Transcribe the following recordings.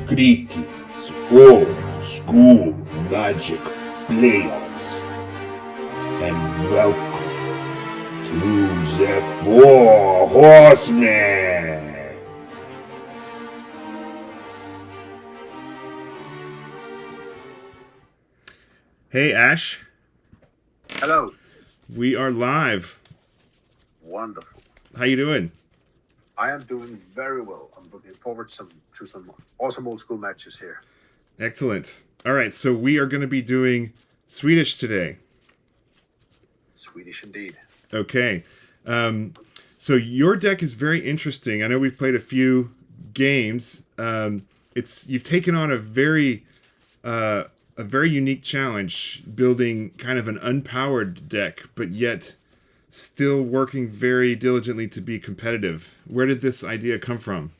Greetings, old school magic players, and welcome to the Four Horsemen. Hey Ash. Hello. We are live. Wonderful. How you doing? I am doing very well. I'm looking forward to some awesome old school matches here. Excellent. All right, so we are going to be doing Swedish today. Swedish indeed. Okay. So your deck is very interesting. I know we've played a few games. You've taken on a very unique challenge, building kind of an unpowered deck, but yet still working very diligently to be competitive. Where did this idea come from?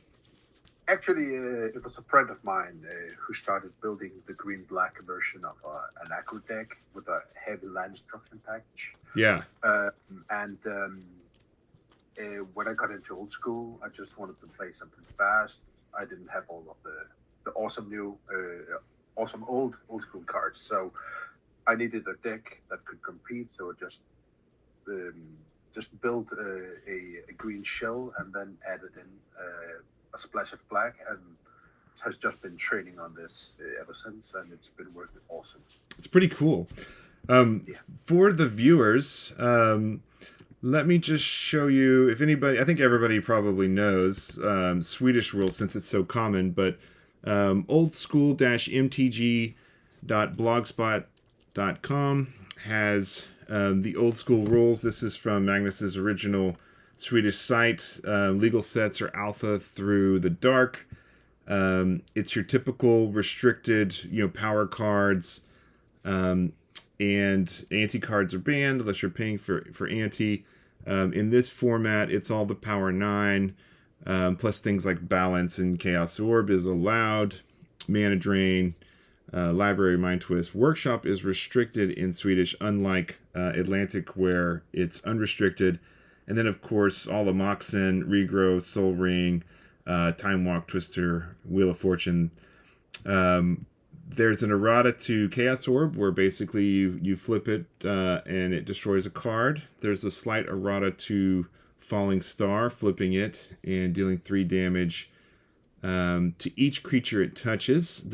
Actually, it was a friend of mine who started building the green-black version of an aggro deck with a heavy land destruction package. Yeah. When I got into old school, I just wanted to play something fast. I didn't have all of the awesome new, awesome old school cards, so I needed a deck that could compete. So I just built a green shell and then added in a splash of black, and has just been training on this ever since, and it's been working awesome. It's pretty cool. For the viewers, let me just show you, if anybody, I think everybody probably knows Swedish rules since it's so common, but oldschool-mtg.blogspot.com has the old school rules. This is from Magnus's original Swedish site. Legal sets are alpha through the dark. It's your typical restricted, power cards, and anti cards are banned unless you're paying for anti. In this format, it's all the power 9, plus things like balance and chaos orb is allowed. Mana drain. Library, Mind Twist. Workshop is restricted in Swedish, unlike Atlantic, where it's unrestricted. And then, of course, all the Moxen, Regrow, Soul Ring, Time Walk, Twister, Wheel of Fortune. There's an errata to Chaos Orb, where basically you flip it and it destroys a card. There's a slight errata to Falling Star, flipping it and dealing 3 damage to each creature it touches.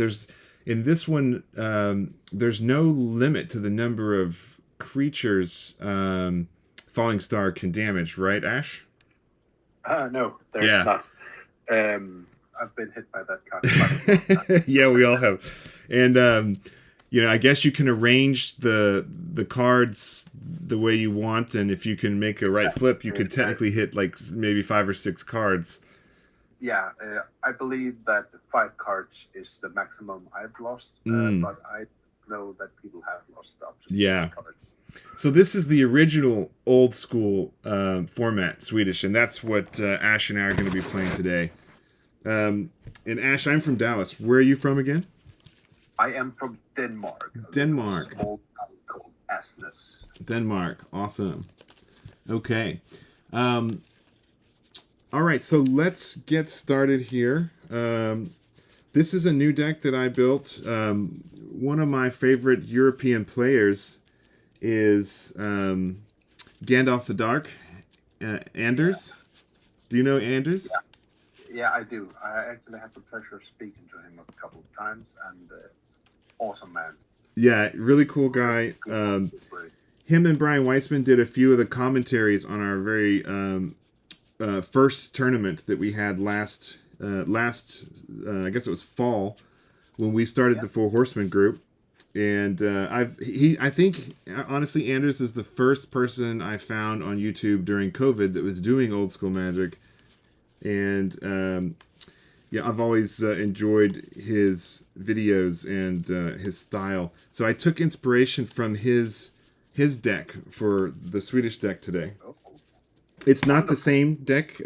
In this one, there's no limit to the number of creatures Falling Star can damage, right, Ash? No, there's not. I've been hit by that card. Yeah, we all have. And, I guess you can arrange the cards the way you want, and if you can make a right flip, you could technically hit like maybe 5 or 6 cards. Yeah, I believe that 5 cards is the maximum I've lost, but I know that people have lost up to 5 cards. So this is the original old school format, Swedish, and that's what Ash and I are going to be playing today. And Ash, I'm from Dallas. Where are you from again? I am from Denmark. Denmark. A small town called Asnes. Denmark. Awesome. Okay. All right, so let's get started here. This is a new deck that I built. One of my favorite European players is Gandalf the Dark, Anders. Yeah. Do you know Anders? Yeah, I do. I actually had the pleasure of speaking to him a couple of times, and awesome man. Yeah, really cool guy. Him and Brian Weissman did a few of the commentaries on our very first tournament that we had last I guess it was fall, when we started the Four Horsemen group. And I think honestly Anders is the first person I found on YouTube during COVID that was doing old school magic, and I've always enjoyed his videos and his style. So I took inspiration from his deck for the Swedish deck today. It's not the same deck.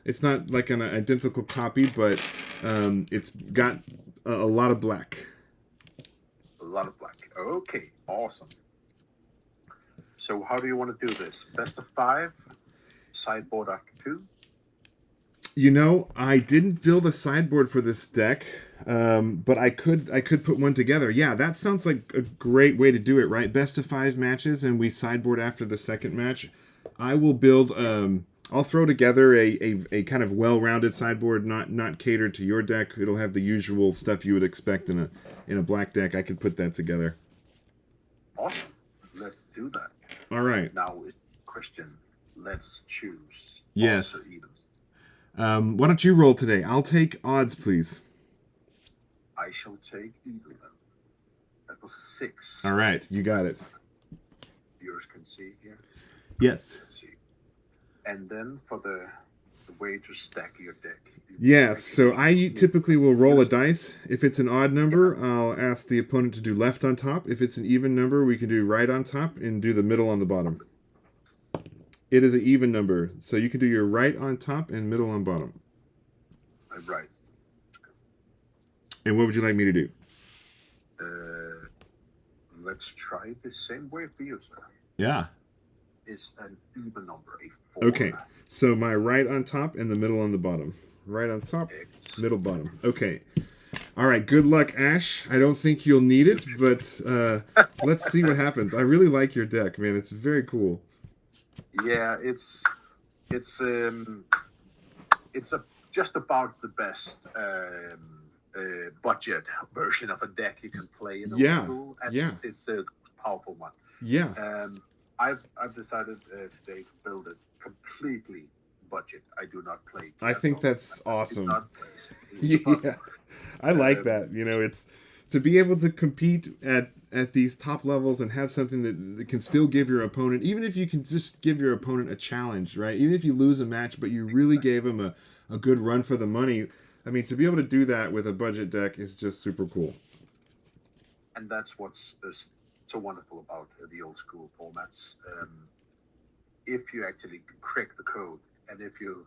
It's not like an identical copy, but it's got a lot of black. A lot of black. Okay, awesome. So how do you want to do this? Best of 5? Sideboard after 2? You know, I didn't build a sideboard for this deck, but I could put one together. Yeah, that sounds like a great way to do it, right? Best of 5 matches, and we sideboard after the second match. I will build. I'll throw together a kind of well-rounded sideboard, not catered to your deck. It'll have the usual stuff you would expect in a black deck. I could put that together. Awesome. Let's do that. All right. Now, question. Let's choose. Yes. Odds or evens. Why don't you roll today? I'll take odds, please. I shall take even. That was a 6. All right, you got it. Viewers can see here. Yes. Let's see. And then for the way to stack your deck. Yes, so I typically will roll a dice. If it's an odd number, I'll ask the opponent to do left on top. If it's an even number, we can do right on top and do the middle on the bottom. It is an even number, so you can do your right on top and middle on bottom. Right. And what would you like me to do? Let's try the same way for you, sir. Yeah. It's an even number, a 4. Okay, so my right on top and the middle on the bottom. Right on top, middle bottom. Okay. All right, good luck, Ash. I don't think you'll need it, but let's see what happens. I really like your deck, man. It's very cool. Yeah, it's just about the best budget version of a deck you can play in old school, and it's a powerful one. Yeah. I've decided today to build it completely budget. I do not play. I think that's awesome. Yeah, I like that. You know, it's to be able to compete at these top levels and have something that can still give your opponent, even if you can just give your opponent a challenge, right? Even if you lose a match, but you really gave him a good run for the money. I mean, to be able to do that with a budget deck is just super cool. And that's what's so wonderful about the old school formats. If you actually crack the code, and if you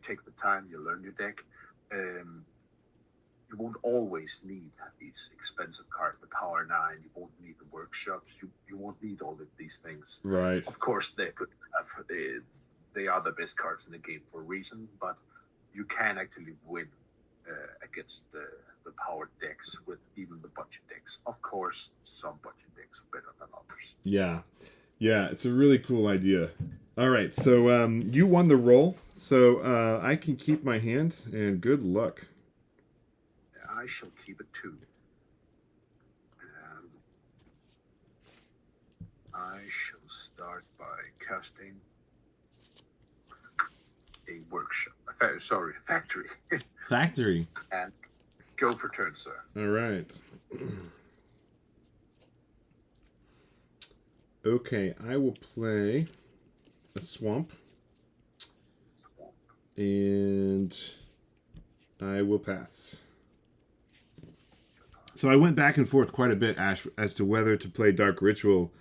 take the time, you learn your deck, you won't always need these expensive cards, the Power 9. You won't need the workshops. You won't need all of these things. Right. Of course, they are the best cards in the game for a reason, but you can actually win against the powered decks with even the budget decks. Of course, some budget decks are better than others. Yeah. Yeah, it's a really cool idea. All right, so you won the roll, so I can keep my hand, and good luck. I shall keep it too. I shall start by casting a workshop. Factory. Factory. And go for turn, sir. All right. Okay, I will play a swamp. And I will pass. So I went back and forth quite a bit, Ash, as to whether to play Dark Ritual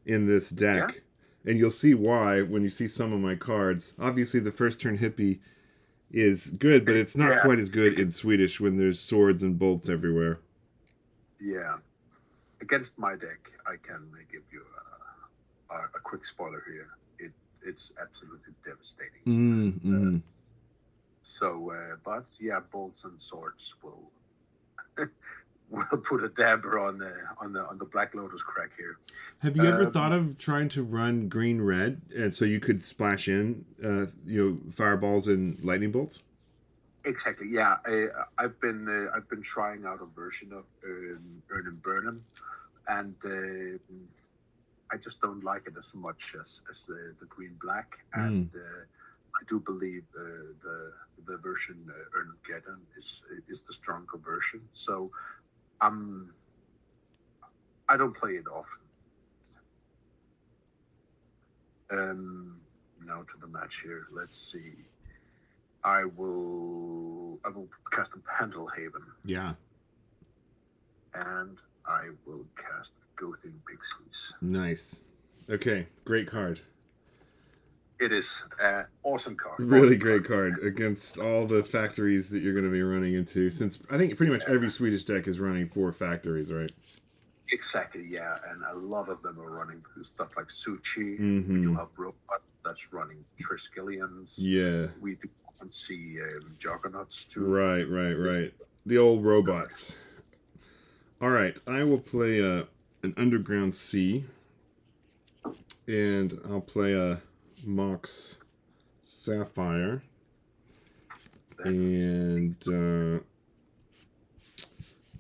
in this deck. Yeah. And you'll see why when you see some of my cards. Obviously, the first turn hippie is good, but it's not quite as good in Swedish when there's swords and bolts everywhere. Yeah. Against my deck, I can give you a quick spoiler here. It's absolutely devastating. But yeah, bolts and swords will put a dabber on the Black Lotus crack here. Have you ever thought of trying to run green red, and so you could splash in, fireballs and lightning bolts? Exactly. Yeah, I've been trying out a version of Earn and Burn 'em, and I just don't like it as much as the green black, and I do believe the version Earn and Get 'em is the stronger version. So I don't play it often. Now to the match here. Let's see. I will cast a Pendelhaven. Yeah. And I will cast Gothing Pixies. Nice. Okay, great card. It is an awesome card. Really great card against all the factories that you're going to be running into, since I think pretty much every Swedish deck is running 4 factories, right? Exactly, yeah. And a lot of them are running stuff like Suchi. Mm-hmm. We do have Robot that's running Triskelions. Yeah. We do and see juggernauts too. Right. The old robots. All right, I will play an Underground C, and I'll play a Mox Sapphire, and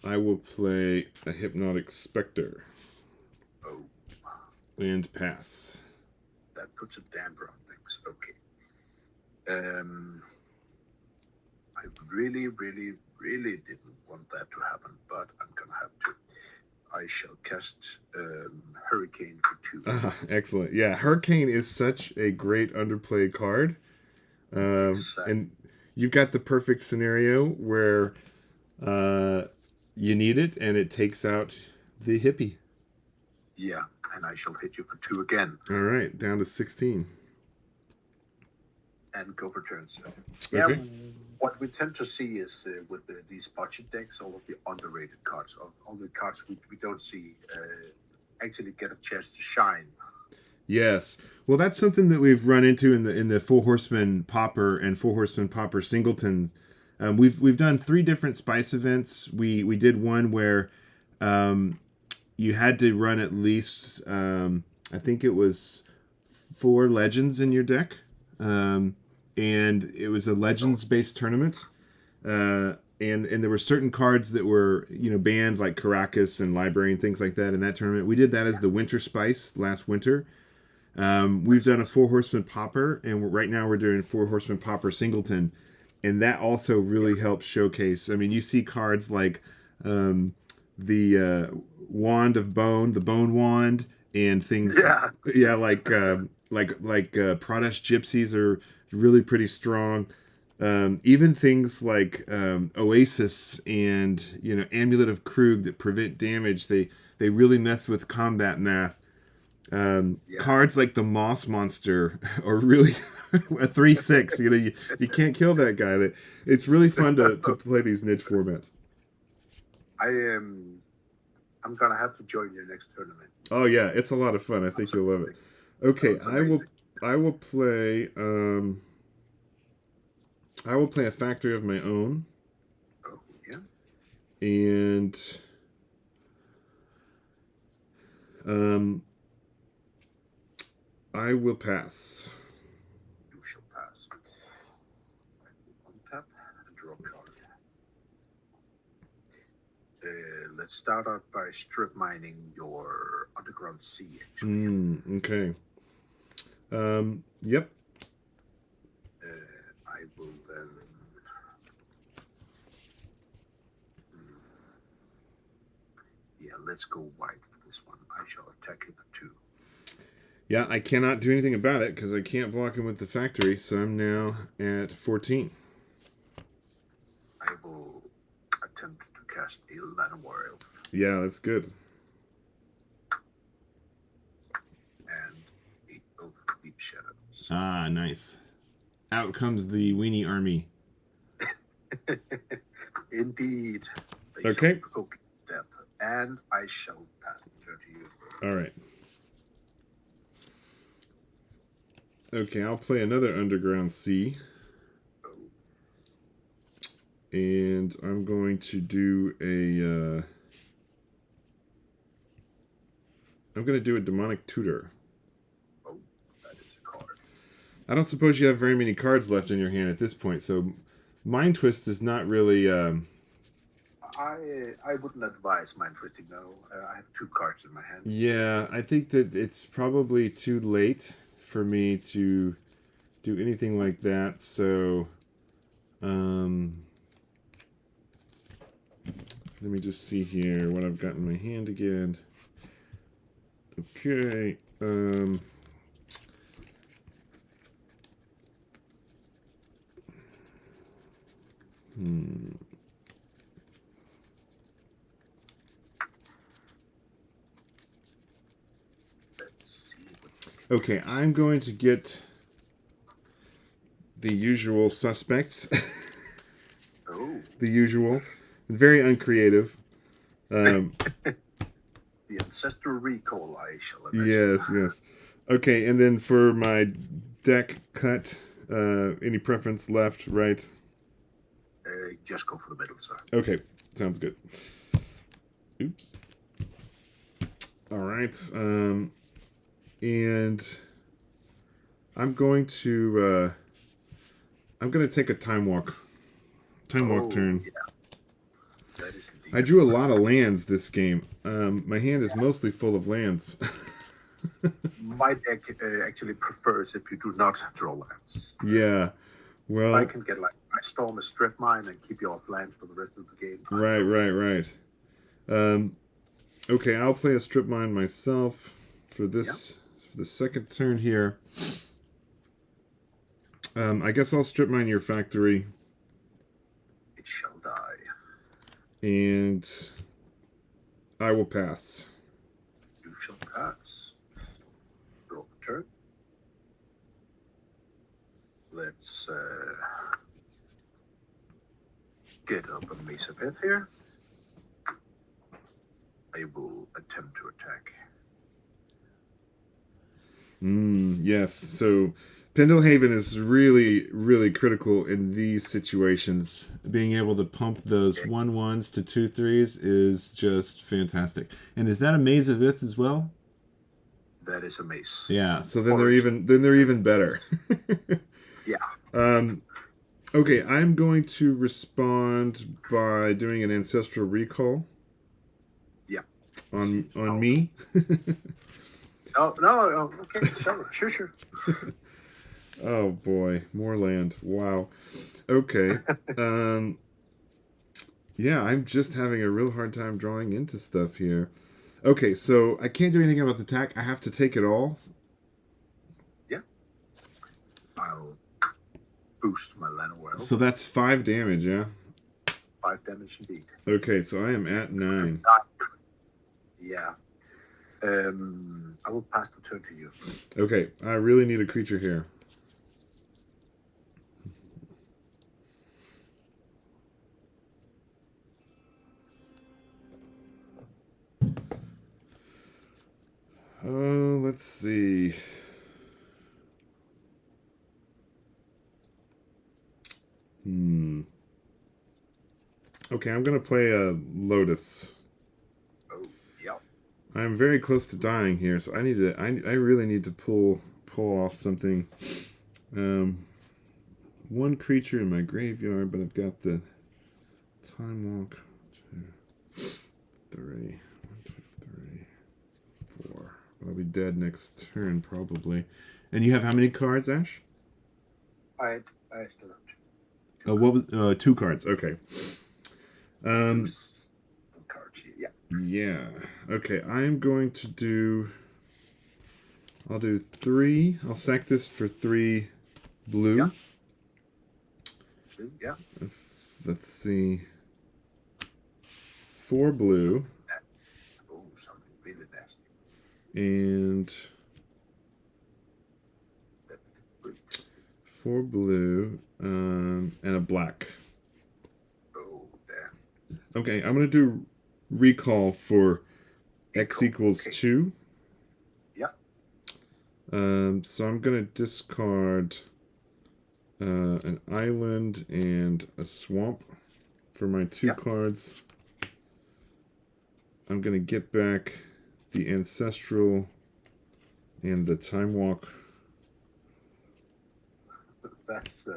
I will play a Hypnotic Spectre. Oh. And pass. That puts a damper on things. Okay. I really didn't want that to happen, but I'm gonna have to. I shall cast Hurricane for 2. Excellent. Yeah, Hurricane is such a great underplayed card. Exactly. And you've got the perfect scenario where you need it and it takes out the hippie. Yeah, and I shall hit you for 2 again. All right, down to 16. And go for turn 7. Okay. Yeah, what we tend to see is with these budget decks, all of the underrated cards, all the cards we don't see actually get a chance to shine. Yes. Well, that's something that we've run into in the Four Horsemen Popper and Four Horsemen Popper Singleton. We've done 3 different spice events. We did one where you had to run at least I think it was 4 legends in your deck. And it was a legends-based tournament, and there were certain cards that were banned, like Caracas and Library and things like that in that tournament. We did that as the Winter Spice last winter. We've done a Four Horsemen Popper, and right now we're doing Four Horsemen Popper Singleton, and that also really helps showcase. I mean, you see cards like the Wand of Bone, the Bone Wand, and things. Yeah, like Pradesh Gypsies are really pretty strong. Even things like Oasis and Amulet of Krug that prevent damage, they really mess with combat math. Cards like the Moss Monster are really a 3/6. You can't kill that guy. It's really fun to play these niche formats. I'm gonna have to join your next tournament. Oh yeah, it's a lot of fun. I think you'll love it. Okay, I will play a Factory of my own. Oh yeah. And I will pass. You shall pass. Untap and draw a card. Let's start out by strip mining your Underground C. Okay. Yep. I will then. Yeah, let's go white for this one. I shall attack it for 2. Yeah, I cannot do anything about it because I can't block him with the factory, so I'm now at 14. I will attempt to cast a Llanowar Elf. Yeah, that's good. And a Elf Deep Shadows. Ah, nice. Out comes the Weenie Army. Indeed. Okay. And I shall pass the turn to you. All right. Okay, I'll play another Underground C. And I'm going to do I'm going to do a Demonic Tutor. Oh, that is a card. I don't suppose you have very many cards left in your hand at this point, so Mind Twist is not really... I wouldn't advise Mind Twisting, no. I have 2 cards in my hand. Yeah, I think that it's probably too late for me to do anything like that, so... let me just see here what I've got in my hand again. Okay, Okay, I'm going to get the usual suspects. Oh. The usual. Very uncreative. The Ancestral Recall, I shall imagine. Yes. Okay, and then for my deck cut, Any preference, left, right? Just go for the middle, sir. Okay, sounds good. Oops. All right. And I'm going to take a time walk turn. Yeah. That is indeed. I drew a lot of lands this game. My hand is mostly full of lands. My deck actually prefers if you do not draw lands. Yeah. Well, I can get like I storm a strip mine and keep you off lands for the rest of the game. Right. Okay, I'll play a strip mine myself for this for the second turn here. I guess I'll strip mine your factory. It shall die. And I will pass. You shall pass. Draw the turn. Let's get up a mesa pit here. I will attempt to attack. Yes. So Pendlehaven is really, really critical in these situations. Being able to pump those 1/1s to 2/3s is just fantastic. And is that a Maze of Ith as well? That is a mace. Yeah. So then they're even better. Yeah. Okay, I'm going to respond by doing an ancestral recall. Yeah. On me. No. Okay, sure. Oh boy, more land. Wow. Okay. Yeah, I'm just having a real hard time drawing into stuff here. Okay, so I can't do anything about the attack. I have to take it all. Yeah. I'll boost my Lana World. So that's 5 damage, yeah? 5 damage indeed. Okay, so I am at 9. Yeah. I will pass the turn to you. Okay, I really need a creature here. Oh, let's see. Okay, I'm gonna play a Lotus. Oh, yeah. I'm very close to dying here, so I really need to pull off something. One creature in my graveyard, but I've got the Time Walk. 2, 3, 1, 2, 3, 4. I'll be dead next turn probably. And you have how many cards, Ash? I still have 2. Oh, what was 2 cards? Okay. Cards, yeah. Yeah. Okay, I'm going to do. I'll do 3. I'll sack this for 3 blue. Yeah. Yeah. Let's see. 4 blue. Oh, something really nasty. And 4 blue. And a black. Oh, damn. Okay, I'm going to do recall for X equals 2. Yeah. So I'm going to discard an island and a swamp for my 2 cards. I'm going to get back the Ancestral and the Time Walk. That's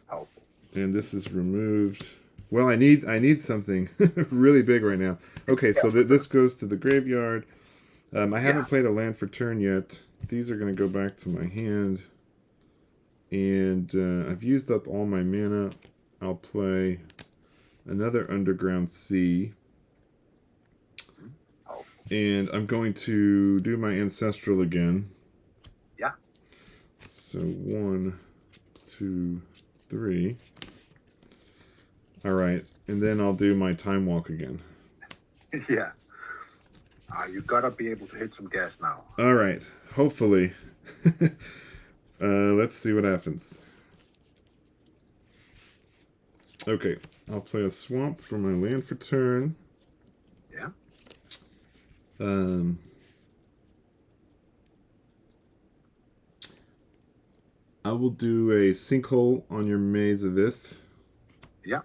powerful. And this is removed. Well, I need something really big right now. Okay, so this goes to the graveyard. I haven't played a land for turn yet. These are going to go back to my hand. And I've used up all my mana. I'll play another Underground Sea. And I'm going to do my Ancestral again. Yeah. So 1, 2, 3. All right, and then I'll do my Time Walk again. Yeah. You gotta be able to hit some gas now. All right, hopefully. Let's see what happens. Okay, I'll play a swamp for my land for turn. Yeah. I will do a sinkhole on your Maze of Ith. Yeah.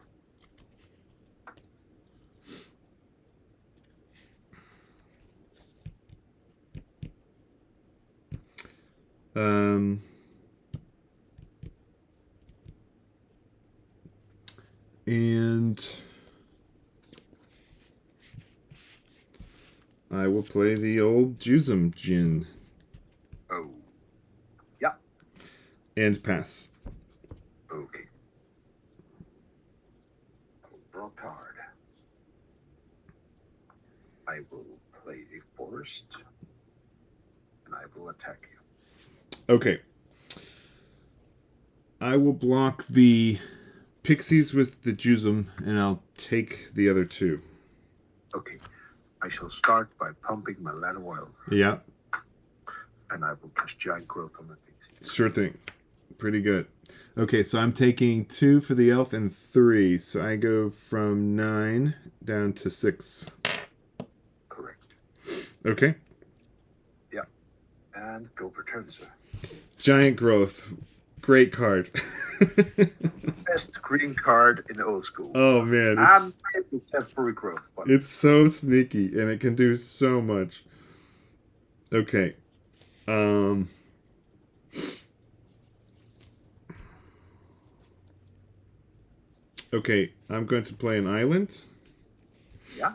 And I will play the old Jusum Djinn. Oh. Yeah. And pass. Okay. Draw a card. I will play a forest. And I will attack you. Okay. I will block the Pixies with the Jusum, and I'll take the other two. Okay. I shall start by pumping my ladder oil. Yeah. And I will cast Giant Growth on the Pixies. Sure thing. Pretty good. Okay, so I'm taking 2 for the elf and 3. So I go from 9 down to 6. Correct. Okay. Yeah. And go for turn, sir. Giant Growth. Great card. Best green card in the old school. Oh, man. And it's temporary growth. But It's so sneaky, and it can do so much. Okay. Okay, I'm going to play an island. yeah.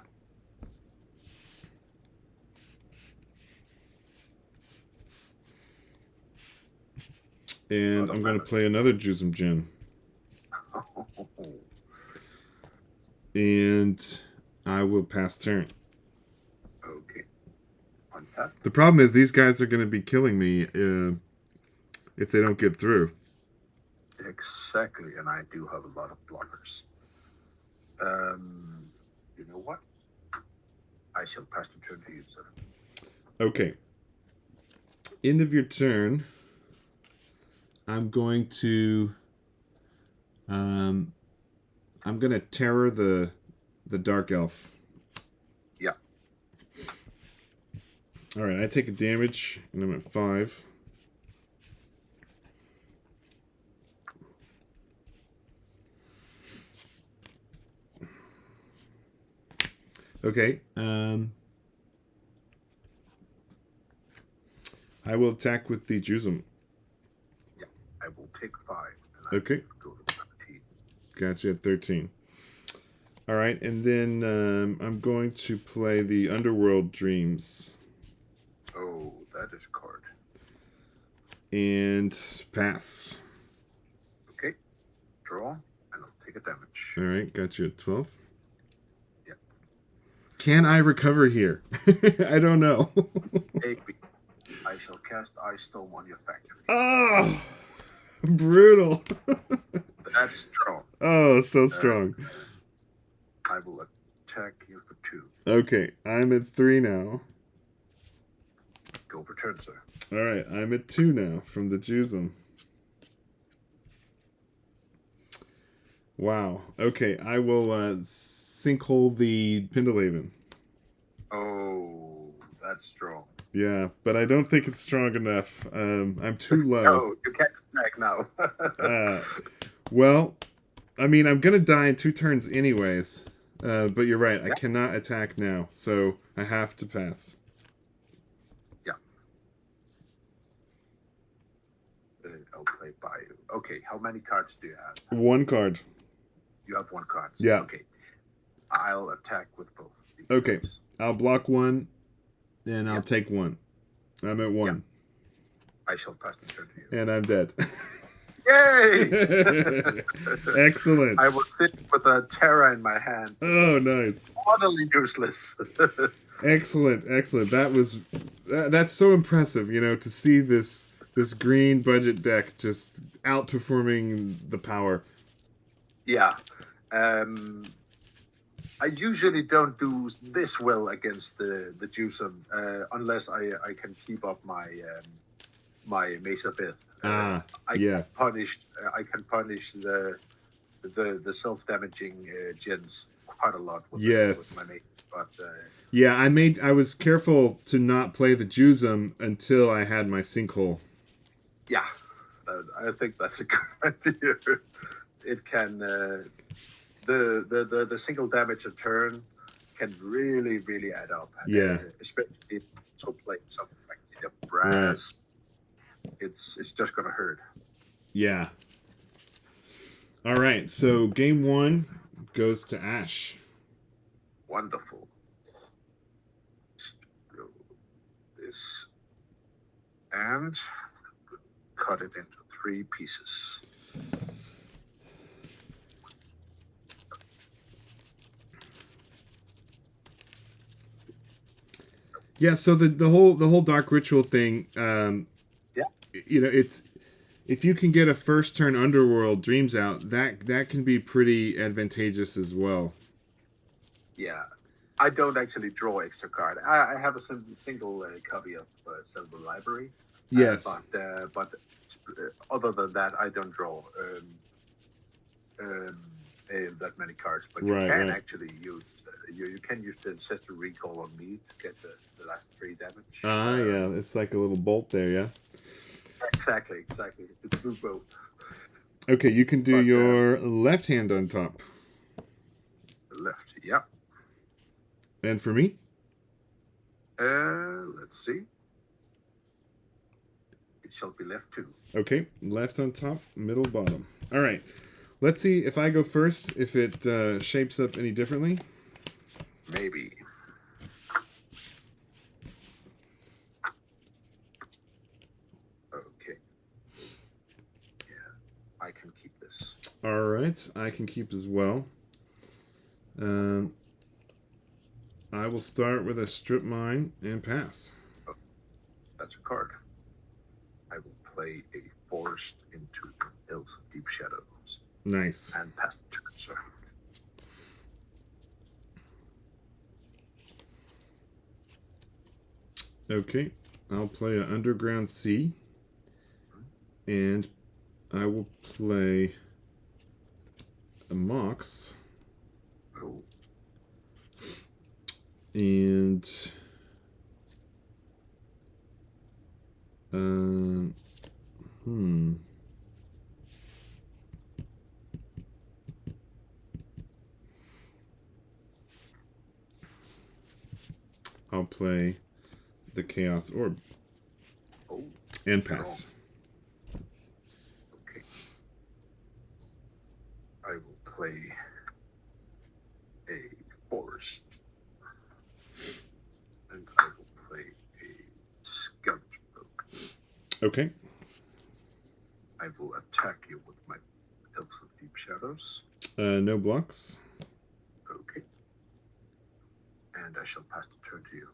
And I'm going to play another Jusum Djinn. And I will pass turn. Okay. Untap. The problem is these guys are going to be killing me if they don't get through. Exactly, and I do have a lot of blockers. You know what? I shall pass the turn to you, sir. Okay. End of your turn. I'm going to terror the dark elf. Yeah. All right, I take a damage and I'm at 5. Okay. I will attack with the Jusum. I will take 5. And Okay. I will go to 17. Gotcha at 13. All right, and then I'm going to play the Underworld Dreams. Oh, that is a card. And pass. Okay. Draw, and I'll take a damage. All right, got you at 12. Yeah. Can I recover here? I don't know. Maybe. I shall cast Ice Storm on your factory. Oh, brutal. That's strong. Oh, so strong. I will attack you for 2. Okay, I'm at 3 now. Go for turn, sir. All right, I'm at 2 now from the Jusum. Wow. Okay, I will sinkhole the Pendlehaven. Oh, that's strong. Yeah, but I don't think it's strong enough. I'm too low. No, you can't attack now. Well, I mean, I'm going to die in 2 turns anyways. But you're right, I cannot attack now, so I have to pass. Yeah. I'll play by you. Okay, how many cards do you have? 1 card. You have 1 card. Yeah. Okay. I'll attack with both. Okay, I'll block 1, and I'll take 1. I'm at 1. I shall pass the turn to you. And I'm dead. Yay! Excellent. I was sitting with a terror in my hand. Oh, nice. Utterly useless. Excellent. That's so impressive, to see this green budget deck just outperforming the power. Yeah. I usually don't do this well against the Jusum unless I can keep up my my Mace of Ith. I can punish the self-damaging Djinns quite a lot with my Mace. But I was careful to not play the Jusum until I had my sinkhole. Yeah. I think that's a good idea. It can the single damage a turn can really add up. Yeah. Especially so playing something like the brass. Right. It's just gonna hurt. Yeah. All right. So game 1 goes to Ash. Wonderful. This and cut it into 3 pieces. Yeah, so the whole dark ritual thing, you know, it's if you can get a first turn underworld dreams out, that can be pretty advantageous as well. Yeah, I don't actually draw extra card. I have a single copy of Silver Library. Yes, but other than that, I don't draw that many cards. But you can actually use you can use the Ancestor Recall on me to get the last 3 damage. Yeah, it's like a little bolt there, yeah. Exactly. It's blue bolt. Okay, you can do your left hand on top. Left, yeah. And for me? Let's see. It shall be left too. Okay, left on top, middle bottom. All right. Let's see if I go first, if it shapes up any differently. Maybe. Okay. Yeah, I can keep this. All right, I can keep as well. I will start with a strip mine and pass. Oh, that's a card. I will play a Forest into Hills of Deep Shadows. Nice. And pass the turn, sir. Okay, I'll play an Underground Sea, and I will play a Mox, and I'll play the Chaos Orb and pass. Okay. I will play a Forest. And I will play a Scout Book. Okay. I will attack you with my Hills of Deep Shadows. No blocks. Okay. And I shall pass the turn to you.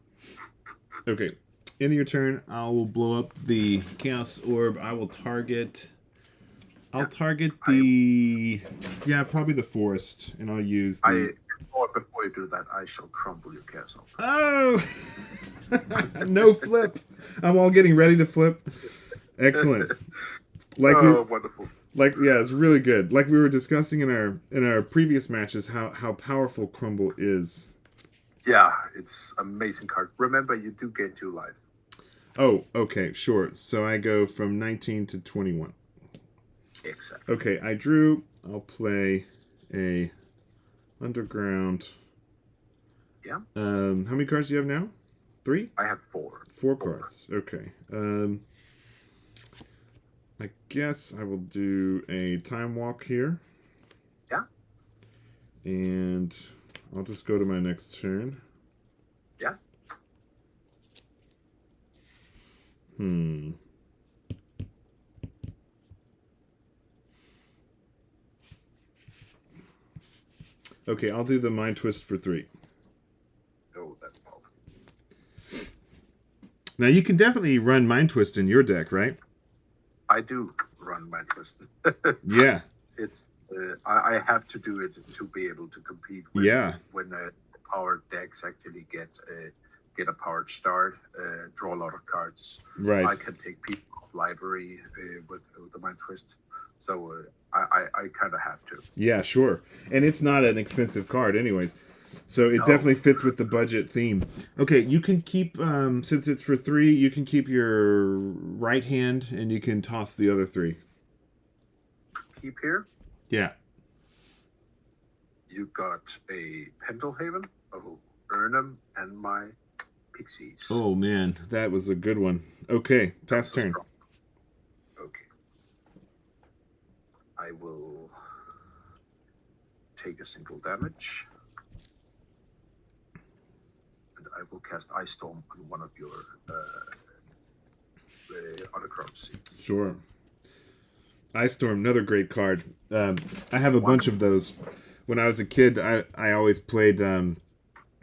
Okay. End of your turn, I will blow up the Chaos Orb. I will target... I'll target the... probably the Forest, and I'll use the... Before you do that, I shall crumble your castle. Oh! No flip! I'm all getting ready to flip. Excellent. Wonderful. It's really good. Like we were discussing in our previous matches, how powerful Crumble is. Yeah, it's amazing card. Remember, you do gain 2 life. Oh, okay, sure. So I go from 19 to 21. Exactly. Okay, I drew. I'll play a Underground. Yeah. How many cards do you have now? 3? I have 4. 4 cards. Okay. I guess I will do a Time Walk here. Yeah. And I'll just go to my next turn. Yeah. Okay, I'll do the Mind Twist for 3. Oh, that's powerful. Now, you can definitely run Mind Twist in your deck, right? I do run Mind Twist. Yeah. It's I have to do it to be able to compete with when the powered decks actually get a powered start, draw a lot of cards. Right. I can take people off library with the Mind Twist. So I kind of have to. Yeah, sure. And it's not an expensive card anyways. So it No. definitely fits with the budget theme. Okay, you can keep, since it's for 3, you can keep your right hand and you can toss the other 3. Keep here. Yeah. You got a Pendelhaven, Urnham, and my Pixies. Oh, man, that was a good one. Okay, pass turn. Strong. Okay. I will take a single damage. And I will cast Ice Storm on one of your other cards. Sure. Ice Storm, another great card. I have a bunch of those. When I was a kid, I always played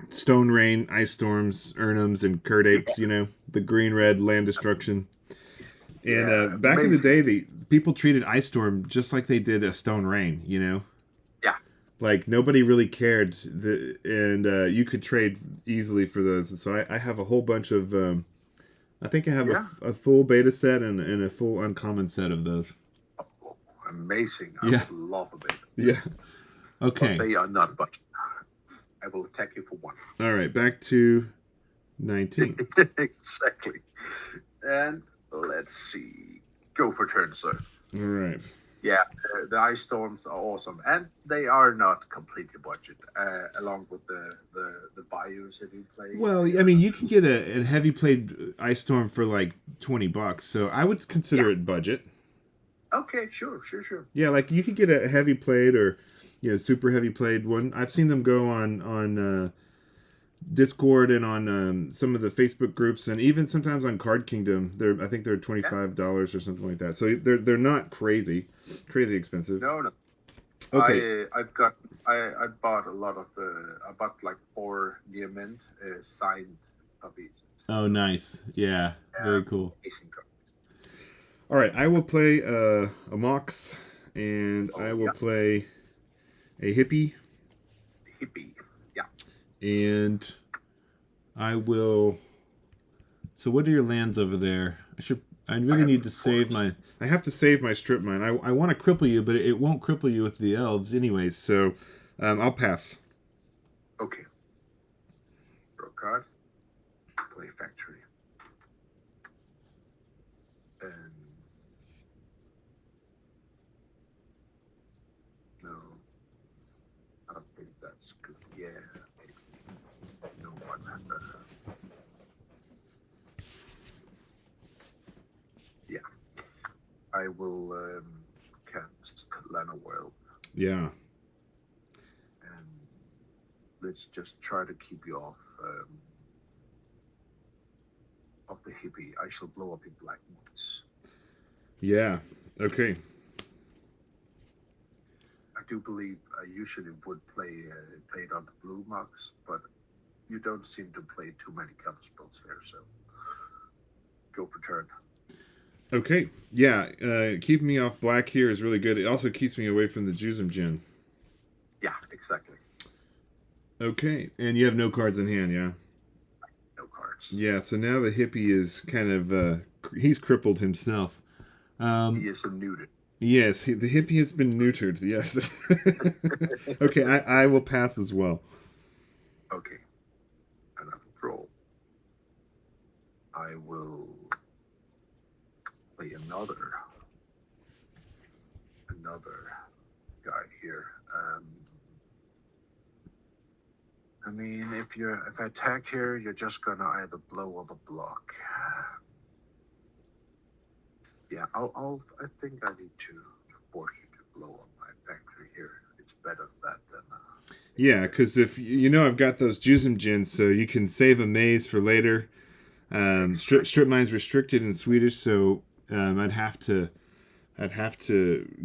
Stone Rain, Ice Storms, Urnhams, and Curd Apes, you know, the green-red land destruction. And back in the day, the people treated Ice Storm just like they did a Stone Rain, you know? Yeah. Like, nobody really cared, and you could trade easily for those. And so I have a whole bunch of, I think I have a full beta set and a full uncommon set of those. Oh, amazing. I would love a beta. Yeah. Okay. But they are not budget. I will attack you for 1. All right, back to 19. Exactly. And let's see. Go for turn, sir. All right. Yeah, the Ice Storms are awesome. And they are not completely budget, along with the Bayous that you play. Well, I mean, you can get a heavy played Ice Storm for like $20, so I would consider it budget. Okay, sure. Yeah, like you could get a heavy played or super heavy played one. I've seen them go on Discord and on some of the Facebook groups, and even sometimes on Card Kingdom. I think they're $25 or something like that. So they're not crazy expensive. No. Okay. I bought a lot of I bought like 4 near mint signed puppies. Oh, nice. Yeah, very cool. Amazing cards. All right, I will play a Mox, and I will play a Hippie. Yeah. And I will. So what are your lands over there? I really need to save my. I have to save my strip mine. I want to cripple you, but it won't cripple you with the elves anyways. So I'll pass. Okay. Draw card. Play factory. And no, I don't think that's good. Yeah. No one. Yeah. I will cast Lana World. Yeah. And let's just try to keep you off the Hippie. I shall blow up in black ones. Yeah. Okay. I do believe I usually would play it on the blue marks, but you don't seem to play too many counter spells here, so go for turn. Okay. Yeah. Keeping me off black here is really good. It also keeps me away from the Juzum. Yeah, exactly. Okay. And you have no cards in hand, yeah? No cards. Yeah, so now the Hippie is kind of, he's crippled himself. He is neutered. Yes, the Hippie has been neutered, yes. Okay, I will pass as well. Okay. And I will roll. I will play another guy here. I mean, if I attack here, you're just gonna either blow or the block. Yeah, I think I need to force you to blow up my factory here. It's better that than. Yeah, because if I've got those Juzum, so you can save a maze for later. Strip mine's restricted in Swedish, so I'd have to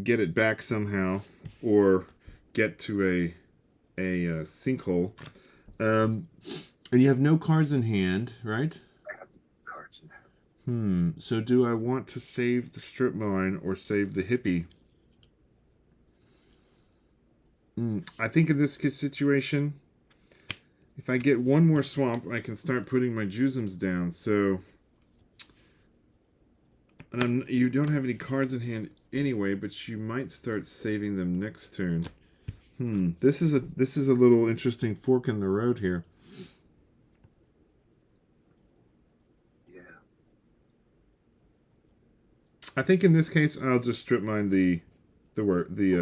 get it back somehow, or get to a sinkhole. And you have no cards in hand, right? I have cards in hand. So do I want to save the strip mine or save the Hippie? I think in this situation, if I get one more swamp, I can start putting my Juzums down. So, and you don't have any cards in hand anyway, but you might start saving them next turn. This is a little interesting fork in the road here. Yeah. I think in this case I'll just strip mine the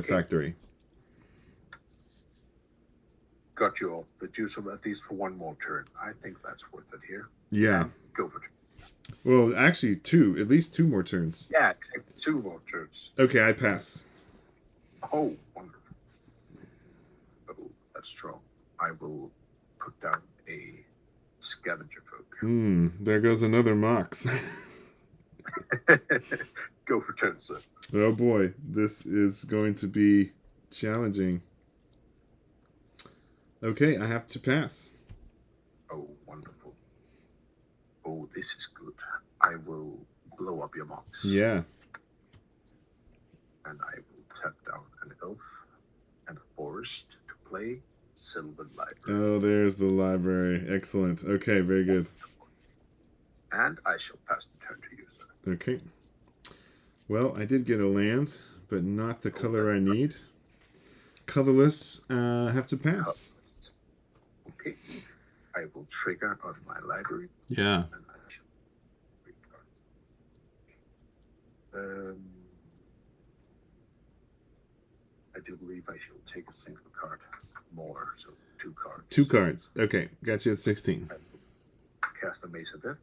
factory. Got you all, but use them at least for one more turn. I think that's worth it here. Yeah. And go for it. Well, actually, at least 2 more turns. Yeah, exactly. 2 more turns. Okay, I pass. Oh, wonderful. Oh, that's strong. I will put down a scavenger folk. There goes another Mox. Go for turn, sir. Oh boy, this is going to be challenging. Okay, I have to pass. Oh, wonderful. Oh, this is good. I will blow up your Mox. Yeah. And I will tap down an elf and a forest to play Sylvan Library. Oh, there's the library. Excellent. Okay, very good. And I shall pass the turn to you, sir. Okay. Well, I did get a land, but not the color I need. Colorless, have to pass. Okay. I will trigger out my library. Yeah. And I shall read cards. I do believe I shall take a single card more, so 2 cards. 2 cards. Okay, got you at 16. I will cast a Mace of Death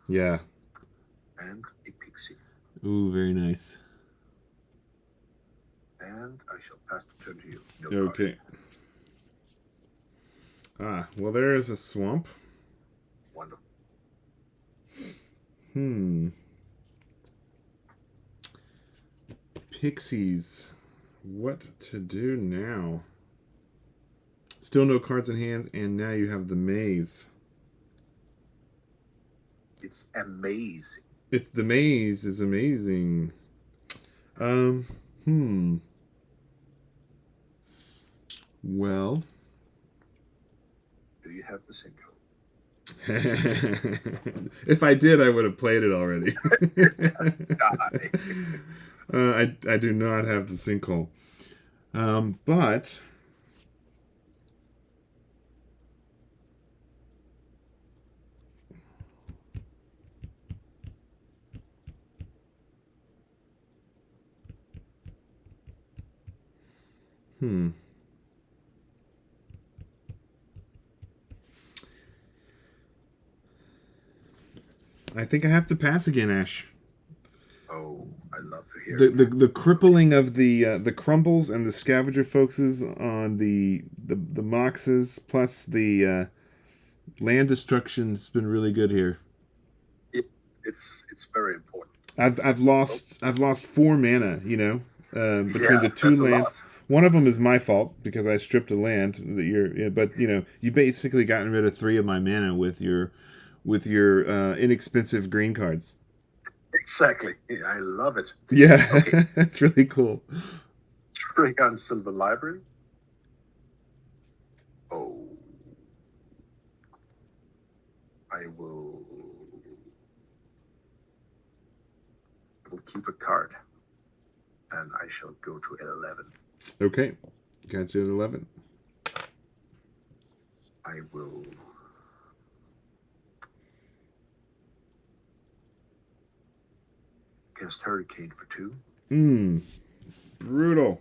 Yeah. and a Pixie. Ooh, very nice. And I shall pass the turn to you. No Okay. cards. Well, there is a swamp. Wonderful. Pixies. What to do now? Still no cards in hand, and now you have the maze. It's amazing. The maze is amazing. Well. Do you have the single? If I did, I would have played it already. I do not have the sinkhole. But I think I have to pass again, Ash. Oh, I love to hear The crippling of the crumbles and the scavenger focuses on the moxes plus the land destruction has been really good here. It's very important. I've lost 4 mana, between the 2 lands. Lot. One of them is my fault because I stripped a land but you basically gotten rid of 3 of my mana with your inexpensive green cards. Exactly. I love it. Yeah, okay. That's really cool. Trigger on Sylvan Library. Oh. I will keep a card. And I shall go to 11. Okay. Got you at 11. I will cast Hurricane for 2. Brutal.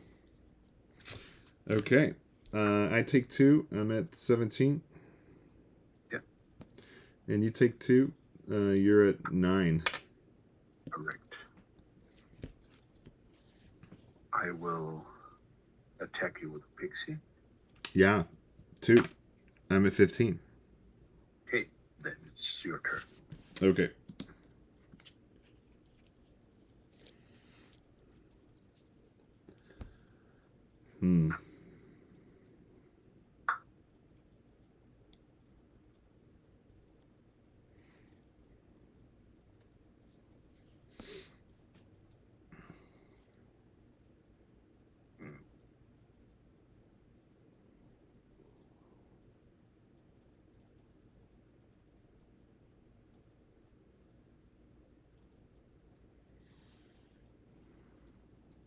Okay. I take 2. I'm at 17. Yep. And you take 2. You're at 9. Correct. I will attack you with a Pixie. Yeah. 2. I'm at 15. Okay, then it's your turn. Okay.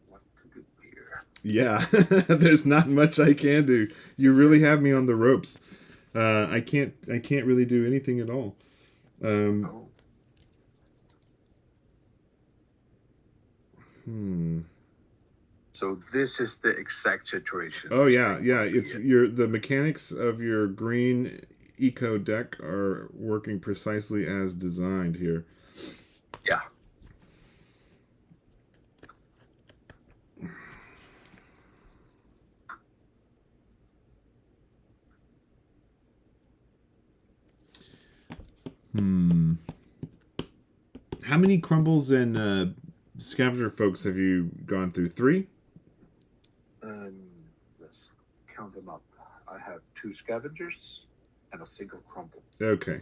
What to do here? Yeah, there's not much I can do. You really have me on the ropes. I can't really do anything at all. Oh, so this is the exact situation. Oh yeah, yeah. It's the mechanics of your green eco deck are working precisely as designed here. Yeah. How many crumbles and scavenger folks have you gone through? 3? Let's count them up. I have 2 scavengers and a single crumble. Okay.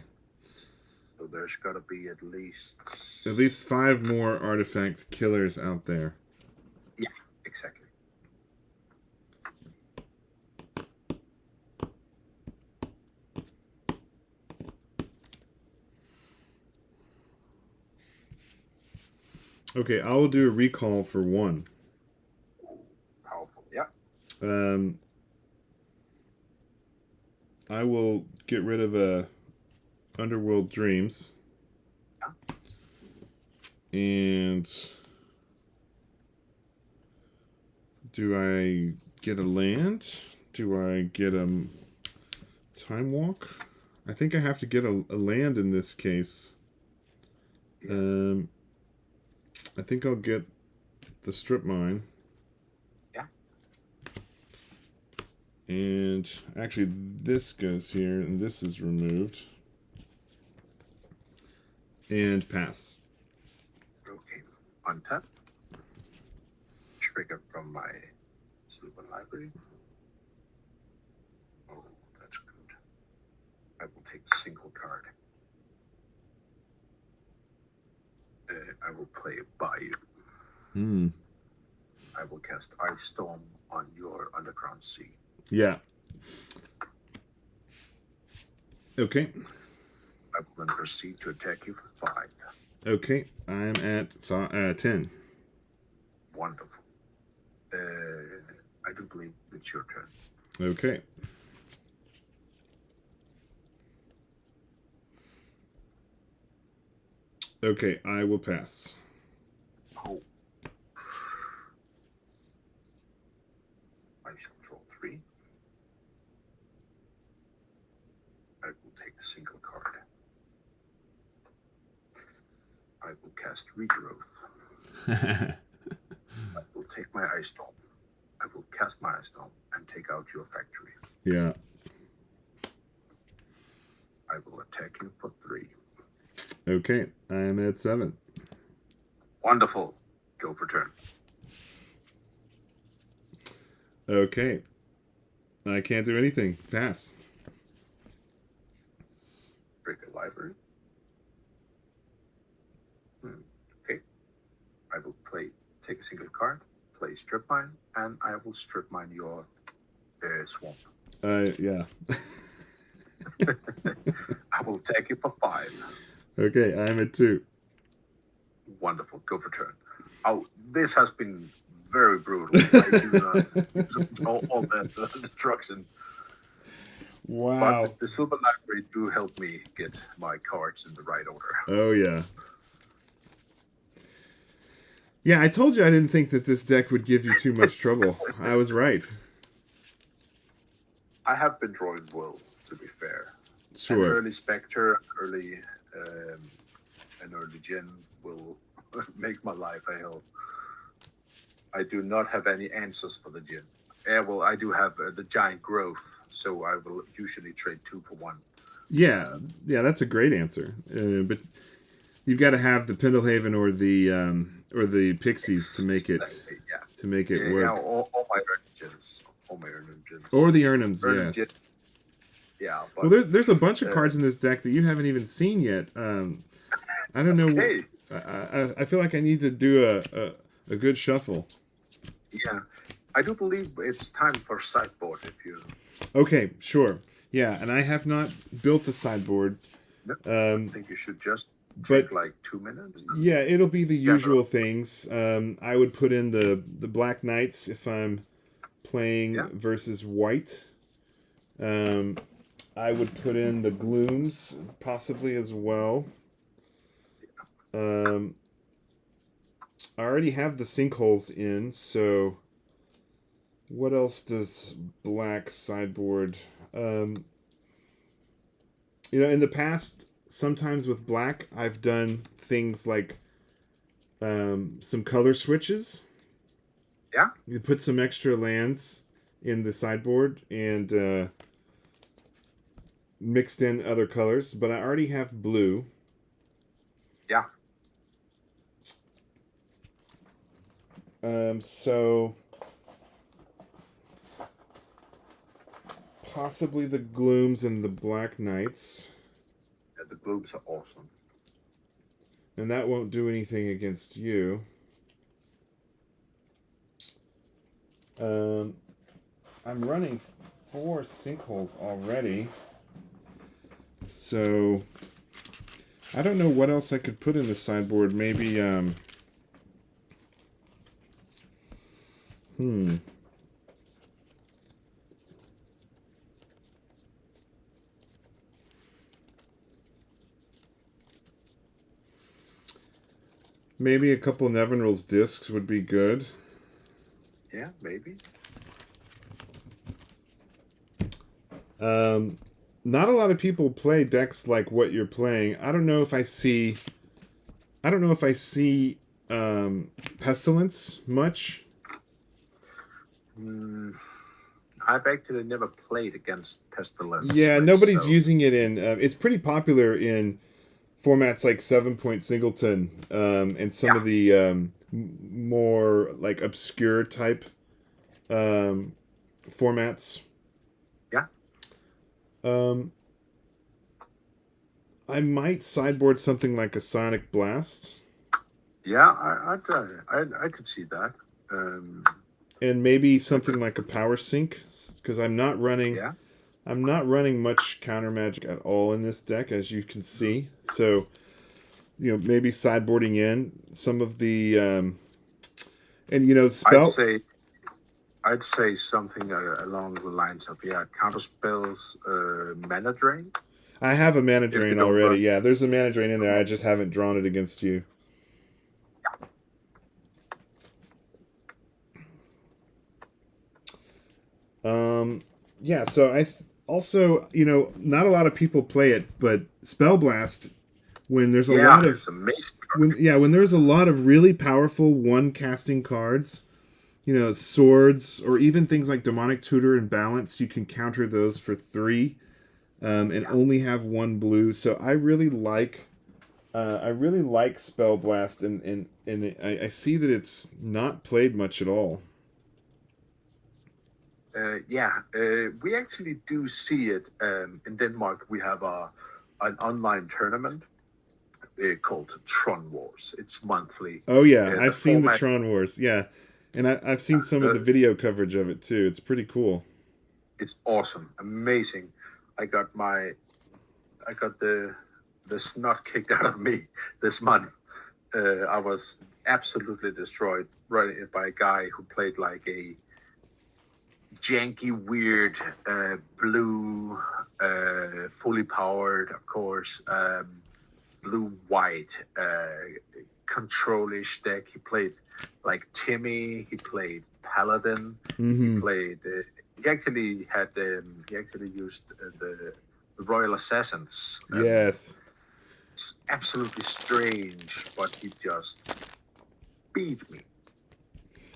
So there's got to be at least 5 more artifact killers out there. Yeah, exactly. Okay, I will do a recall for 1. Powerful, yeah. I will get rid of Underworld Dreams. And do I get a land? Do I get a Time Walk? I think I have to get a land in this case. I think I'll get the Strip Mine. Yeah. And actually, this goes here, and this is removed. And pass. Okay. Untap. Trigger from my Silver Library. Oh, that's good. I will take a single card. I will play Bayou. I will cast Ice Storm on your Underground Sea. Yeah. Okay. I will then proceed to attack you for 5. Okay, I'm at 10. Wonderful. I do believe it's your turn. Okay. Okay, I will pass. Oh. I shall draw 3. I will take a single card. I will cast Regrowth. I will take my Ice Storm. I will cast my Ice Storm and take out your factory. Yeah. I will attack you for 3. Okay, I'm at 7. Wonderful. Go for turn. Okay. I can't do anything. Pass. Break a library. Okay. I will take a single card, play Strip Mine, and I will Strip Mine your swamp. Yeah. I will take it for 5. Okay, I'm at 2. Wonderful. Go for turn. Oh, this has been very brutal. I do not all that destruction. Wow. But the Silver Library do help me get my cards in the right order. Oh, yeah. Yeah, I told you I didn't think that this deck would give you too much trouble. I was right. I have been drawing well, to be fair. Sure. An early Spectre, an early Djinn will make my life a hell. I do not have any answers for the Djinn. Well, I do have the Giant Growth, so I will usually trade 2 for 1. Yeah, that's a great answer. But you've got to have the Pendlehaven or the Pixies to make it work. Yeah, all my Urnhams. Or the Urnhams, yes. Yeah. But, well, there's a bunch of cards in this deck that you haven't even seen yet. I don't know. Okay. I feel like I need to do a good shuffle. Yeah, I do believe it's time for sideboard. If you. Okay, sure. Yeah, and I have not built the sideboard. No, I think you should just take like 2 minutes. Yeah, it'll be the usual things. I would put in the Black Knights if I'm playing versus white. I would put in the glooms possibly as well. I already have the sinkholes in, so what else does black sideboard? In the past, sometimes with black, I've done things like some color switches. Yeah. You put some extra lands in the sideboard and mixed in other colors, but I already have blue. Yeah. So possibly the glooms and the black knights. Yeah, the glooms are awesome. And that won't do anything against you. I'm running 4 sinkholes already. So I don't know what else I could put in the sideboard. Maybe maybe a couple Nevinral's discs would be good. Yeah, maybe. Not a lot of people play decks like what you're playing. I don't know if I see Pestilence much. I've actually never played against Pestilence. Yeah, nobody's using it in. It's pretty popular in formats like 7-Point Singleton and some of the more like obscure type formats. Yeah. I might sideboard something like a Sonic Blast. Yeah, I could see that. And maybe something like a Power Sink, because I'm not running. Yeah. I'm not running much counter magic at all in this deck, as you can see. So, maybe sideboarding in some of the, spell. I'd say something along the lines of counter spells, mana drain. I have a mana drain already. Yeah, there's a mana drain in there. I just haven't drawn it against you. So I also, not a lot of people play it, but Spell Blast, when there's a lot of when there's a lot of really powerful one casting cards, swords or even things like Demonic Tutor and Balance, you can counter those for 3 and only have 1 blue. So I really like Spell Blast, and I see that it's not played much at all. We actually do see it in Denmark. We have an online tournament called Tron Wars. It's monthly. Oh yeah, I've seen the Tron Wars. Yeah, and I've seen some of the video coverage of it too. It's pretty cool. It's awesome, amazing. I got the snot kicked out of me this month. I was absolutely destroyed by a guy who played like a janky, weird, blue, fully powered, of course, blue-white, control-ish deck. He played like Timmy. He played Paladin. Mm-hmm. He played. He actually used the Royal Assassins. Yes. It's absolutely strange, but he just beat me.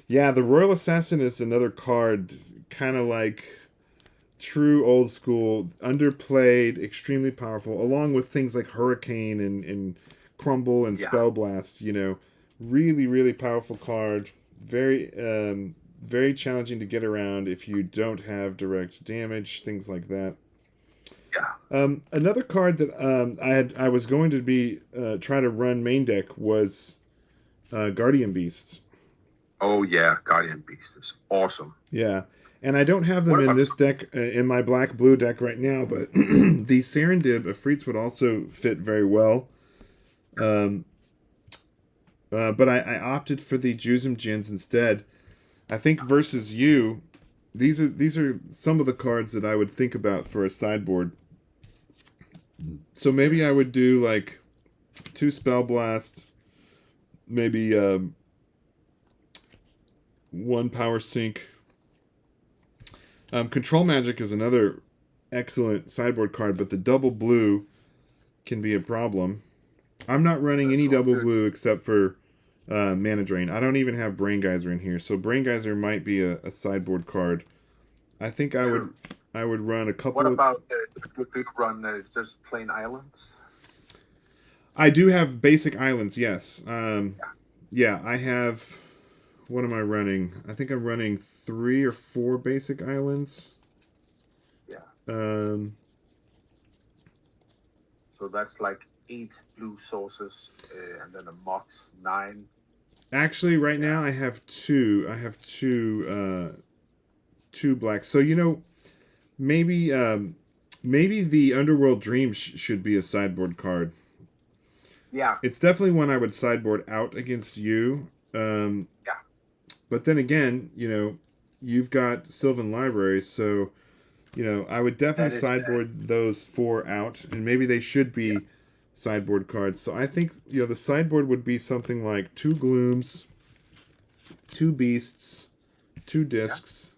Yeah, the Royal Assassin is another card, kind of like true old school, underplayed, extremely powerful, along with things like Hurricane and Crumble and Spell Blast. Really, really powerful card. Very, very challenging to get around if you don't have direct damage, things like that. Yeah. Another card that I was going to be try to run main deck was Guardian Beast. Oh yeah, Guardian Beast is awesome. Yeah, and I don't have them in this deck, in my black-blue deck right now, but the Serendib Afrits would also fit very well. But I opted for the Juzum Djinns instead. I think versus you, these are some of the cards that I would think about for a sideboard. So maybe I would do like 2 Spell Blast, maybe 1 Power Sink. Control Magic is another excellent sideboard card, but the double blue can be a problem. I'm not running any double blue except for Mana Drain. I don't even have Brain Geyser in here, so Brain Geyser might be a sideboard card. I think I would run a couple. What about would you run just plain islands? I do have basic islands, yes. Yeah, I have. What am I running? I think I'm running 3 or 4 basic islands. Yeah. So that's like 8 blue sources, and then a Mox 9. Actually, right now I have 2. I have 2 blacks. So maybe the Underworld Dream should be a sideboard card. Yeah. It's definitely one I would sideboard out against you. But then again, you've got Sylvan Library, so I would definitely sideboard those 4 out, and maybe they should be sideboard cards. So I think the sideboard would be something like 2 Glooms, 2 Beasts, 2 Discs,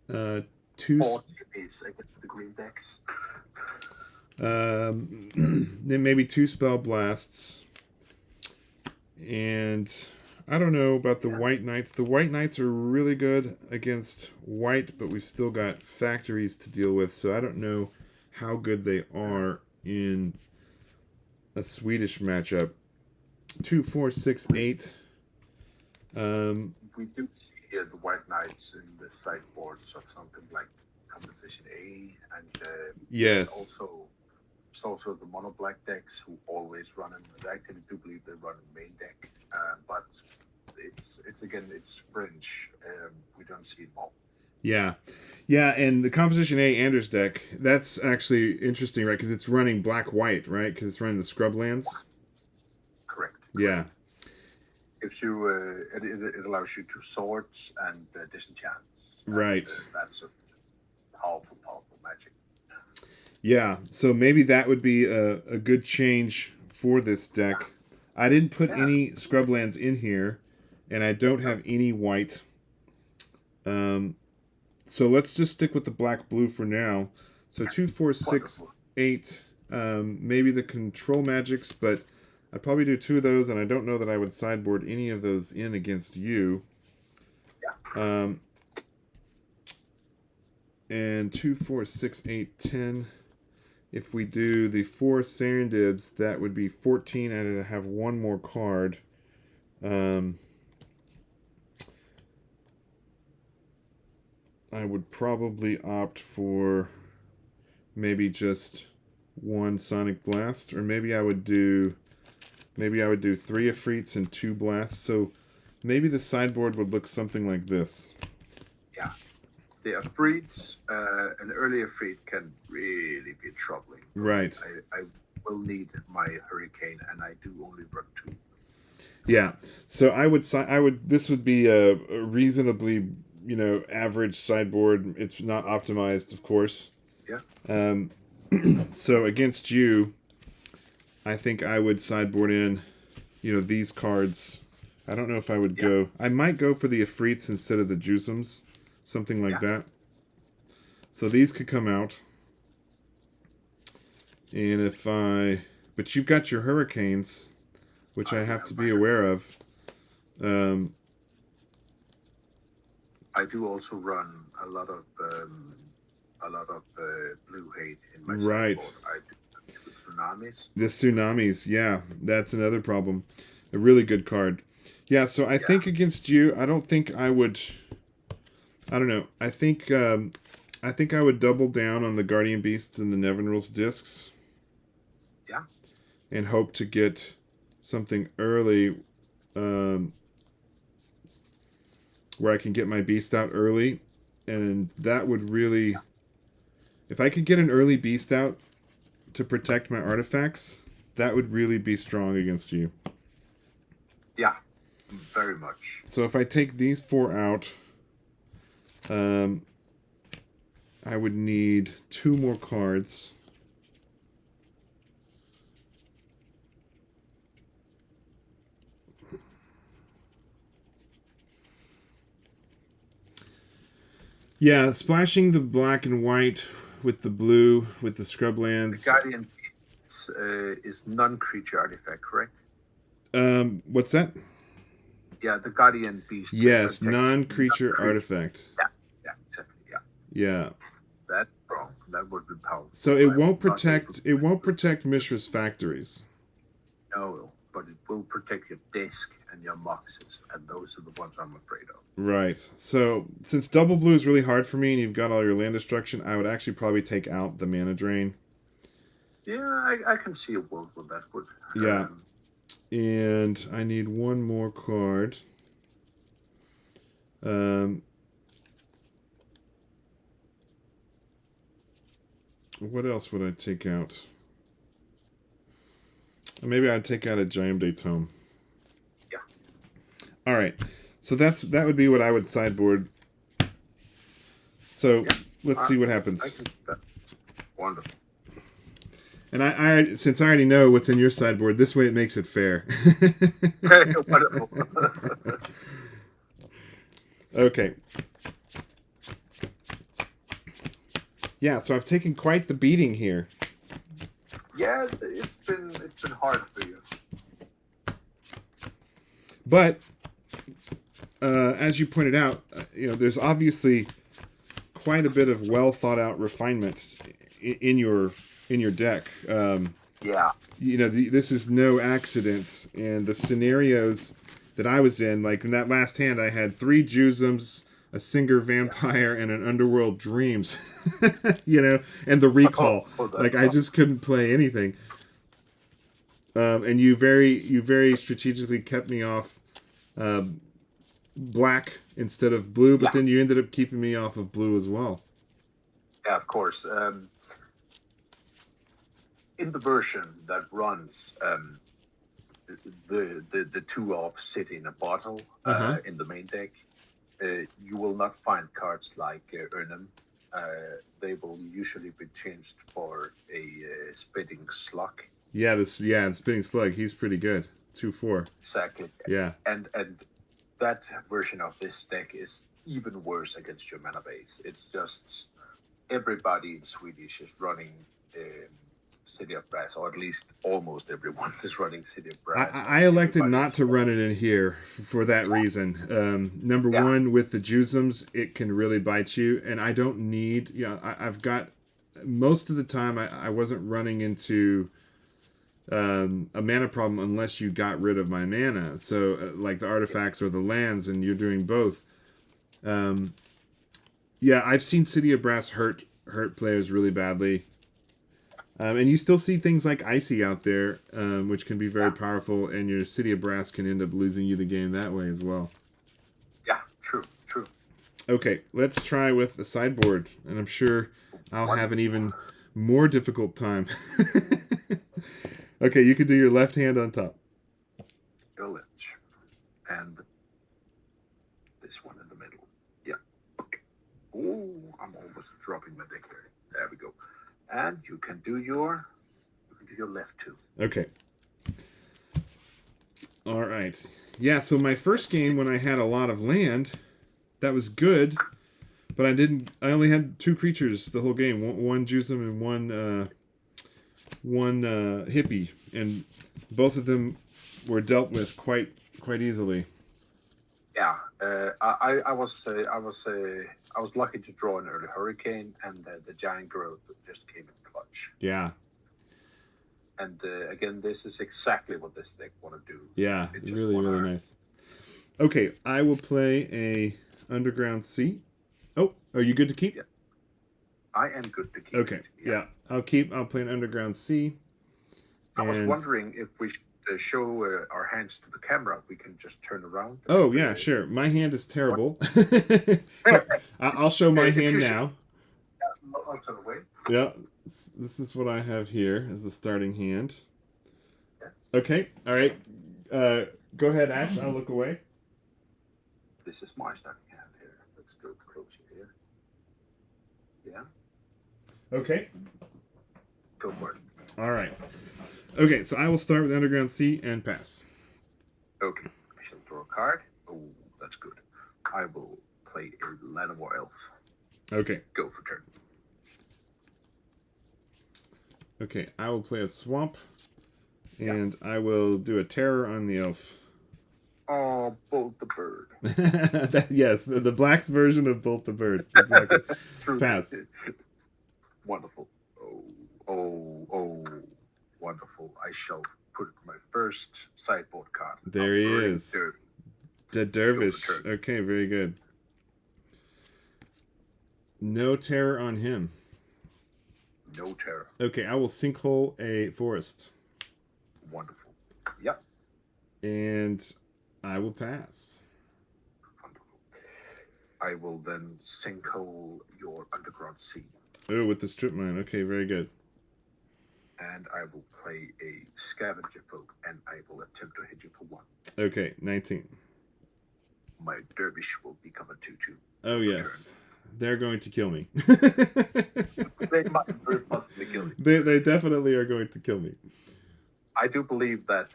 2 against the green decks. Then maybe 2 Spell Blasts, and I don't know about the White Knights. The White Knights are really good against white, but we've still got factories to deal with, so I don't know how good they are in a Swedish matchup. 2, 4, 6, 8. We do see the White Knights in the sideboards of something like Composition A, and yes. It's also the mono black decks who always run, and I actually do believe they run a main deck, but it's fringe. We don't see it all. Yeah, and the Composition A Anders deck, that's actually interesting, right? Because it's running black-white, right? Because it's running the Scrublands. Correct. Yeah. If you, it allows you to swords and disenchants. Right. That's a powerful magic. Yeah, so maybe that would be a good change for this deck. I didn't put any Scrublands in here, and I don't have any white. So let's just stick with the black-blue for now. So 2, 4, 6, 8. Maybe the Control Magics, but I'd probably do 2 of those, and I don't know that I would sideboard any of those in against you. And 2, 4, 6, 8, 10. If we do the 4 Serendibs, that would be 14, and I'd have 1 more card. I would probably opt for maybe just 1 Sonic Blast, or maybe I would do 3 Afrits and 2 Blasts. So maybe the sideboard would look something like this. Yeah. The Afrits, an early Afrit can really be troubling. Right. I will need my Hurricane, and I do only run 2. Yeah. So I would. This would be a reasonably, average sideboard. It's not optimized, of course. Yeah. So against you, I think I would sideboard in, these cards. I don't know if I would go. I might go for the Afrits instead of the Jusums. Something like that. So these could come out. And but you've got your Hurricanes, which I have to be aware of. I do also run a lot of blue hate in my right. sideboard. I do Tsunamis. The Tsunamis, yeah, that's another problem. A really good card. Yeah, so I think against you, I don't think I would. I don't know. I think I would double down on the Guardian Beasts and the Nevinyrral's discs. Yeah. And hope to get something early, where I can get my beast out early, and that would really, if I could get an early beast out to protect my artifacts, that would really be strong against you. Yeah, very much. So if I take these 4 out, I would need 2 more cards. Yeah, splashing the black and white with the blue, with the scrublands. The Guardian is non-creature artifact, correct? What's that? Yeah, the Guardian Beast. Yes, non-creature artifact. Yeah, exactly. Yeah. Yeah. That's wrong. That would be powerful. So it won't protect. It won't protect Mishra's factories. No, but it will protect your disc and your moxes, and those are the ones I'm afraid of. Right. So since double blue is really hard for me, and you've got all your land destruction, I would actually probably take out the mana drain. Yeah, I can see a world where that would. Yeah. And I need 1 more card. What else would I take out? Maybe I'd take out a Giant Tome. Yeah. All right. So that would be what I would sideboard. So let's see what happens. I can see that. Wonderful. And I since I already know what's in your sideboard, this way it makes it fair. Wonderful. Okay. Yeah, so I've taken quite the beating here. Yeah, it's been hard for you. But as you pointed out, there's obviously quite a bit of well thought out refinement in your deck. Yeah. This is no accident, and the scenarios that I was in, like in that last hand, I had 3 Jusums, a Singer Vampire, and an Underworld Dreams, and the Recall. Like I just couldn't play anything. And you very strategically kept me off black instead of blue, but then you ended up keeping me off of blue as well. Yeah, of course. In the version that runs the 2-off sit in a bottle in the main deck, you will not find cards like Urnum. They will usually be changed for a Spitting Slug. Yeah, the Spitting Slug. He's pretty good. 2/4. Exactly. Yeah. And that version of this deck is even worse against your mana base. It's just everybody in Swedish is running City of Brass, or at least almost everyone is running City of Brass. I elected not to run it in here for that reason. Number one, with the Jusums, it can really bite you, and I don't need. I've got most of the time I wasn't running into a mana problem unless you got rid of my mana. So like the artifacts or the lands, and you're doing both. I've seen City of Brass hurt players really badly. And you still see things like Icy out there, which can be very powerful, and your City of Brass can end up losing you the game that way as well. Yeah, true. Okay, let's try with the sideboard, and I'm sure I'll have an even more difficult time. Okay, you can do your left hand on top. Your left. And this one in the middle. Yeah. Okay. Ooh, I'm almost dropping my deck there. There we go. And you can do your left too. Okay. All right. Yeah, so my first game when I had a lot of land, that was good, but I only had 2 creatures the whole game, one Jusum and one hippie, and both of them were dealt with quite easily. Yeah, I was lucky to draw an early Hurricane, and the Giant Growth just came in clutch. Yeah. And again, this is exactly what this deck want to do. Yeah, really nice. Okay, I will play a Underground Sea. Oh, are you good to keep? Yeah. I am good to keep. Okay, yeah. I'll play an Underground Sea. I was wondering if we should show our hands to the camera. We can just turn around. Oh, yeah, sure. My hand is terrible. I'll show my hand now. I'll turn away. Yeah, this is what I have here as the starting hand. Okay, all right. Go ahead, Ash. I'll look away. This is my starting hand here. Let's go closer here. Yeah. Okay. Go for it. All right. Okay, so I will start with Underground Sea and pass. Okay. I shall draw a card. Oh, that's good. I will play a Llanowar Elf. Okay. Go for turn. Okay, I will play a swamp, and I will do a terror on the elf. Oh, Bolt the Bird. Yes, the Black's version of Bolt the Bird. Exactly. Pass. Wonderful. Oh, wonderful. I shall put my first sideboard card. There he is. Dervish. The Dervish. Okay, very good. No terror on him. No terror. Okay, I will sinkhole a forest. Wonderful. Yep. And I will pass. Wonderful. I will then sinkhole your Underground Sea. Oh, with the strip mine. Okay, very good. And I will play a Scavenger Folk, and I will attempt to hit you for 1. Okay, 19. My Dervish will become a 2/2. Oh, yes. They're going to kill me. They might very possibly kill you. They definitely are going to kill me. I do believe that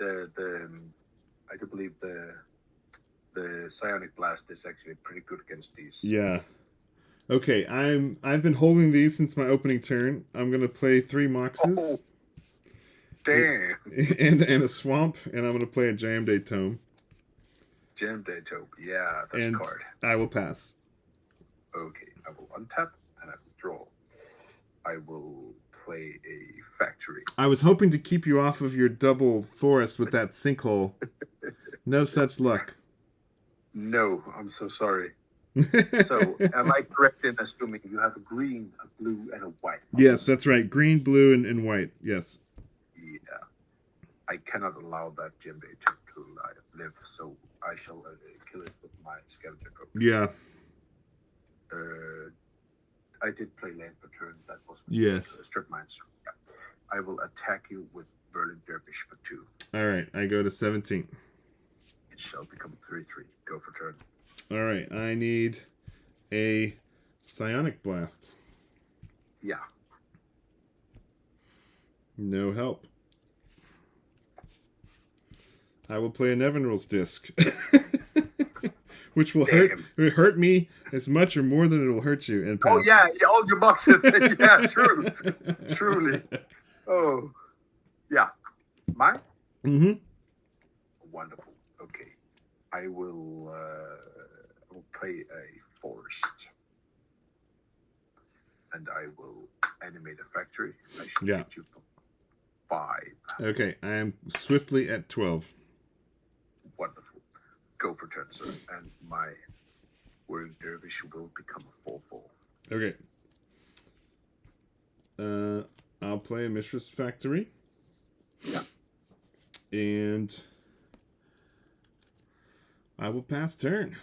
the Psionic Blast is actually pretty good against these. Yeah. Okay, I've been holding these since my opening turn. I'm gonna play 3 Moxes. Oh, damn. And a swamp, and I'm gonna play a Jam Day Tome. Jam Day Tome. Yeah, that's And a card. I will pass. Okay, I will untap and I will draw. I will play a Factory. I was hoping to keep you off of your double forest with that sinkhole. No such luck. No, I'm so sorry. So, am I correct in assuming you have a green, a blue, and a white? Yes, that's right. Green, blue, and white. Yes. Yeah. I cannot allow that Jam Day Tome to live, so I shall kill it with my Scavenger Folk. Yeah. I did play land per turn. That was Yes. Strip mines. Yeah. I will attack you with Berlin Dervish for 2. All right, I go to 17. It shall become 3/3. Go for turn. All right, I need a Psionic Blast. Yeah. No help. I will play a Nevinral's Disc. Which will hurt me as much or more than it will hurt you. And oh yeah, all your boxes. Yeah, true. Truly. Oh, yeah. Mine? Mm-hmm. Wonderful. Okay. I will play a forest. And I will animate a factory. I should get you for 5. Okay, I am swiftly at 12. Wonderful. Go for turn, sir. And my Whirling Dervish will become a 4/4. Okay. I'll play a Mishra's Factory. Yeah. And I will pass turn.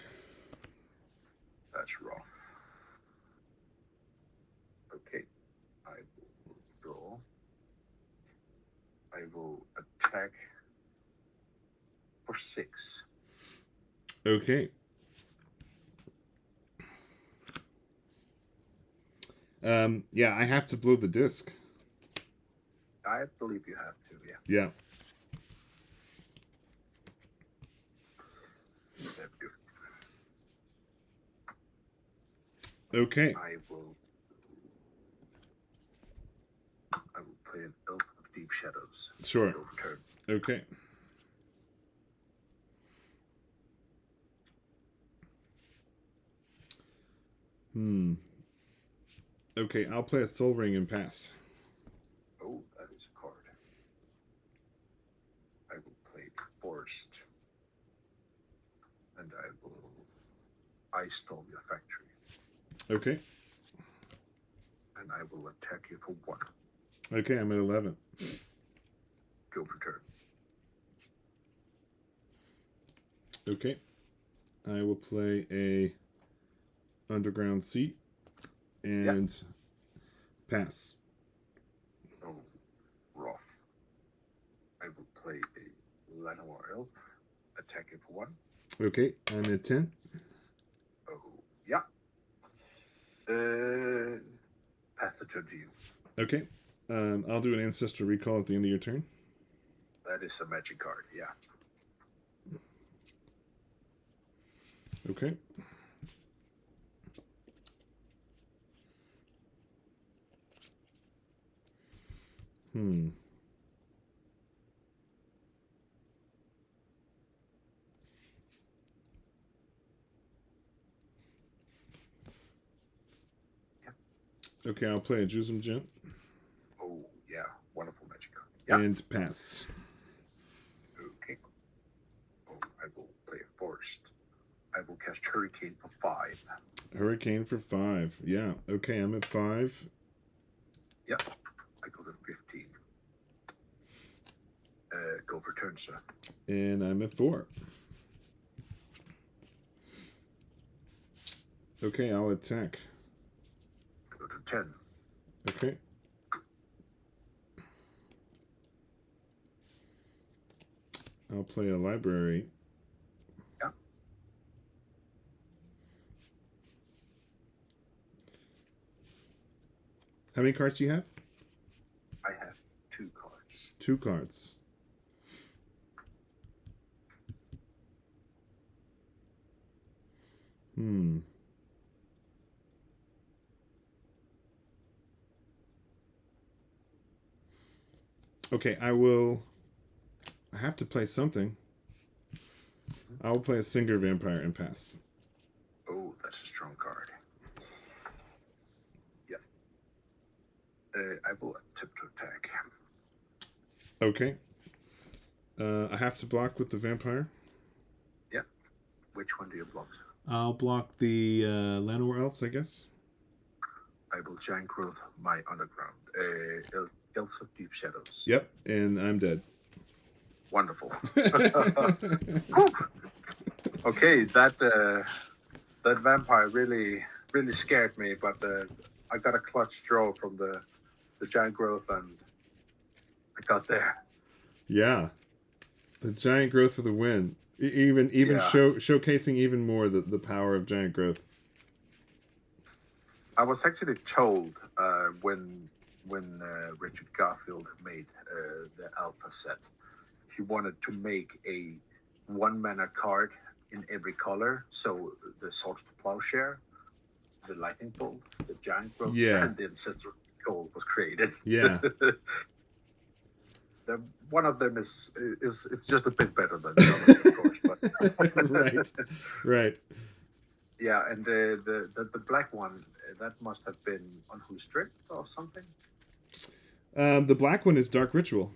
That's rough. Okay. I will draw. I will attack for 6. Okay. Yeah, I have to blow the disc. I believe you have to, yeah. Yeah. Okay. I will play an Elf of Deep Shadows. Sure. Go for turn. Okay. Okay, I'll play a Soul Ring and pass. Oh, that is a card. I will play Forest. And I will Ice Storm your factory. Okay. And I will attack you for 1. Okay, I'm at 11. Go for turn. Okay. I will play a Underground Sea and pass. Oh, rough. I will play a Llanowar Elf. Attack you for 1. Okay, I'm at 10. Oh, yeah. pass the turn to you. Okay. I'll do an ancestral recall at the end of your turn. That is a magic card, yeah. Okay. Okay, I'll play a Jusum Gent. Oh, yeah. Wonderful magic card. Yeah. And pass. Okay. Oh, I will play it first. I will cast Hurricane for 5. Hurricane for 5. Yeah. Okay, I'm at 5. Yeah. I go to 15. Go for turn, sir. And I'm at 4. Okay, I'll attack. Go to 10. Okay. I'll play a library. Yeah. How many cards do you have? I have 2 cards. 2 cards. Okay, I have to play something. I will play a Singer Vampire and pass. Oh, that's a strong card. Yeah. I will attempt to attack. Okay. I have to block with the vampire. Yeah. Which one do you block? I'll block the Llanowar Elves, I guess. I will giant growth my underground. Elves of Deep Shadows. Yep, and I'm dead. Wonderful. Okay, that vampire really scared me, but I got a clutch draw from the giant growth, and I got there. Yeah, the giant growth for the win. Even Yeah. showcasing even more the power of giant growth. I was actually told when Richard Garfield made the alpha set, he wanted to make a 1-mana card in every color. So the Sword of the Plowshare, the Lightning Bolt, the Giant Growth, Yeah. and the Ancestral Gold was created. Yeah. One of them is it's just a bit better than the others, of course. But Right. yeah, and the black one, that must have been on Who's Strip or something. The black one is Dark Ritual.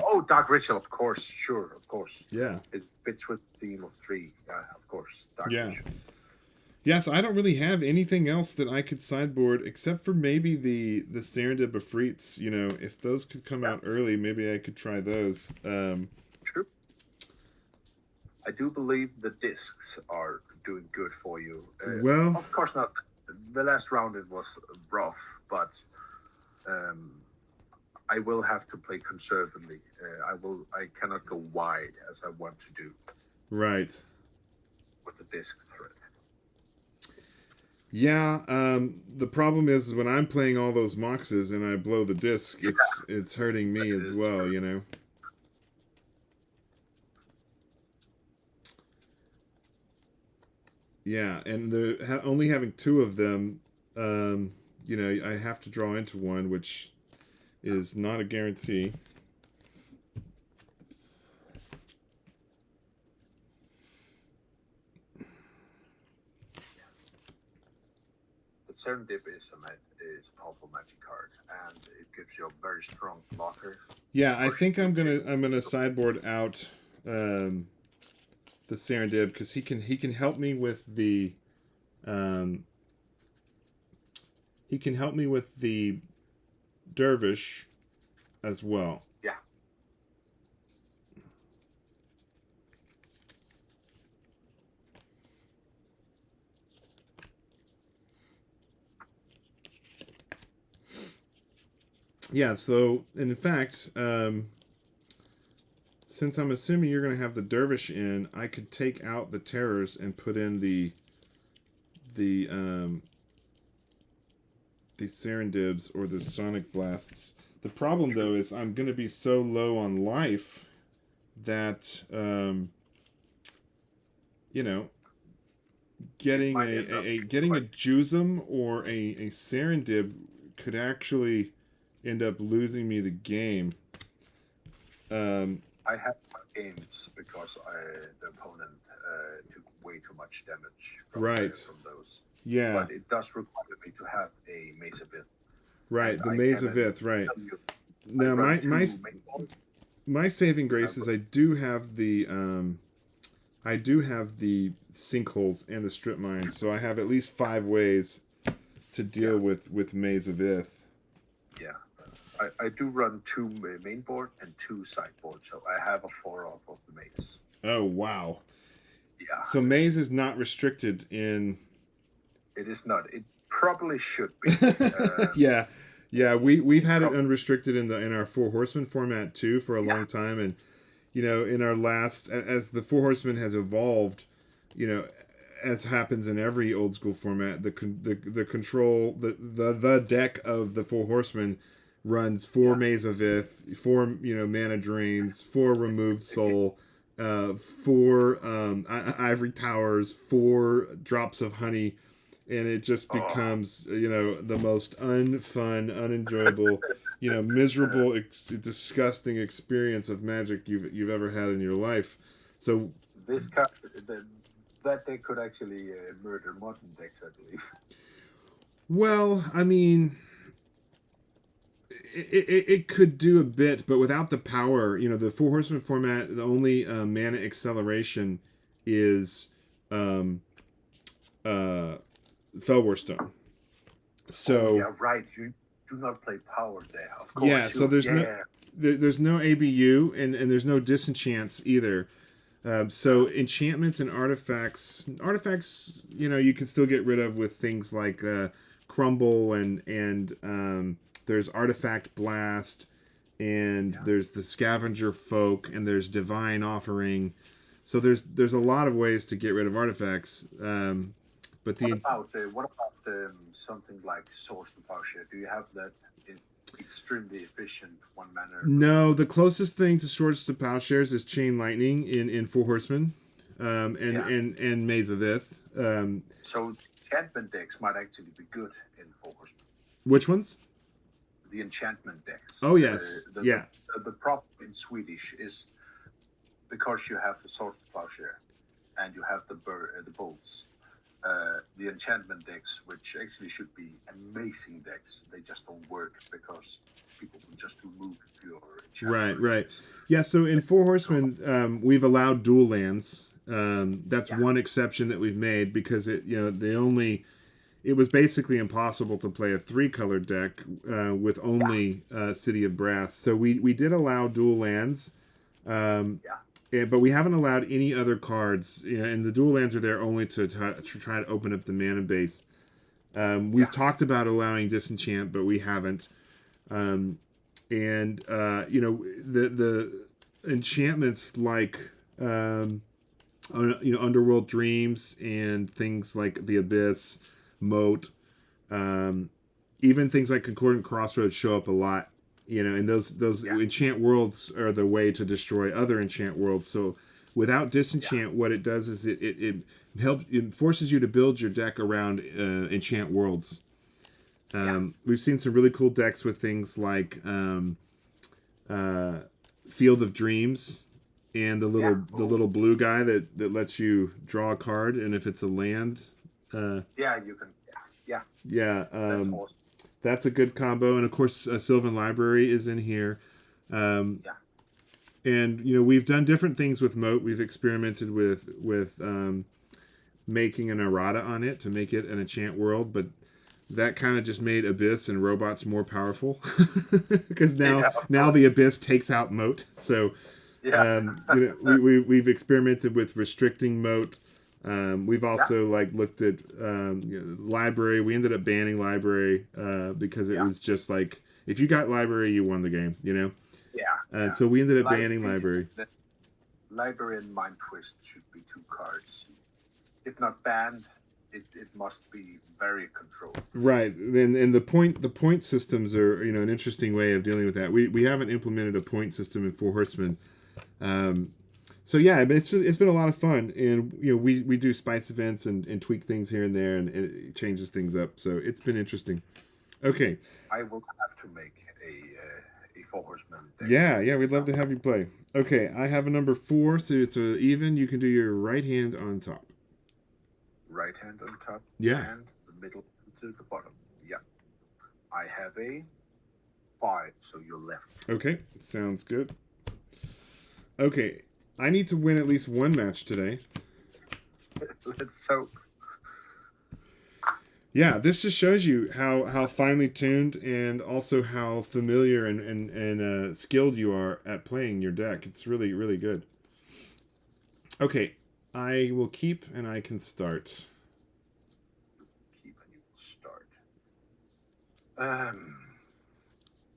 Oh, Dark Ritual, of course, sure, of course. Yeah. It fits with the theme of 3, of course. Dark Yeah. Ritual. Yeah, so I don't really have anything else that I could sideboard except for maybe the Serendib Efreets. You know, if those could come out early, maybe I could try those. True. I do believe the discs are doing good for you. Well, of course not. The last round it was rough, but I will have to play conservatively. I cannot go wide as I want to do. Right. With the disc thread. Yeah, the problem is when I'm playing all those moxes and I blow the disc, it's hurting me as well, you know. Yeah, and only having 2 of them, you know, I have to draw into one, which is not a guarantee. Serendip is a powerful magic card, and it gives you a very strong blocker. Yeah, I think I'm gonna sideboard out the Serendib because he can help me with the Dervish as well. Yeah. Yeah, so in fact, since I'm assuming you're going to have the Dervish in, I could take out the Terrors and put in the the Serendibs or the Sonic Blasts. The problem, though, is I'm going to be so low on life that, you know, getting getting a Jusum or a Serendib could actually end up losing me the game. I had games because the opponent took way too much damage from those. Yeah. But it does require me to have a Maze of Ith. Right, the Maze of Ith, right. Now, my saving grace is I do have the sinkholes and the strip mines, so I have at least 5 ways to deal with Maze of Ith. Yeah. I do run 2 main board and 2 sideboard, so I have a 4-off of the maze. Oh, wow. Yeah. So maze is not restricted in... It is not. It probably should be. Yeah. We've had it unrestricted in our Four Horsemen format, too, for a long time. And, you know, in our last... As the Four Horsemen has evolved, you know, as happens in every old school format, the control... The deck of the Four Horsemen runs 4 Maze of Ith, 4 mana drains, 4 removed soul, 4 ivory towers, 4 drops of honey, and it just becomes the most unfun, unenjoyable, miserable, disgusting experience of Magic you've ever had in your life. So that deck could actually murder modern decks, I believe. Well, I mean. It could do a bit, but without the power, the Four Horsemen format, the only mana acceleration is Felwar Stone. So yeah, right. You do not play power there, of course. Yeah, so there's no ABU and there's no disenchants either. So enchantments and artifacts, you can still get rid of with things like Crumble and there's Artifact Blast, and there's the Scavenger Folk, and there's Divine Offering. So there's a lot of ways to get rid of artifacts. But what about something like Source to Plowshare? Do you have that extremely efficient 1 mana? No, the closest thing to Source to Plowshares is Chain Lightning in Four Horsemen, and Maze of Ith. So enchantment decks might actually be good in Four Horsemen. Which ones? The enchantment decks. Oh, yes. The problem in Swedish is because you have the Swords to Plowshare and you have the bolts, the enchantment decks, which actually should be amazing decks, they just don't work because people will just remove your enchantment. Right. Yeah, so in Four Horsemen, we've allowed dual lands. That's one exception that we've made because it was basically impossible to play a 3-color deck with only City of Brass. So we did allow dual lands, but we haven't allowed any other cards. And the dual lands are there only to try to open up the mana base. We've talked about allowing disenchant, but we haven't. The enchantments like Underworld Dreams and things like the Abyss, Moat, even things like Concordant Crossroads show up a lot, and those enchant worlds are the way to destroy other enchant worlds. So without disenchant, what it does is it forces you to build your deck around enchant worlds. We've seen some really cool decks with things like Field of Dreams and the little blue guy that lets you draw a card, and if it's a land. You can. That's awesome. That's a good combo, and of course, Sylvan Library is in here. And we've done different things with Moat. We've experimented with making an errata on it to make it an enchant world, but that kind of just made Abyss and Robots more powerful because now the Abyss takes out Moat. So we've experimented with restricting Moat. We've also looked at Library. We ended up banning Library because it was just like if you got Library, you won the game. So we ended up banning Library. Library and Mind Twist should be 2 cards, if not banned, it must be very controlled. Right, and the point systems are an interesting way of dealing with that. We haven't implemented a point system in Four Horsemen, so yeah, it's been a lot of fun, and we do spice events and tweak things here and there, and it changes things up. So it's been interesting. Okay. I will have to make a Four Horsemen deck. Yeah, we'd love to have you play. Okay, I have a number 4, so it's a even. You can do your right hand on top. Right hand on top. Yeah. And the middle to the bottom. Yeah. I have a 5, so you're left. Okay, sounds good. Okay, I need to win at least one match today. Let's hope. Yeah, this just shows you how finely tuned and also how familiar and skilled you are at playing your deck. It's really, really good. Okay, I will keep and I can start. Keep and you will start.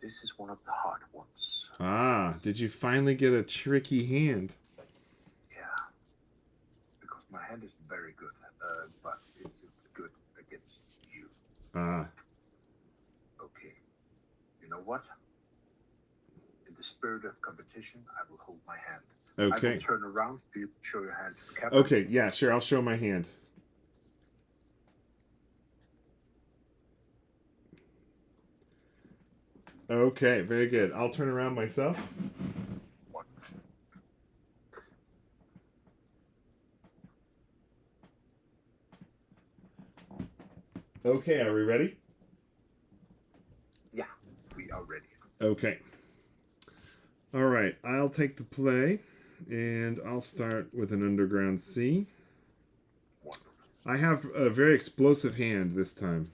This is one of the hard ones. Ah, did you finally get a tricky hand? Yeah. Because my hand is very good, but it's good against you. Ah. Okay. You know what? In the spirit of competition, I will hold my hand. Okay. I will turn around for you to show your hand to the camera. Okay, yeah, sure. I'll show my hand. Okay, very good. I'll turn around myself. Okay, are we ready? Yeah, we are ready. Okay. All right, I'll take the play, and I'll start with an underground C. Wonderful. I have a very explosive hand this time.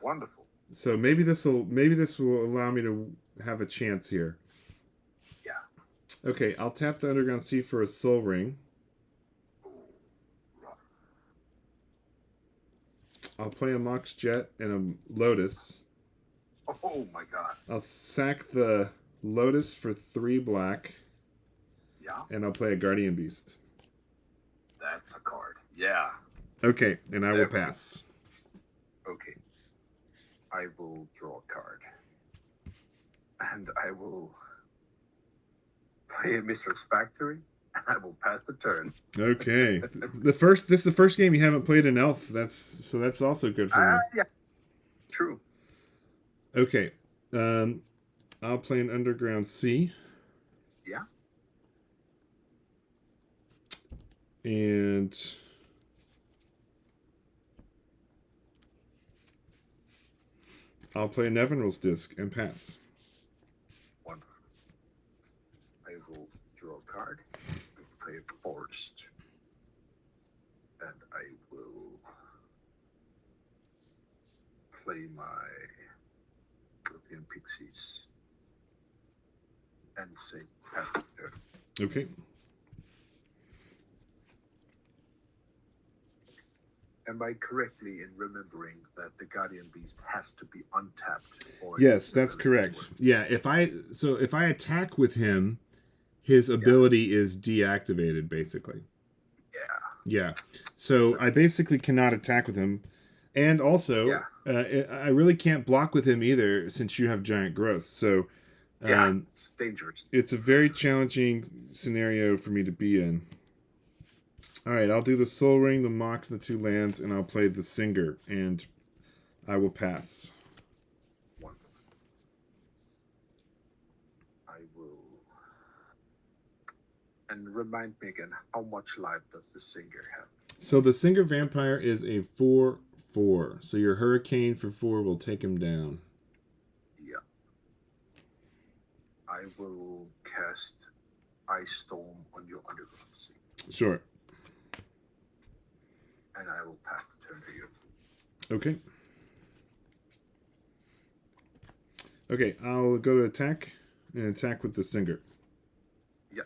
Wonderful. So maybe this will allow me to have a chance here. Yeah. Okay, I'll tap the underground C for a soul ring. I'll play a Mox Jet and a Lotus. Oh my god. I'll sack the Lotus for 3 black. Yeah. And I'll play a Guardian Beast. That's a card. Yeah. Okay, and I will pass. Okay. I will draw a card. And I will play a Mistress Factory. And I will pass the turn. Okay. This is the first game you haven't played an elf. That's also good for me. Yeah. True. Okay. I'll play an underground C. Yeah. And I'll play a Nevinral's Disc and pass. Wonderful. I will draw a card. Play a Forest. And I will play my European Pixies. And say pass the turn. Okay. Am I correctly in remembering that the Guardian Beast has to be untapped? Yes, that's correct. Yeah, if I attack with him, his ability is deactivated, basically. Yeah. So I basically cannot attack with him, and also I really can't block with him either, since you have giant growth. So it's dangerous. It's a very challenging scenario for me to be in. All right, I'll do the Soul Ring, the Mox, and the 2 lands, and I'll play the Singer, and I will pass. Wonderful. I will. And remind me again, how much life does the Singer have? So the Singer Vampire is a 4/4. So your Hurricane for 4 will take him down. Yeah. I will cast Ice Storm on your underground sea. Sure. And I will pass the turn to you. Okay. Okay, I'll go to attack and attack with the Singer. Yeah.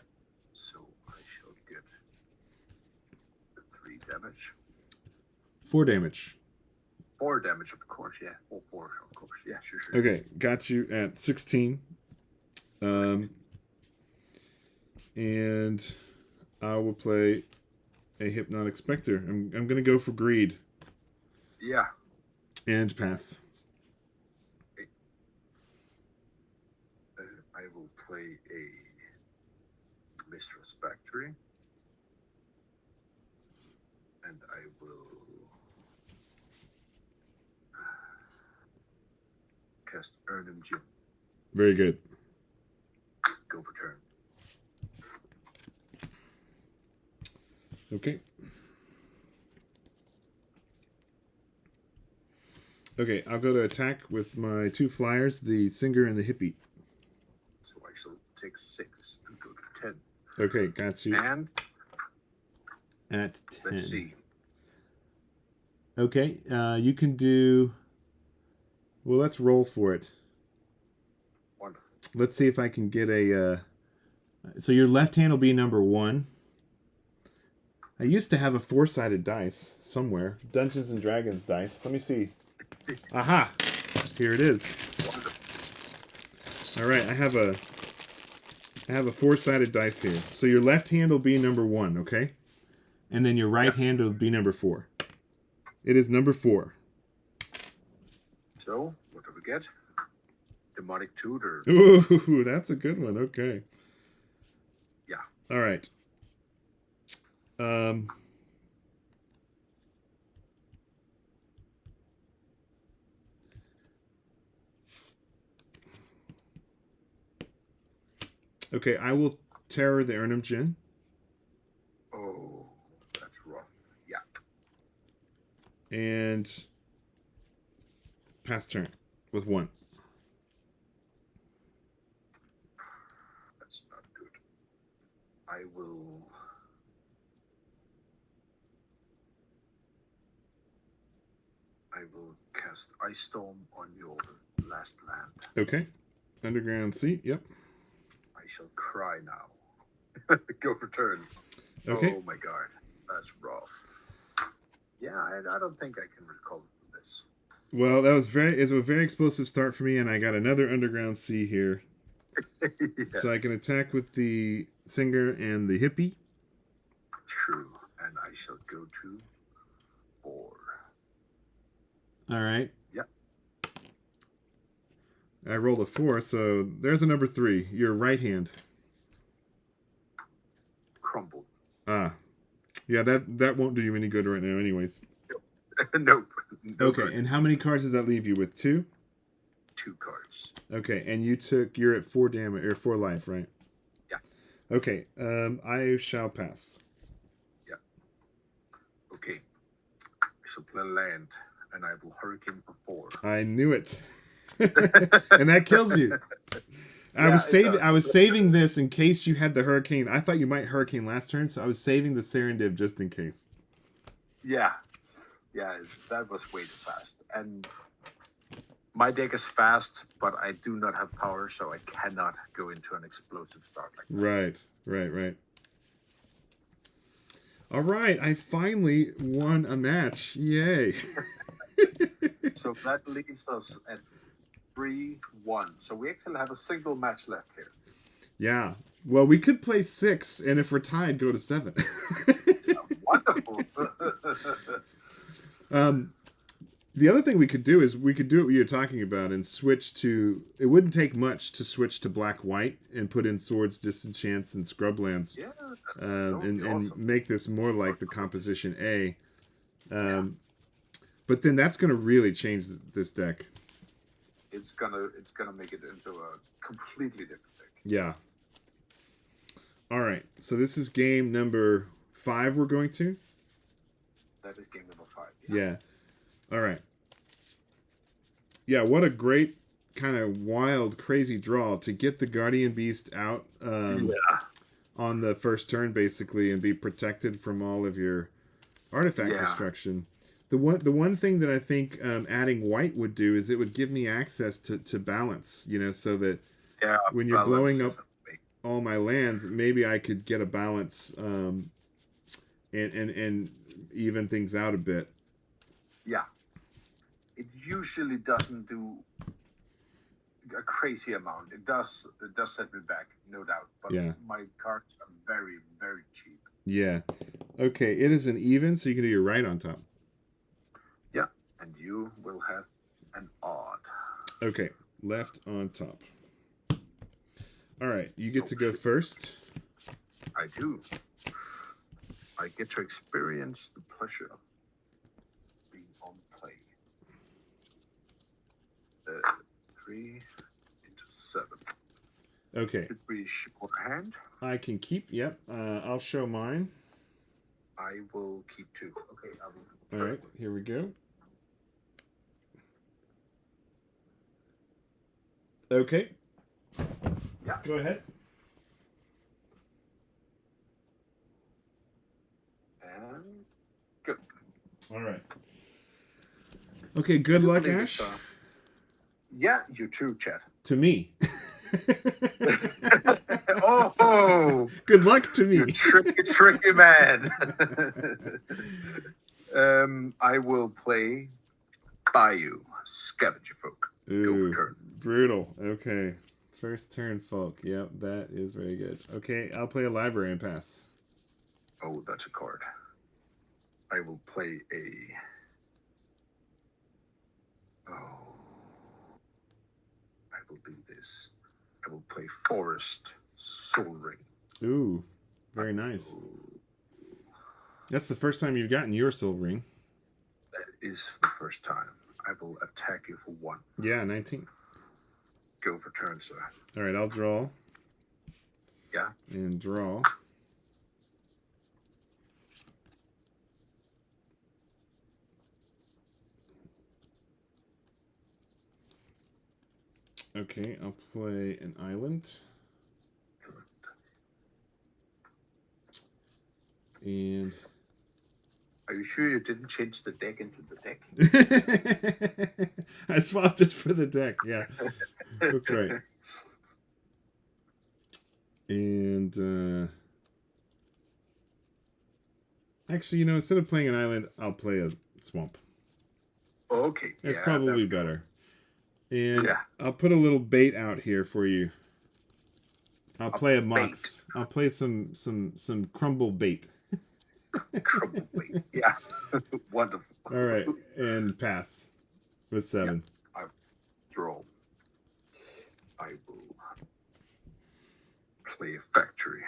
So I shall get the 3 damage. 4 damage. 4 damage, of course. Yeah. 4, of course. Yeah, sure. Okay, got you at 16. And I will play a Hypnotic Spectre. I'm going to go for greed. Yeah. And pass. I will play a Mistress Factory. And I will cast Ernum Jim. Very good. Go for turn. Okay. Okay, I'll go to attack with my 2 flyers, the Singer and the Hippie. So I shall take 6 and go to 10. Okay, got you. And At 10. let's see. Okay, you can do... Well, let's roll for it. Wonderful. Let's see if I can get a... So your left hand will be number 1. I used to have a 4-sided dice somewhere. Dungeons and Dragons dice. Let me see. Aha! Here it is. All right, I have a 4-sided dice here. So your left hand will be number 1, okay? And then your right hand will be number 4. It is number 4. So, what do we get? Demonic Tutor. Ooh, that's a good one. Okay. Yeah. All right. Okay, I will Terror the Ernum Djinn. Oh, that's rough. Yeah. And pass turn with 1. That's not good. I will cast Ice Storm on your last land. Okay. Underground Sea, yep. I shall cry now. Go for turn. Okay. Oh my god, that's rough. Yeah, I don't think I can recover from this. Well, that was it's a very explosive start for me, and I got another Underground Sea here. Yeah. So I can attack with the Singer and the Hippie. True, and I shall go to 4. All right. Yep. I rolled a 4, so there's a number 3. Your right hand. Crumbled. Ah. Yeah, that won't do you any good right now anyways. Nope. No Okay, good. and how many cards does that leave you with? 2? 2 cards. Okay, and you're at 4 damage, or 4 life, right? Yeah. Okay, I shall pass. Yeah. Okay. I shall play land, and I will Hurricane for 4. I knew it. And that kills you. I was saving this in case you had the Hurricane. I thought you might Hurricane last turn, so I was saving the Serendib just in case. Yeah. Yeah, that was way too fast. And my deck is fast, but I do not have power, so I cannot go into an explosive start like that. Right. All right, I finally won a match. Yay. So that leaves us at 3-1. So we actually have a single match left here. Yeah. Well, we could play 6, and if we're tied, go to 7. Wonderful. The other thing we could do is we could do what you're talking about and switch to... It wouldn't take much to switch to black-white and put in swords, disenchants, and scrublands. Yeah. And awesome. make this more like the composition A. But then that's going to really change this deck. It's gonna make it into a completely different deck. Yeah. All right. So this is game number 5 we're going to? That is game number 5. Yeah. All right. Yeah, what a great kind of wild, crazy draw to get the Guardian Beast out on the first turn, basically, and be protected from all of your artifact destruction. The one thing that I think adding white would do is it would give me access to balance, so that when you're blowing up all my lands, maybe I could get a balance and even things out a bit. Yeah. It usually doesn't do a crazy amount. It does set me back, no doubt. But my cards are very, very cheap. Yeah. Okay, it is an even, so you can do your right on top. Yeah, and you will have an odd. Okay, left on top. All right, you get to go first. I do. I get to experience the pleasure of being on play. 3 into 7. Okay. Should we shorthand? I can keep. Yep. I'll show mine. I will keep 2. Okay, I will. All right, here we go. Okay. Yeah. Go ahead. And go. All right. Okay, good luck, Ash. Yeah, you too, Chad. To me. Oh! Good luck to me. You tricky man. I will play Bayou, Scavenger Folk. Ooh, turn. brutal. Okay. First turn, folk. Yep, that is very good. Okay, I'll play a library and pass. Oh, that's a card. I will play a... Oh. I will do this. I will play Forest Soul Ring. Ooh, very nice. That's the first time you've gotten your soul ring. That is the first time. I will attack you for 1. Yeah, 19. Go for turn, sir. All right, I'll draw. Yeah. And draw. Okay, I'll play an island. And are you sure you didn't change the deck into the deck? I swapped it for the deck. Yeah, that's right. And actually, you know, instead of playing an island, I'll play a swamp. Okay, That's probably better. And yeah. I'll put a little bait out here for you. I'll play a mox. I'll play some crumble bait. Crumble bait. Yeah. Wonderful. All right, and pass with 7. I draw. I will play a factory.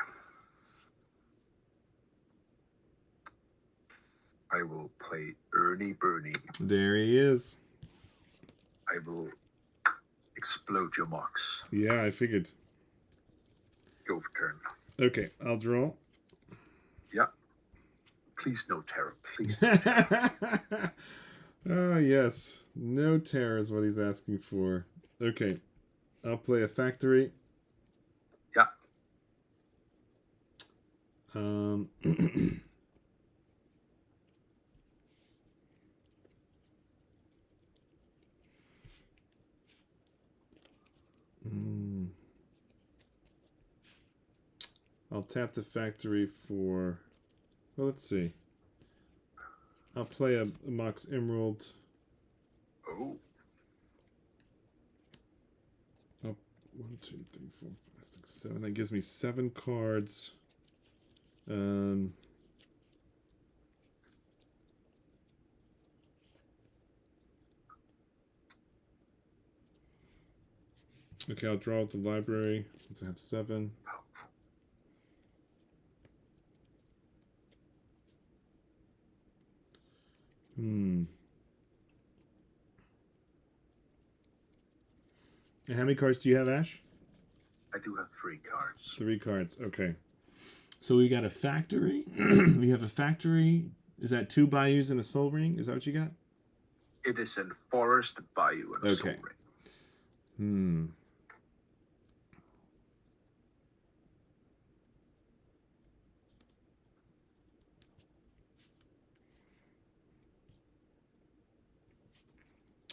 I will play Ernie Bernie. There he is. I will explode your mox. Yeah, I figured. Go for turn. Okay, I'll draw. Yeah. Please no terror. Please. Oh, yes. No terror is what he's asking for. Okay. I'll play a factory. Yeah. I'll tap the factory for... Well, let's see. I'll play a Mox Emerald. Oh. 1, 2, 3, 4, 5, 6, 7. That gives me 7 cards. Okay, I'll draw at the library since I have 7. And how many cards do you have, Ash? I do have 3 cards. 3 cards, okay. So we got a factory. We have a factory. Is that 2 bayous and a soul ring? Is that what you got? It is a forest, bayou, and a soul ring.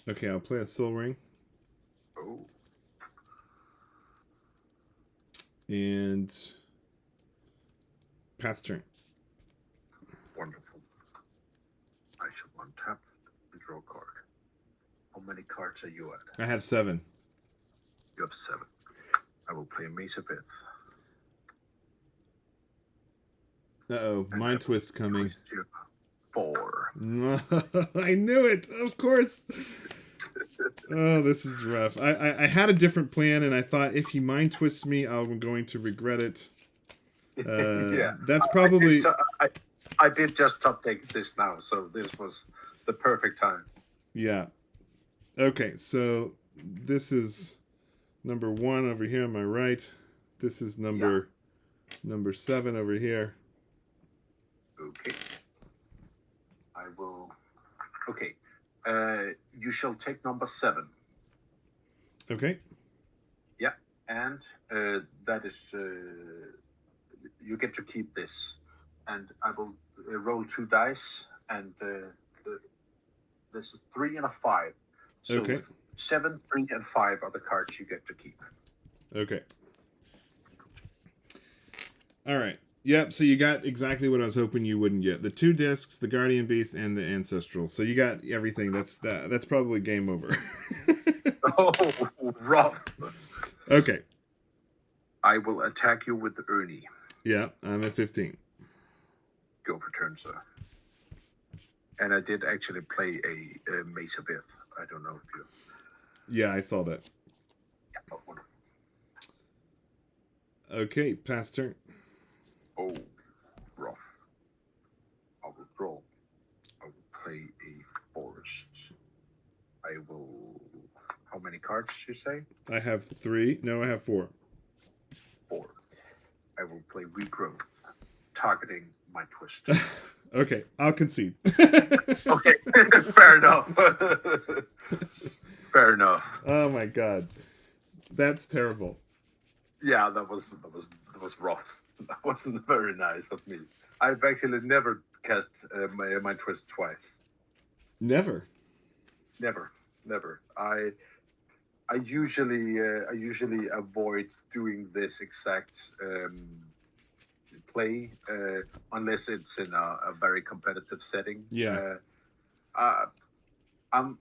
Okay, I'll play a soul ring. Oh. And pass turn. Wonderful. I shall untap and draw a card. How many cards are you at? I have 7. You have 7. I will play a Mesa Pit. Uh-oh, Mind Twist coming. Twist you 4. I knew it, of course. Oh, this is rough. I had a different plan, and I thought if he Mind Twists me, I'm going to regret it. Yeah. That's probably... I did just update this now, so this was the perfect time. Yeah. Okay, so this is number 1 over here on my right. This is number 7 over here. Okay. I will... Okay. You shall take number 7. Okay. Yeah, and that is... you get to keep this. And I will roll 2 dice, and this is 3 and a 5. So okay. 7, 3, and 5 are the cards you get to keep. Okay. All right. Yep. So you got exactly what I was hoping you wouldn't get: the 2 discs, the Guardian Beast, and the Ancestral. So you got everything. That's probably game over. Oh, rough. Okay. I will attack you with the Ernie. Yeah, I'm at 15. Go for turn, sir. And I did actually play a Mace of Death. I don't know if you... Yeah, I saw that. Yeah, oh, wonderful. Okay, pass turn. Oh, rough. I will draw. I will play a Forest. I will... How many cards, you say? I have 3. No, I have 4. 4. I will play Regrowth, targeting my twist. Okay, I'll concede. Okay, fair enough. Fair enough. Oh my god, that's terrible. Yeah, that was rough. That wasn't very nice of me. I've actually never cast my twist twice. Never. I usually avoid doing this exact play unless it's in a very competitive setting. Yeah. I'm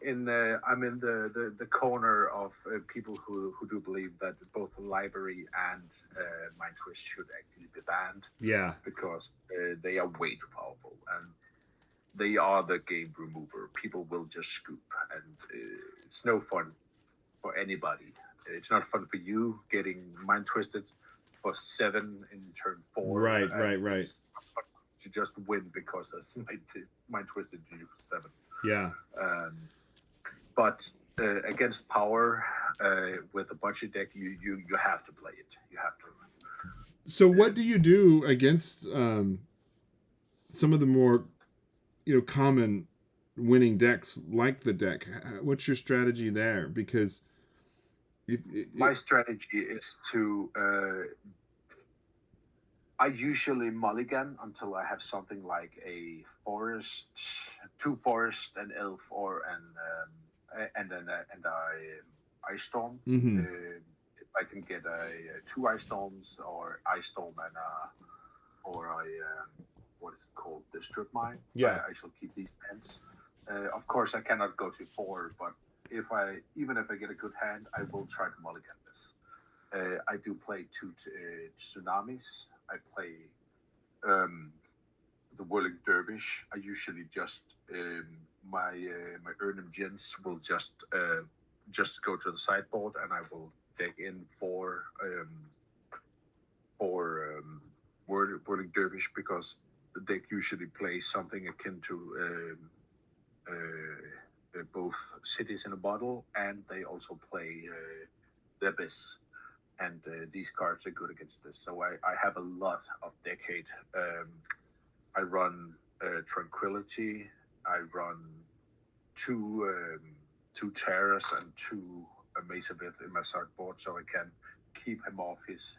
in the corner of people who do believe that both library and Mind Twist should actually be banned. Yeah. Because they are way too powerful and they are the game remover. People will just scoop, and it's no fun for anybody. It's not fun for you getting Mind Twisted for 7 in turn 4. Right. It's not fun to just win because that's Mind Twisted you for 7. Yeah. But against power, with a budget deck, you have to play it. You have to. So what do you do against some of the more common winning decks like the deck? What's your strategy there? Because my strategy is to I usually mulligan until I have something like a forest, 2 forest, an elf, or an ice storm. Mm-hmm. If I can get 2 ice storms or ice storm and what is it called, the strip mine. Yeah, I shall keep these pens. Of course, I cannot go to 4, but even if I get a good hand, I will try to mulligan this. I do play 2 tsunamis. I play the Whirling Dervish. I usually just my Urnum Gens will just go to the sideboard, and I will take in 4 Whirling Dervish, because the deck usually plays something akin to both Cities in a Bottle, and they also play the Abyss. And these cards are good against this. So I have a lot of Decade. I run Tranquility. I run 2 Terrors and 2 Mace of Death in my sideboard, so I can keep him off his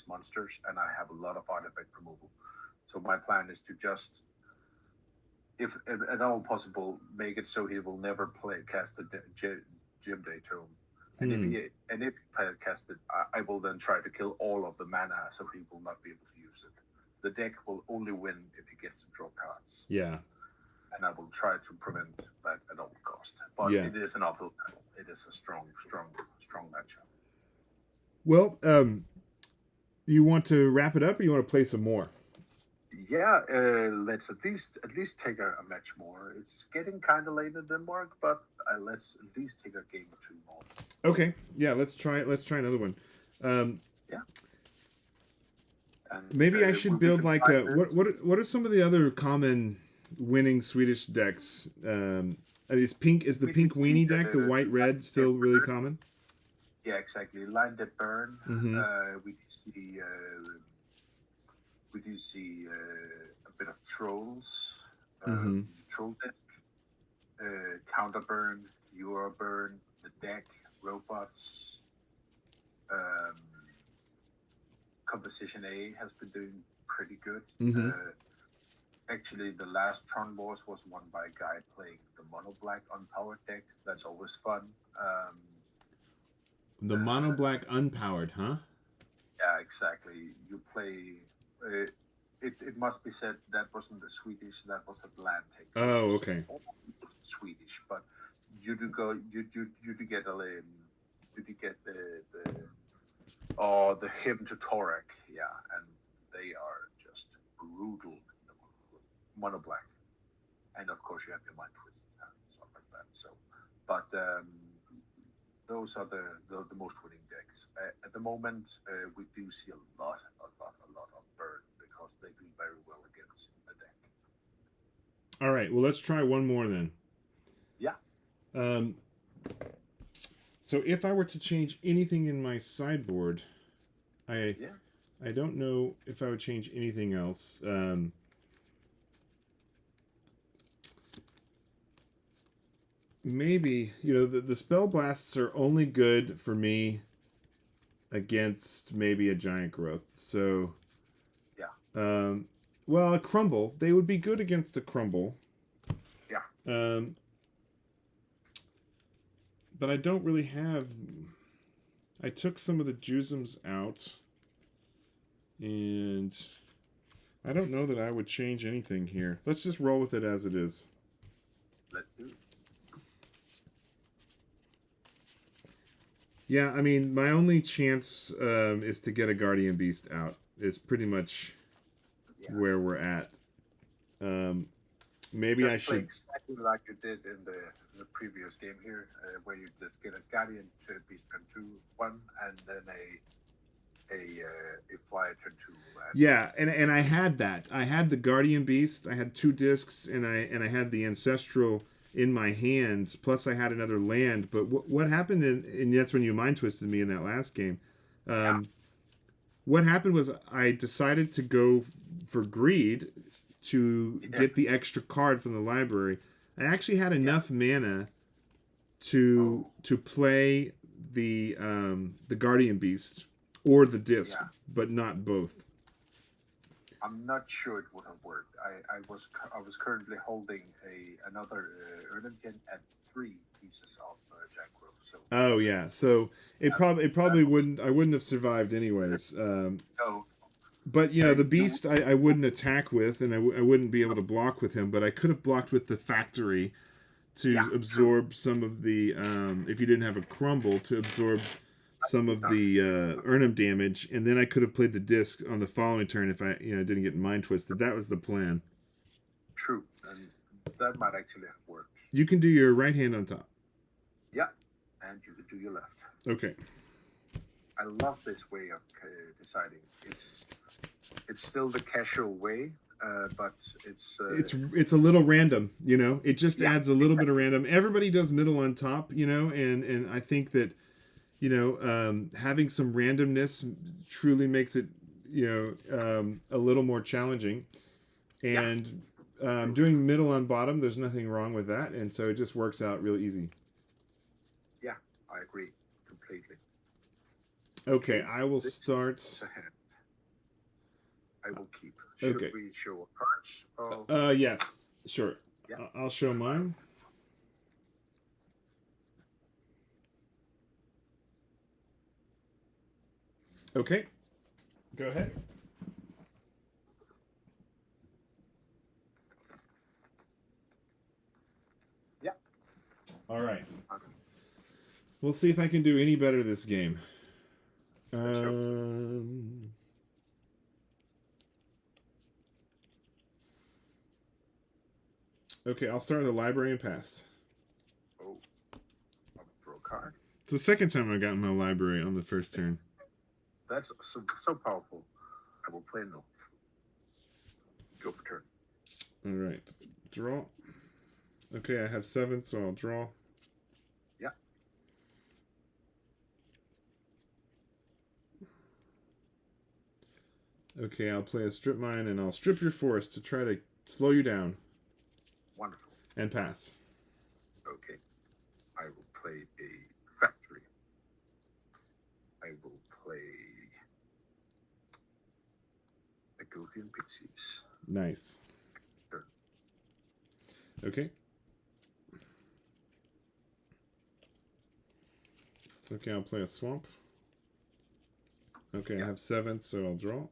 monsters. And I have a lot of artifact removal. So my plan is to just, if at all possible, make it so he will never cast the Gem Day Tome. And if he cast it, I will then try to kill all of the mana, so he will not be able to use it. The deck will only win if he gets to draw cards. Yeah. And I will try to prevent that at all cost. But it is an uphill battle. It is a strong matchup. Well, you want to wrap it up, or you want to play some more? Yeah, let's at least take a match more. It's getting kind of late in Denmark, but let's at least take a game or two more. Okay, yeah, let's try it. Let's try another one. Yeah. And, Maybe I should we build can like find a what are some of the other common winning Swedish decks? Is the We pink can weenie see deck, the white red, still really common? Yeah, exactly. Line that burn. Mm-hmm. We do see a bit of trolls. Mm-hmm. Troll deck. Counter burn. Euro burn. The deck. Robots. Composition A has been doing pretty good. Mm-hmm. Actually, the last Tron Wars was won by a guy playing the mono black unpowered deck. That's always fun. The mono black unpowered, huh? Yeah, exactly. You play. It must be said that wasn't the Swedish. That was Atlantic. Oh, okay. Swedish, but you do go. You do get the hymn to Torek. Yeah, and they are just brutal. Mono black, and of course you have your mind twist and stuff like that. So, but those are the most winning decks at the moment. We do see a lot of burn because they do very well against the deck. All right, well, let's try one more then. Yeah. So if I were to change anything in my sideboard, I don't know if I would change anything else. Maybe, the spell blasts are only good for me against maybe a giant growth. So, yeah. Well, a crumble. They would be good against a crumble. Yeah. But I don't really have... I took some of the Jusums out. And I don't know that I would change anything here. Let's just roll with it as it is. Let's do it. Yeah, I mean, my only chance is to get a Guardian Beast out. Is pretty much where we're at. Maybe I should exactly like you did in the previous game here, where you just get a Guardian to Beast turn 2-1, and then a flyer turn 2. Yeah, and I had that. I had the Guardian Beast. I had 2 discs, and I had the Ancestral in my hands. Plus, I had another land. But what happened? And that's when you mind twisted me in that last game. What happened was I decided to go for greed to get the extra card from the library. I actually had enough mana to play the Guardian Beast or the disc, but not both. I'm not sure it would have worked. I was currently holding another Erlengen and 3 pieces of Jack Grove. So. Oh yeah, so it probably wouldn't. I wouldn't have survived anyways. No. But the beast I wouldn't attack with, and I wouldn't be able to block with him. But I could have blocked with the factory to absorb some of the. If you didn't have a crumble, to absorb some of the Urnham damage, and then I could have played the disc on the following turn if I didn't get mind twisted. That was the plan. True, and that might actually have worked. You can do your right hand on top. Yeah, and you can do your left. Okay. I love this way of deciding. It's still the casual way, but it's a little random. It just adds a little bit of random. Everybody does middle on top, and I think that. Having some randomness truly makes it, a little more challenging. And doing middle on bottom, there's nothing wrong with that. And so it just works out real easy. Yeah, I agree completely. Okay, I will start. I will keep. Should we show cards? Yes, sure. Yeah. I'll show mine. Okay, go ahead. Yeah. All right. We'll see if I can do any better this game. Okay, I'll start with the library and pass. Oh, I'll draw a card. It's the second time I got in my library on the first turn. That's so powerful. I will play no. Go for turn. All right, draw. Okay, I have 7, so I'll draw. Yeah. Okay, I'll play a strip mine, and I'll strip your forest to try to slow you down. Wonderful. And pass. Okay. I will play a factory. I will play a Goofy and Pixies. Nice. Sure. Okay. Okay, I'll play a swamp. Okay, I have 7, so I'll draw.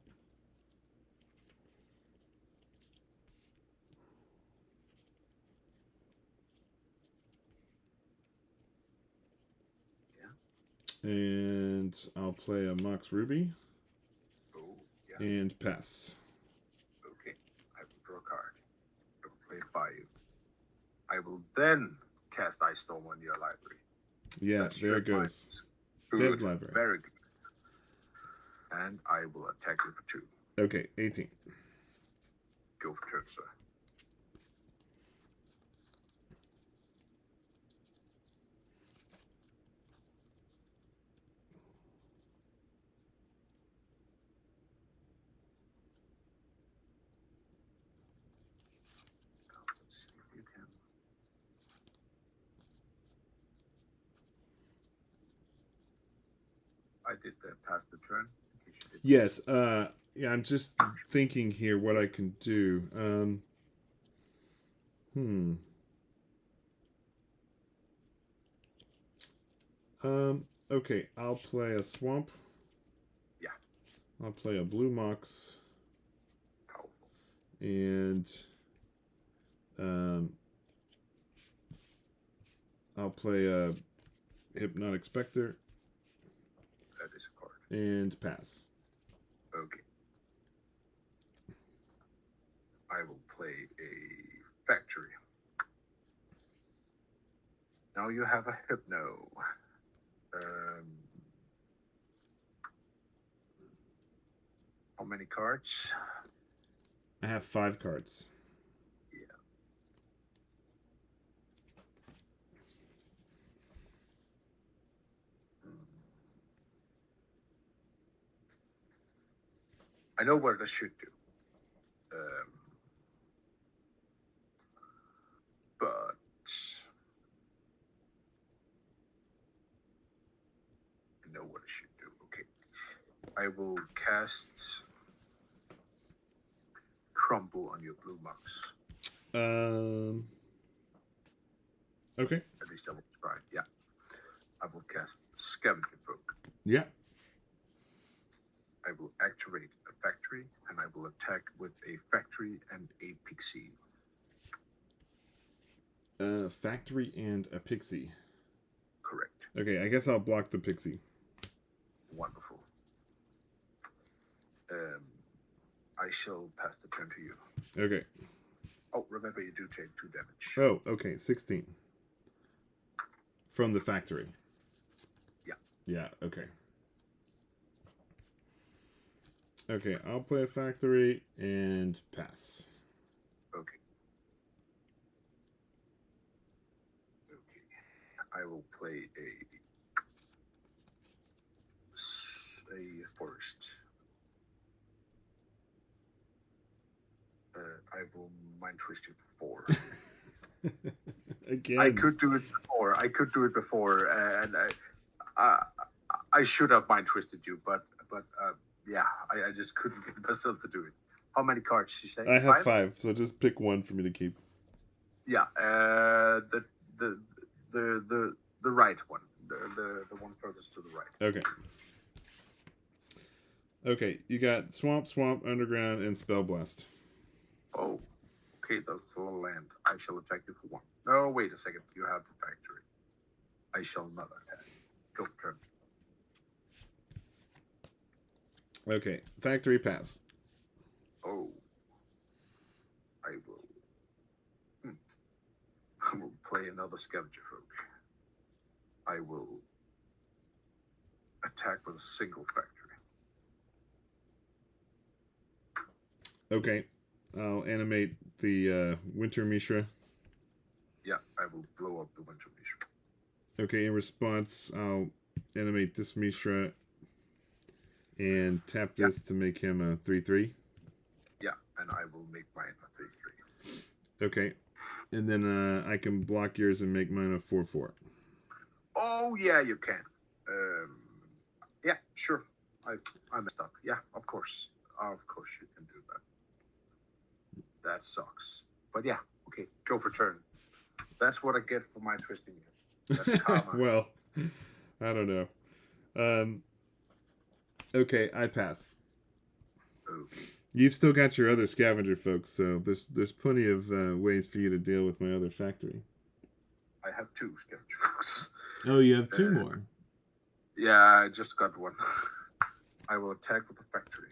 And I'll play a Mox Ruby. Oh, yeah. And pass. Okay. I will draw a card. I will play a Bayou. I will then cast Ice Storm on your library. Yeah, there it goes. Dead library. Very good. And I will attack you for 2. Okay, 18. Go for turn, sir. Let's see if you can. I did pass the turn. In case you didn't. Yes, yeah, I'm just thinking here what I can do. Okay, I'll play a swamp. Yeah. I'll play a blue mox. Powerful. And I'll play a Hypnotic Spectre. That is a card. And pass. Okay. I will play a factory. Now you have a Hypno. How many cards? I have 5 cards. Yeah. I know what I should do. But I know what I should do. Okay. I will cast Crumble on your blue mox. Okay. At least I will try. Yeah. I will cast Scavenger Folk. Yeah. I will activate a factory, and I will attack with a factory and a pixie. Factory and a pixie. Correct. Okay, I guess I'll block the pixie. Wonderful. I shall pass the turn to you. Okay. Oh, remember you do take 2 damage. Oh, okay, 16. From the factory. Yeah. Yeah, okay. Okay, I'll play a factory and pass. Okay. Okay. I will play a forest. I will mind twist you for 4. Again. I could do it before, and I should have mind twisted you, but yeah, I just couldn't get myself to do it. How many cards you say? I have 5, so just pick one for me to keep. Yeah, the right one, the one furthest to the right. Okay. Okay, you got Swamp, Underground, and Spell Blast. Oh, okay, that's a little land. I shall attack you for 1. No, wait a second. You have the factory. I shall not attack. Go turn. Okay, factory pass. Oh, I will. another scavenger folk. I will attack with a single factory. Okay. I'll animate the Winter Mishra. Yeah, I will blow up the Winter Mishra. Okay, in response, I'll animate this Mishra and tap this to make him a 3/3. Yeah, and I will make mine a 3/3. Okay. And then I can block yours and make mine a 4/4. Oh, yeah, you can. Yeah, sure. I messed up. Yeah, of course. Of course you can do that. That sucks. But yeah, okay, go for turn. That's what I get for my twisting it. That's karma. Well, I don't know. Okay, I pass. Okay. You've still got your other scavenger folks, so there's plenty of ways for you to deal with my other factory. I have 2 scavenger books. Oh, you have 2 more. Yeah, I just got one. I will attack with the factory.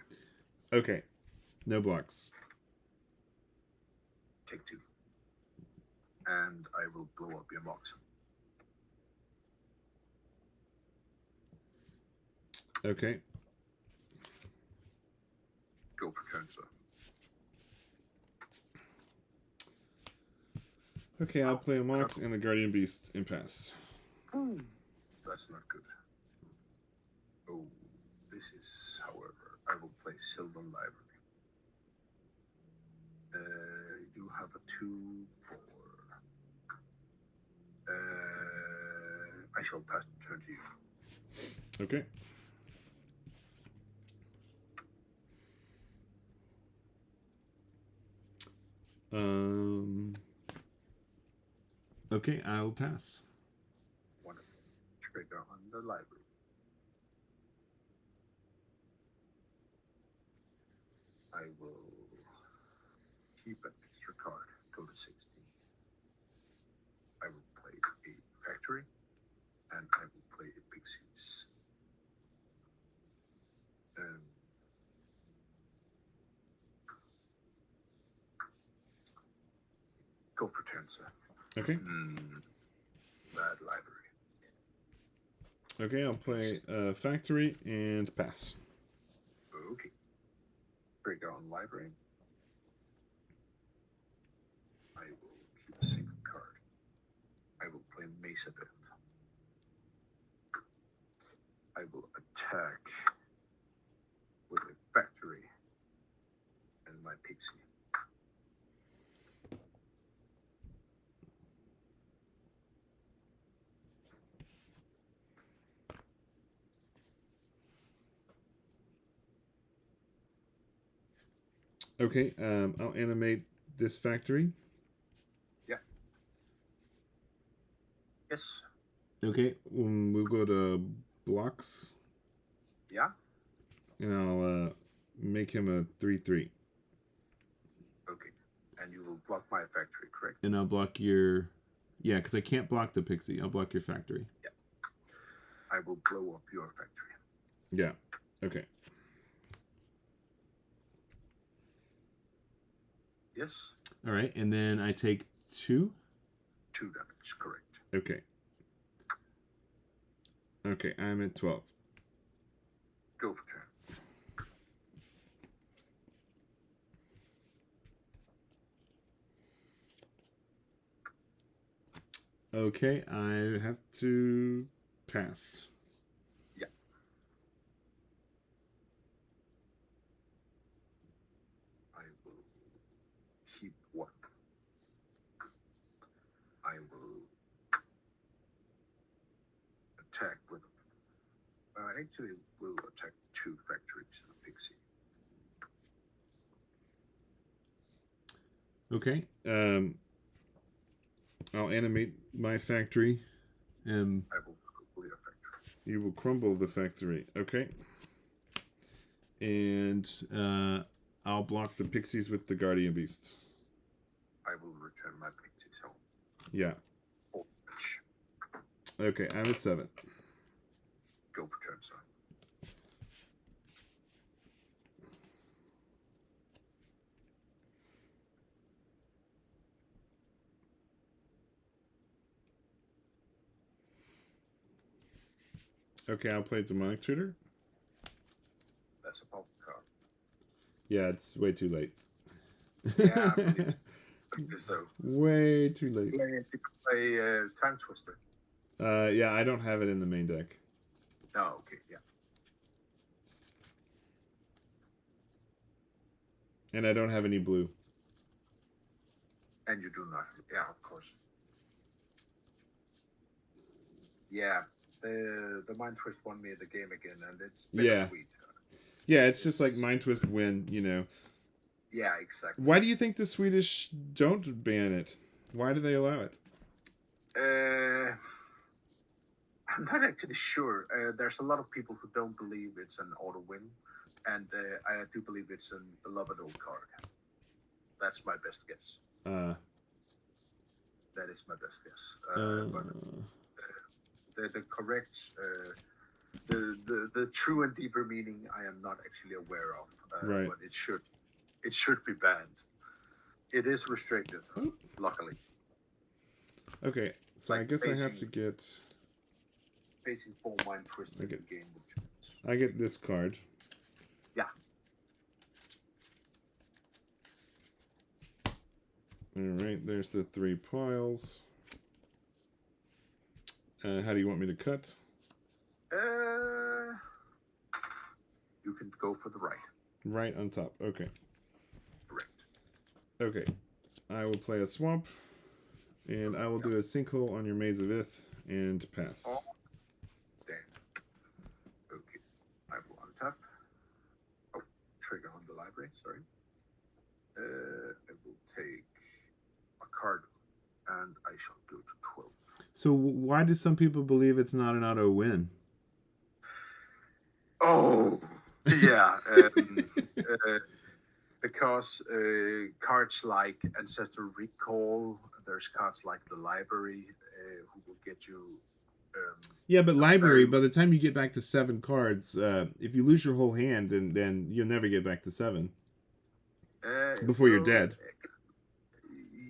Okay, no blocks. Take 2. And I will blow up your box. Okay. Go for turn, sir. Okay, I'll play a Mox and the Guardian Beast and pass. That's not good. Oh, this is, however, I will play Silver Library. You have a 2/4. I shall pass the turn to you. Okay. Okay, I'll pass. Wonderful. Trigger on the library. I will keep an extra card. Go to 16. I will play a factory, and I will play a pixies. Go for turn, sir. Okay. Bad library. Okay, I'll play Factory and pass. Okay. Trigger on library. I will keep a single card. I will play Mesa Bit. I will attack with a factory and my pixie. Okay, I'll animate this factory. Yeah. Yes. Okay, we'll go to blocks. Yeah. And I'll make him a 3/3. Okay. And you will block my factory, correct? And I'll block your... Yeah, because I can't block the pixie. I'll block your factory. Yeah. I will blow up your factory. Yeah. Okay. Yes. All right, and then I take 2? 2 damage, correct. Okay. Okay, I'm at 12. Go for turn. Okay, I have to pass. Yeah. I will keep 1. I will attack with... actually, will attack 2 factories and a pixie. Okay, I'll animate my factory, and I will crumble your factory. you will crumble the factory. Okay. And I'll block the pixies with the guardian beasts. I will return my pixies home. Yeah. Oh, Okay, I'm at 7. go for turn, son. Okay, I'll play Demonic Tutor. That's a pop card. Yeah, it's way too late. Yeah, I believe so. Way too late. You can play Time Twister. Yeah, I don't have it in the main deck. Oh, okay, yeah. And I don't have any blue. And you do not. Yeah, of course. Yeah, the Mind Twist won me the game again, and it's bittersweet. Yeah, it's just like Mind Twist win, you know. Yeah, exactly. Why do you think the Swedish don't ban it? Why do they allow it? I'm not actually sure. There's a lot of people who don't believe it's an auto win, and I do believe it's a beloved old card. That's my best guess. That is my best guess. But the correct, the true and deeper meaning, I am not actually aware of. Right. But it should be banned. It is restricted, luckily. Okay, so like I guess I have to get. Facing 4 Mind Twists in the game. I get this card. Yeah. Alright, there's the 3 piles. How do you want me to cut? You can go for the right. Right on top, okay. Correct. Okay, I will play a swamp, and I will do a sinkhole on your Maze of Ith, and pass. Oh, damn. Okay, I will untap. Oh, trigger on the library, sorry. I will take a card, and I shall go to 12. So why do some people believe it's not an auto win? Oh, yeah. Because cards like Ancestral Recall, there's cards like the Library who will get you... yeah, but Library, by the time you get back to 7 cards, if you lose your whole hand, then you'll never get back to 7. Before you're dead.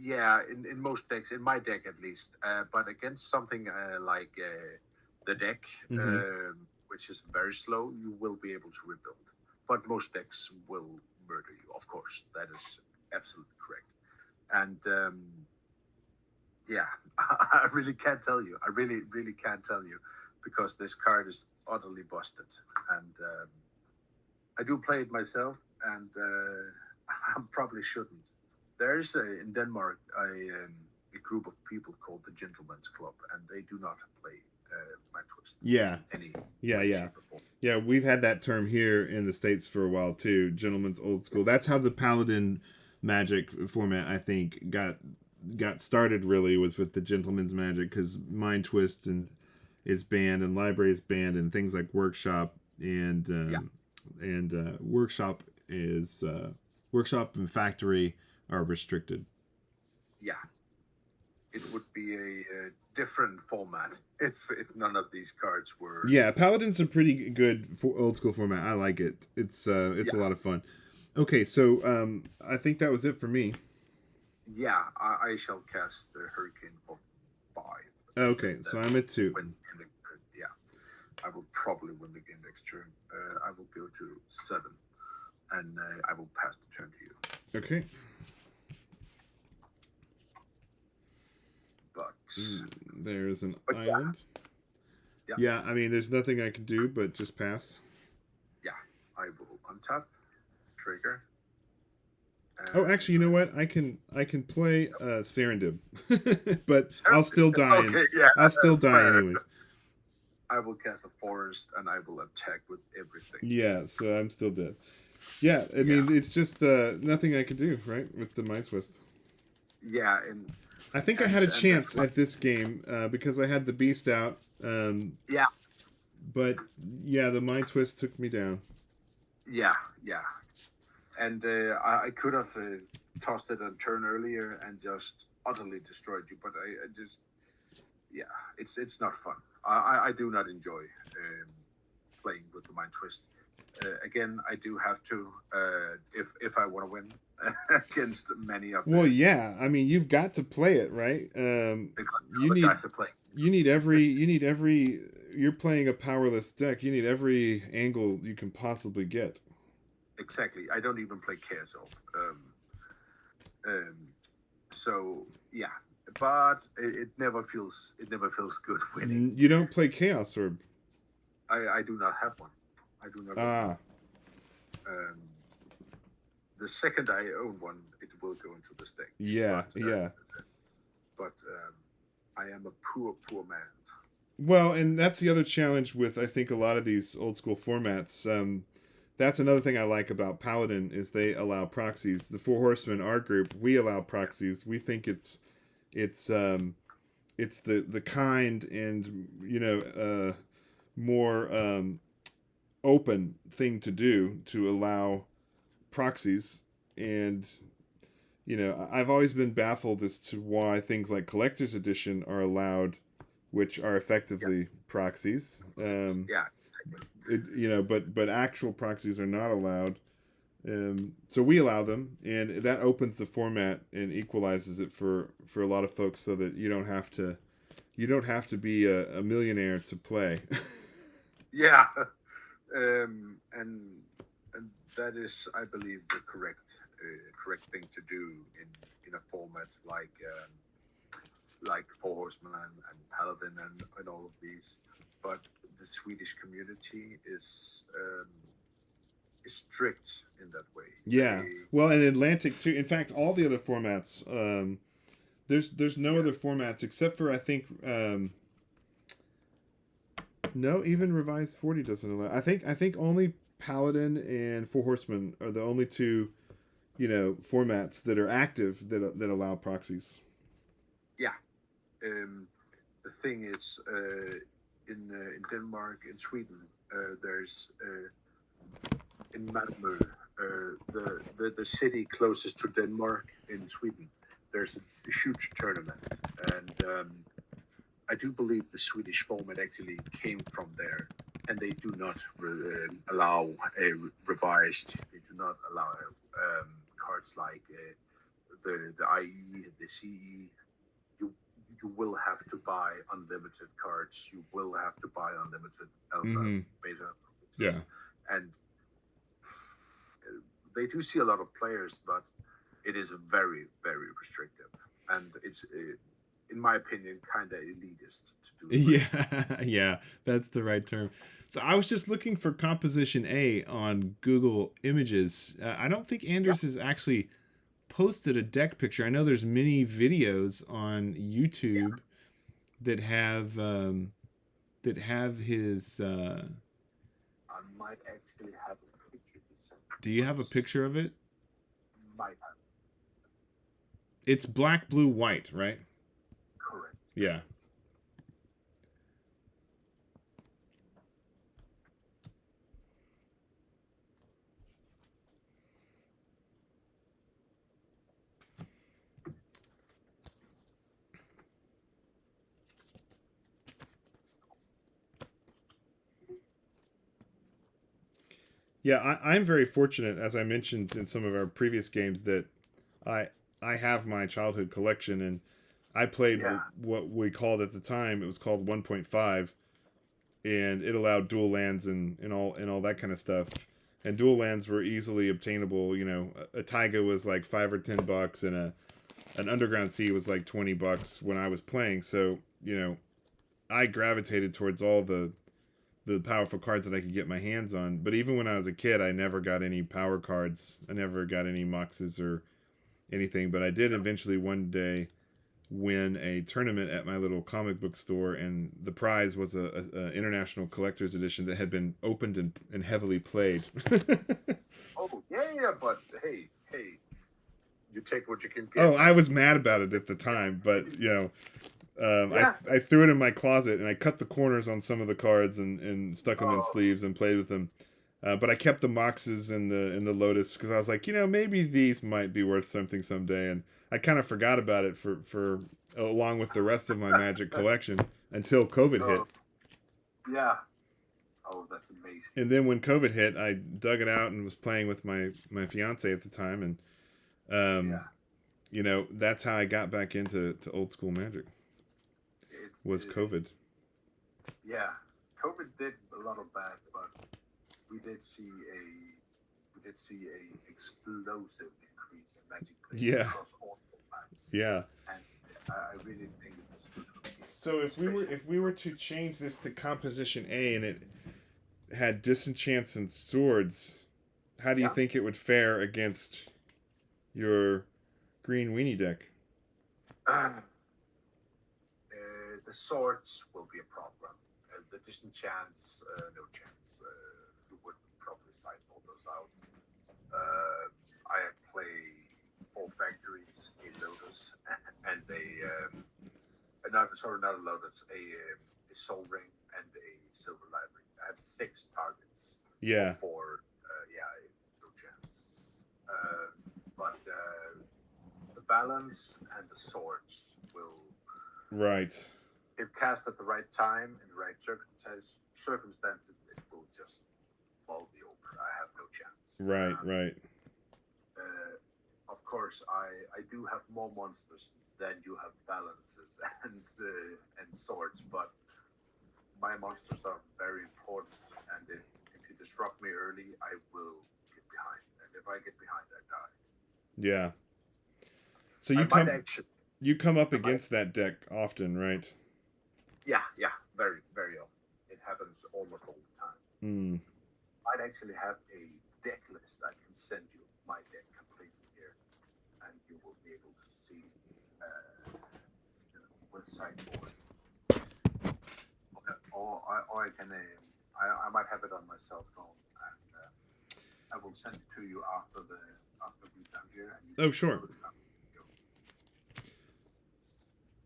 Yeah, in most decks, in my deck at least. But against something like the deck, which is very slow, you will be able to rebuild. But most decks will murder you, of course. That is absolutely correct. And yeah, I really can't tell you. I really, really can't tell you because this card is utterly busted. And I do play it myself, and I probably shouldn't. There's in Denmark a group of people called the Gentlemen's Club, and they do not play Mind Twist. Yeah. Yeah, we've had that term here in the States for a while too. Gentlemen's Old School. That's how the Paladin Magic format, I think, got started. Really, was with the Gentlemen's Magic, because Mind Twist is banned, and Library is banned, and things like Workshop and Workshop is Workshop and Factory are restricted. Yeah, it would be a different format if none of these cards were. Yeah, Paladin's a pretty good old school format. I like it. It's a lot of fun. Okay, so I think that was it for me. Yeah, I shall cast the Hurricane for 5. Okay, so I'm at 2. Yeah, I will probably win the game next turn. I will go to 7, and I will pass the turn to you. Okay. But there's an island. Yeah, I mean, there's nothing I can do but just pass. Yeah, I will untap, trigger. Oh, actually, you know what? I can play Serendib, but I'll still die. Okay, yeah. I'll still die anyways. I will cast a forest, and I will attack with everything. Yeah, so I'm still dead. Yeah, I mean, it's just nothing I can do, right, with the Mind Twist. Yeah, and I think I had a chance at this game because I had the Beast out. Yeah. But, yeah, the Mind Twist took me down. Yeah. And I could have tossed it a turn earlier and just utterly destroyed you, but I just... Yeah, it's not fun. I do not enjoy playing with the Mind Twist. Again, I do have to, if I want to win against many of them. Well, yeah, I mean, you've got to play it, right? You need every you're playing a powerless deck. You need every angle you can possibly get. Exactly. I don't even play Chaos Orb. So yeah, but it never feels good winning. You don't play Chaos Orb. I do not have one. I do not. Ah. The second I own one, it will go into this deck. Yeah, but, yeah. But I am a poor man. Well, and that's the other challenge with, I think, a lot of these old school formats. That's another thing I like about Paladin is they allow proxies. The Four Horsemen, our group, we allow proxies. We think it's the kind and more open thing to do to allow proxies. And I've always been baffled as to why things like Collector's Edition are allowed, which are effectively proxies. But actual proxies are not allowed. So we allow them, and that opens the format and equalizes it for a lot of folks, so that you don't have to be a millionaire to play. Yeah, and that is, I believe, the correct thing to do in a format like Four Horsemen and Paladin and all of these. But the Swedish community is strict in that way. Yeah. Well, and Atlantic too. In fact, all the other formats. There's no other formats except for, I think. No, even Revised 40 doesn't allow. I think only Paladin and Four Horsemen are the only two, formats that are active that allow proxies. Yeah. The thing is, in Denmark, in Sweden, there's in Malmö, the city closest to Denmark in Sweden, there's a huge tournament, and I do believe the Swedish format actually came from there, and they do not allow a revised. They do not allow cards like the IE, the CE. You will have to buy unlimited cards. You will have to buy unlimited alpha, beta. Yeah. And they do see a lot of players, but it is very, very restrictive. And it's, in my opinion, kind of elitist to do it. Yeah, yeah, that's the right term. So I was just looking for Composition A on Google Images. I don't think Anders has actually posted a deck picture. I know there's many videos on YouTube that have his. I might actually have a picture. Do you have a picture of it? Might have. It's black, blue, white, right? Correct. Yeah. Yeah, I'm very fortunate, as I mentioned in some of our previous games, that I have my childhood collection, and I played what we called at the time, it was called 1.5, and it allowed dual lands and all that kind of stuff. And dual lands were easily obtainable. A Taiga was like $5 or $10, and an Underground Sea was like $20 when I was playing. So I gravitated towards all the powerful cards that I could get my hands on. But even when I was a kid, I never got any power cards. I never got any Moxes or anything. But I did eventually one day win a tournament at my little comic book store, and the prize was a international collector's edition that had been opened and heavily played. Oh yeah, but hey, you take what you can get. Oh, I was mad about it at the time, but I threw it in my closet, and I cut the corners on some of the cards and stuck them in sleeves and played with them. But I kept the Moxes and the Lotus, because I was like, maybe these might be worth something someday. And I kind of forgot about it for along with the rest of my Magic collection until COVID hit. Yeah. Oh, that's amazing. And then when COVID hit, I dug it out and was playing with my fiance at the time, and that's how I got back into old school Magic. Was COVID. Yeah, COVID did a lot of bad, but we did see a explosive increase in magic players Yeah. across all formats. Yeah. And I really think it was good for the game. So if we were to change this to composition A and it had disenchants and swords, how do you think it would fare against your green weenie deck? The swords will be a problem. The disenchants, no chance. You would probably sideboard those out. I play 4 factories, a Lotus, and not a Lotus, a Soul Ring and a Silver Library. I have 6 targets. Yeah. For no chance. But the balance and the swords will. Right. If cast at the right time in the right circumstances, it will just fall me over. I have no chance. Right. Of course, I do have more monsters than you have balances and swords, but my monsters are very important. And if you disrupt me early, I will get behind. And if I get behind, I die. Yeah. So you come up against that deck often, right? Yeah, very, very often. It happens almost all the time. I'd actually have a deck list. I can send you my deck completely here, and you will be able to see what sideboard. Or I can. I might have it on my cell phone, and I will send it to you after we're done here. And you sure.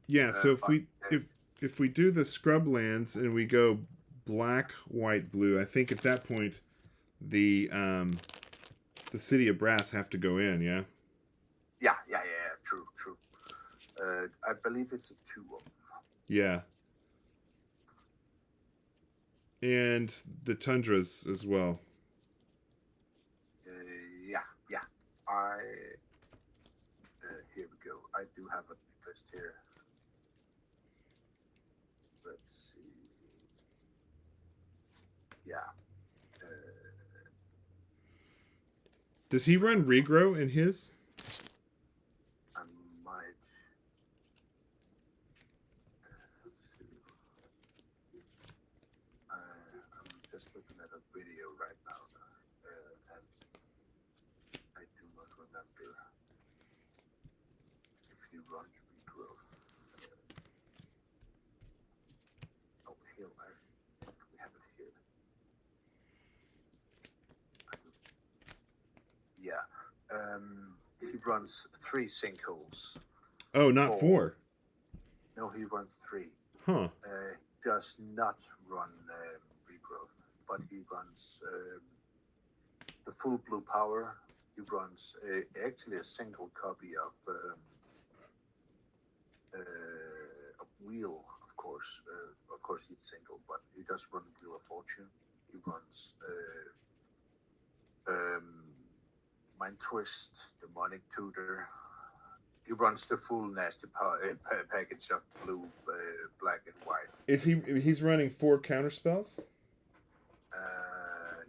Yeah. So if we do the scrublands and we go black, white, blue, I think at that point the City of Brass have to go in, yeah? Yeah, true. I believe it's a 2 of them. Yeah. And the Tundras as well. Yeah. Here we go. I do have a list here. Let's see. Yeah. Does he run regrow in his? I might. Let's see. I'm just looking at a video right now, and I do not remember if he runs regrow. Here, we have it here. Yeah. He runs 3 sinkholes. Oh, not 4. No, he runs 3. Huh. He does not run regrowth, but he runs the full blue power. He runs actually a single copy of Wheel, of course. Of course, he's single, but he does run Wheel of Fortune. He runs Mind Twist, Demonic Tutor. He runs the full nasty package of blue, black, and white. He's running 4 counterspells?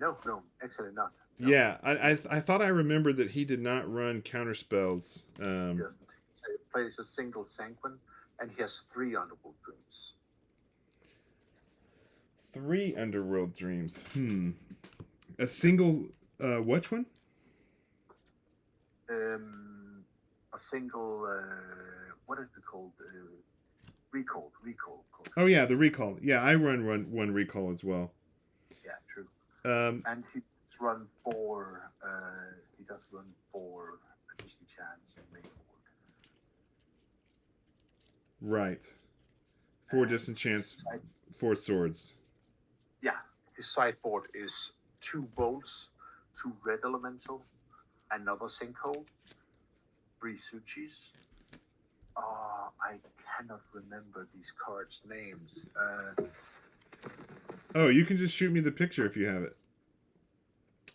No, actually not. No. Yeah, I thought I remembered that he did not run counterspells. He plays a single Sanguine, and he has 3 Underworld Dreams. 3 Underworld Dreams. A single, which one? A single, what is it called? Recall. Oh yeah, the recall. Yeah, I run one recall as well. Yeah, true. And he does run 4. He does run 4 disenchants in main board. Right. 4 disenchants, 4 swords. Yeah, his sideboard is 2 bolts, 2 red elemental, another sinkhole, 3 Suchis. I cannot remember these cards' names. Oh, you can just shoot me the picture if you have it.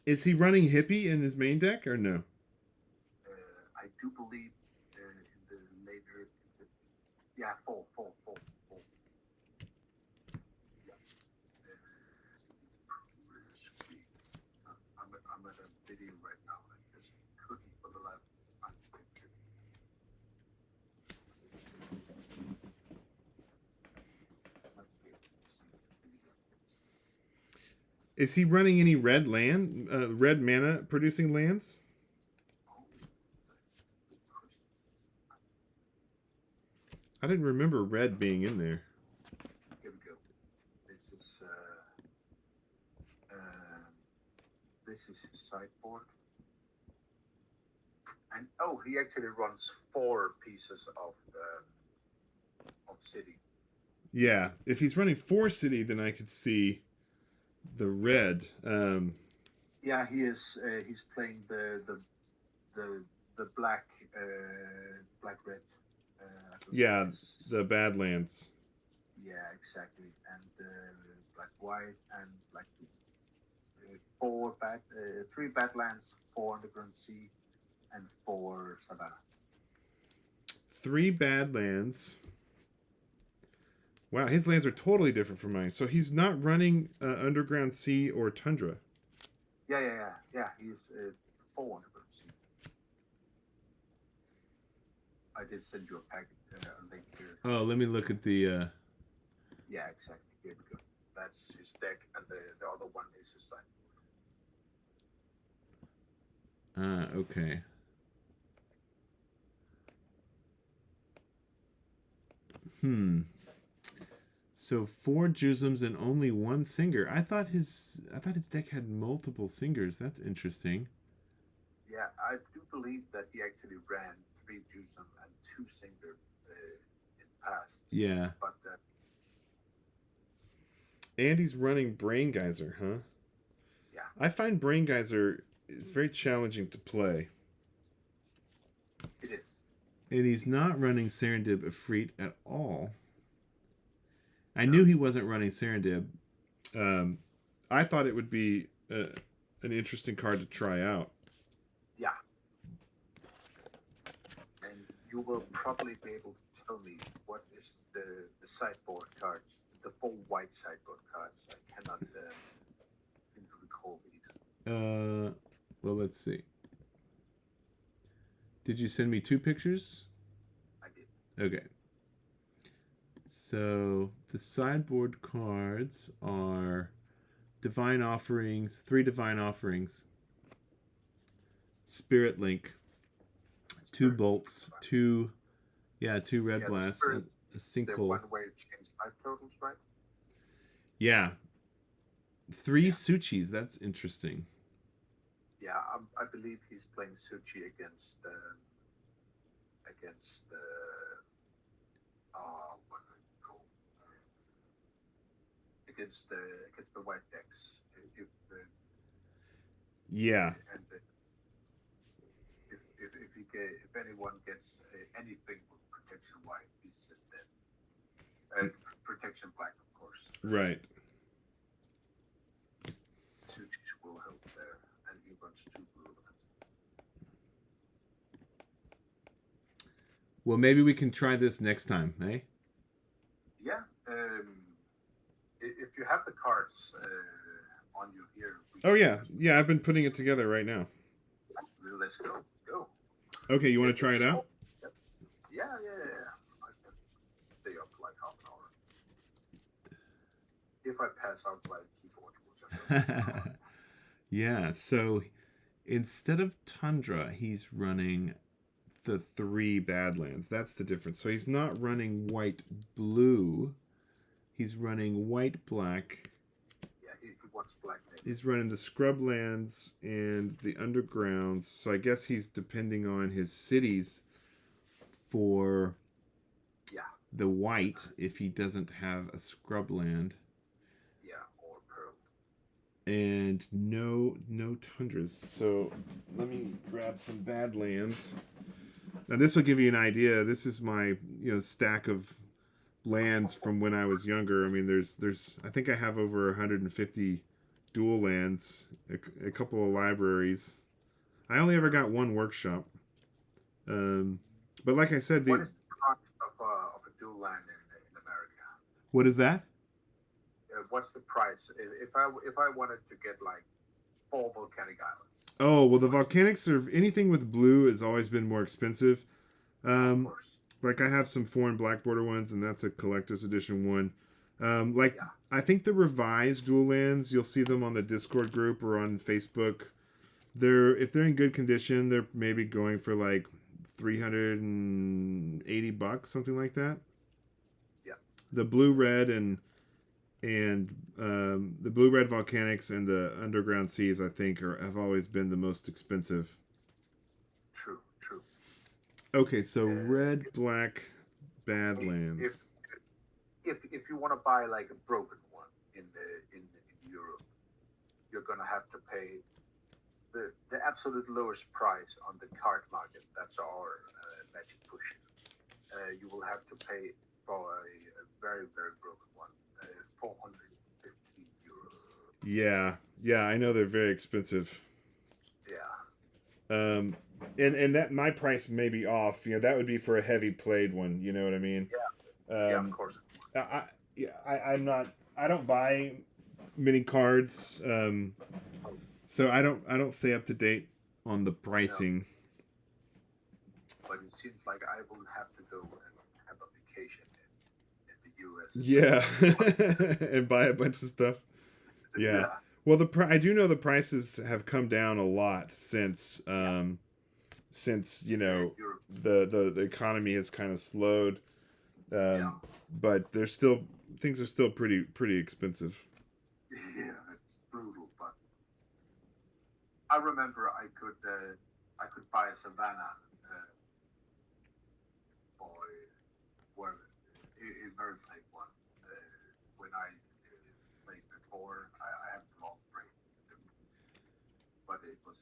Is he running Hippie in his main deck or no? I do believe in the later... Yeah, 4. Yeah. I'm at a video right now. I just couldn't for the life of my picture. Is he running any red mana producing lands? I didn't remember red being in there. Here we go. This is his sideboard. And oh, he actually runs 4 pieces of city. Yeah, if he's running 4 city, then I could see the red. Yeah, he is. He's playing the black red. Yeah, the Badlands. Yeah, exactly. And black white and black 3 Badlands, 4 Underground Sea, and 4 Savannah. 3 Badlands. Wow, his lands are totally different from mine. So he's not running Underground Sea or Tundra. Yeah. He's 4 Underground Sea. I did send you a packet, a link here. Oh, let me look at the... Yeah, exactly. Here we go. That's his deck, and the other one is his sideboard. Okay. So 4 Jusums and only 1 Singer. I thought his deck had multiple Singers. That's interesting. Yeah, I do believe that he actually ran 3 Jusum and 2 Singer in past. Yeah. But and he's running Brain Geyser, huh? Yeah. I find Brain Geyser is very challenging to play. It is. And he's not running Serendib Efreet at all. I knew he wasn't running Serendib. I thought it would be an interesting card to try out. Yeah. And you will probably be able to tell me what is the sideboard cards, the 4 white sideboard cards. I cannot recall these. Well, let's see. Did you send me 2 pictures? I did. Okay. So the sideboard cards are Divine Offerings, 3 Divine Offerings, Spirit Link, 2 Bolts, 2 Red Blasts, a Sinkhole. The one where you change 5 totals, right? Yeah. 3 Suchis, that's interesting. Yeah, I believe he's playing Suchi against what do you call against the white decks. Yeah. And if anyone gets anything with protection white, he's just dead. Protection black, of course. Right. Suchis will help there, and he runs 2 blue. Well, maybe we can try this next time, eh? Yeah. If you have the cards on you here. Oh, yeah. I've been putting it together right now. Let's go. Okay, you want to try it out? Yeah. I can stay up like half an hour. If I pass out by keyboard, we'll just Yeah, so instead of Tundra, he's running the 3 Badlands. That's the difference. So he's not running white-blue. He's running white-black. Yeah, he wants black. He's running the Scrublands and the Undergrounds. So I guess he's depending on his cities for the white if he doesn't have a Scrubland. Yeah, or Pearl. And no Tundras. So let me grab some Badlands. Now this will give you an idea. This is my stack of lands from when I was younger. I mean, there's I think I have over 150 dual lands, a couple of libraries. I only ever got 1 workshop. But like I said, what is the cost of a dual land in America? What is that? What's the price? If I wanted to get like 4 volcanic islands, Oh, well, the volcanics are anything with blue has always been more expensive. Of Um, course. like I have some foreign black border ones, and that's a collector's edition one. Like Yeah. I think the revised dual lands, you'll see them on the Discord group or on Facebook. If they're in good condition, they're maybe going for like $380, something like that. Yeah. The blue red and the blue red volcanics and the underground seas, I think, have always been the most expensive. True. True. Okay, so Uh, red, black, Badlands. If you want to buy like a broken one in Europe, you're gonna have to pay the absolute lowest price on the card market. That's our magic push. You will have to pay for a very very broken one, 450 euros. Yeah, I know they're very expensive. Yeah. And that my price may be off. You know, that would be for a heavy played one. You know what I mean? Yeah. Yeah. Of course. I'm not. I don't buy many cards, so I don't stay up to date on the pricing. But it seems like I will have to go and have a vacation in the U.S. Yeah, and buy a bunch of stuff. Yeah. Well, I do know the prices have come down a lot since you know the economy has kind of slowed. But things are still pretty expensive. Yeah, it's brutal. But I remember I could buy a Savannah for a very fake one when I played before. I have some off break, but it was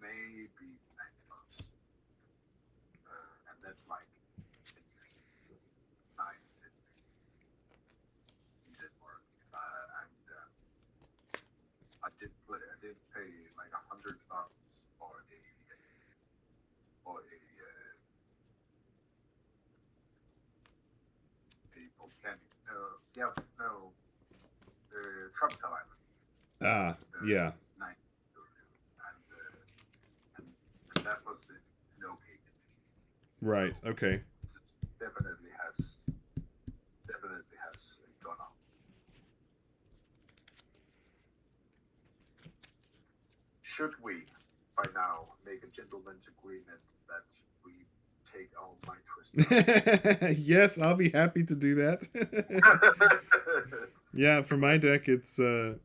maybe $9, and that's like. I did pay like $100 for a volcanic. Tropical island. Yeah. Night, and that was in okay condition. Right. Okay. Definitely has gone up. Should we, by now, make a gentleman's agreement that we take our mind twist? Yes, I'll be happy to do that. Yeah, for my deck, it's we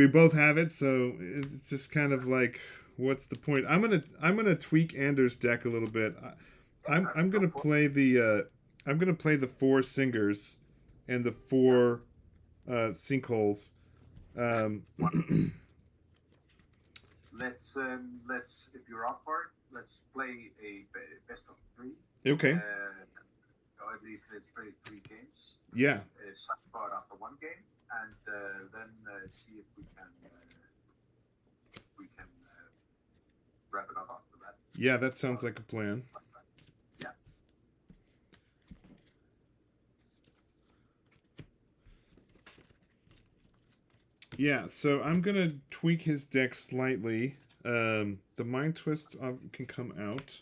both have it, so it's just kind of like, what's the point? I'm gonna tweak Anders' deck a little bit. I'm gonna play the 4 singers and the 4 sinkholes. Let's if you're up for it, let's play a best of 3. Okay. Or at least let's play 3 games. Yeah. Start after 1 game, and then see if we can wrap it up after that. Yeah, that sounds like a plan. Yeah. Yeah, so I'm gonna tweak his deck slightly. The Mind Twist can come out.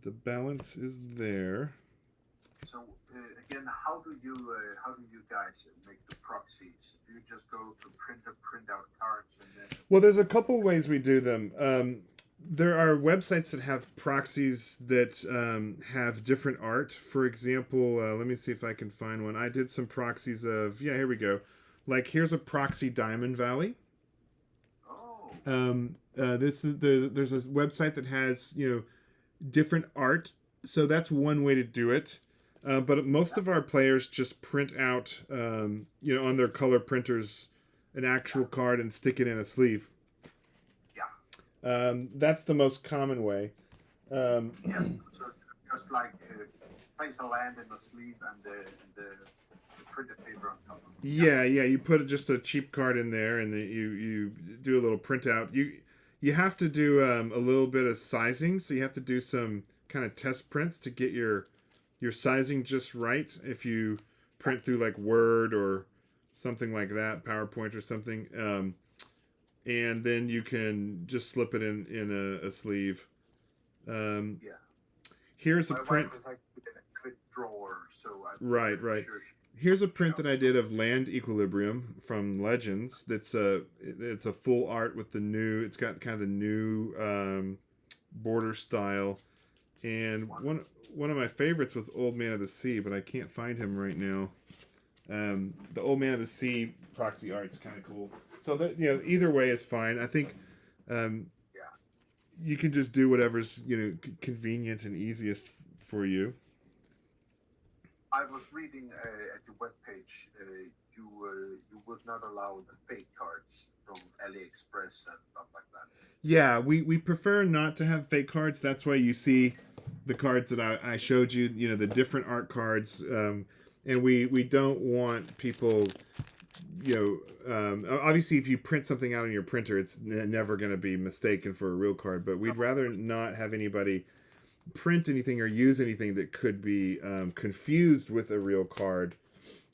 The balance is there. So again, how do you guys make the proxies? Do you just go to print out cards, and then? Well, there's a couple ways we do them. There are websites that have proxies that have different art. For example, let me see if I can find one. I did some proxies of, here we go. Like, here's a proxy Diamond Valley. Oh. There's a website that has, different art. So that's one way to do it. But most of our players just print out, on their color printers, an actual card and stick it in a sleeve. That's the most common way. So just like place a land in the sleeve and the printed paper on top of it. Yeah. You put just a cheap card in there, and you do a little printout. You have to do a little bit of sizing, so you have to do some kind of test prints to get your sizing just right. If you print through like Word or something like that, PowerPoint or something. And then you can just slip it in a sleeve. Yeah. Here's a My print. wife was like a quick drawer, so I'm Right. sure Here's a print that I did of Land Equilibrium from Legends. It's a full art with the new. It's got kind of the new border style, and one of my favorites was Old Man of the Sea, but I can't find him right now. The Old Man of the Sea proxy art's kind of cool. So that, either way is fine. I think you can just do whatever's convenient and easiest for you. I was reading at your webpage, you would not allow the fake cards from AliExpress and stuff like that. Yeah, we prefer not to have fake cards. That's why you see the cards that I showed you, the different art cards. And we don't want people, obviously if you print something out on your printer, it's never going to be mistaken for a real card. But we'd rather not have anybody print anything or use anything that could be confused with a real card.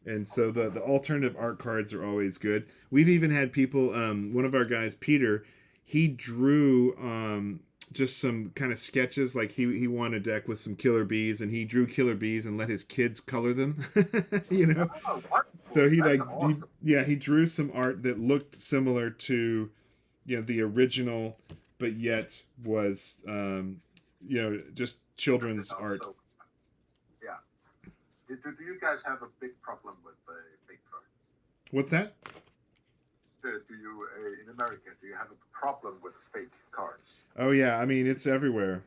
And so the alternative art cards are always good. We've even had people, one of our guys, Peter, he drew just some kind of sketches. Like he won a deck with some killer bees, and he drew killer bees and let his kids color them. Oh, So he awesome. he drew some art that looked similar to the original, but yet was just children's art. So, yeah. Do you guys have a big problem with fake cards? What's that? Do you in America? Do you have a problem with fake cards? Oh yeah, I mean it's everywhere.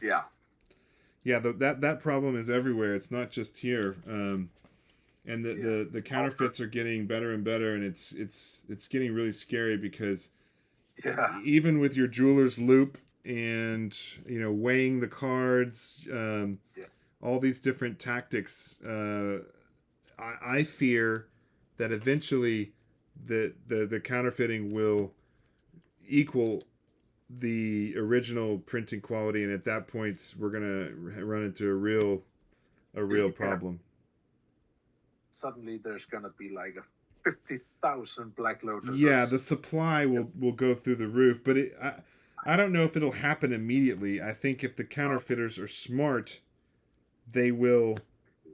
Yeah. Yeah, that problem is everywhere. It's not just here. And the counterfeits are getting better and better, and it's getting really scary because even with your jeweler's loop and weighing the cards, all these different tactics, I fear that eventually the counterfeiting will equal the original printing quality, and at that point we're gonna run into a real problem. Suddenly there's gonna be like 50,000 Black Lotus. Yeah, the supply will go through the roof, but I don't know if it'll happen immediately. I think if the counterfeiters are smart, they will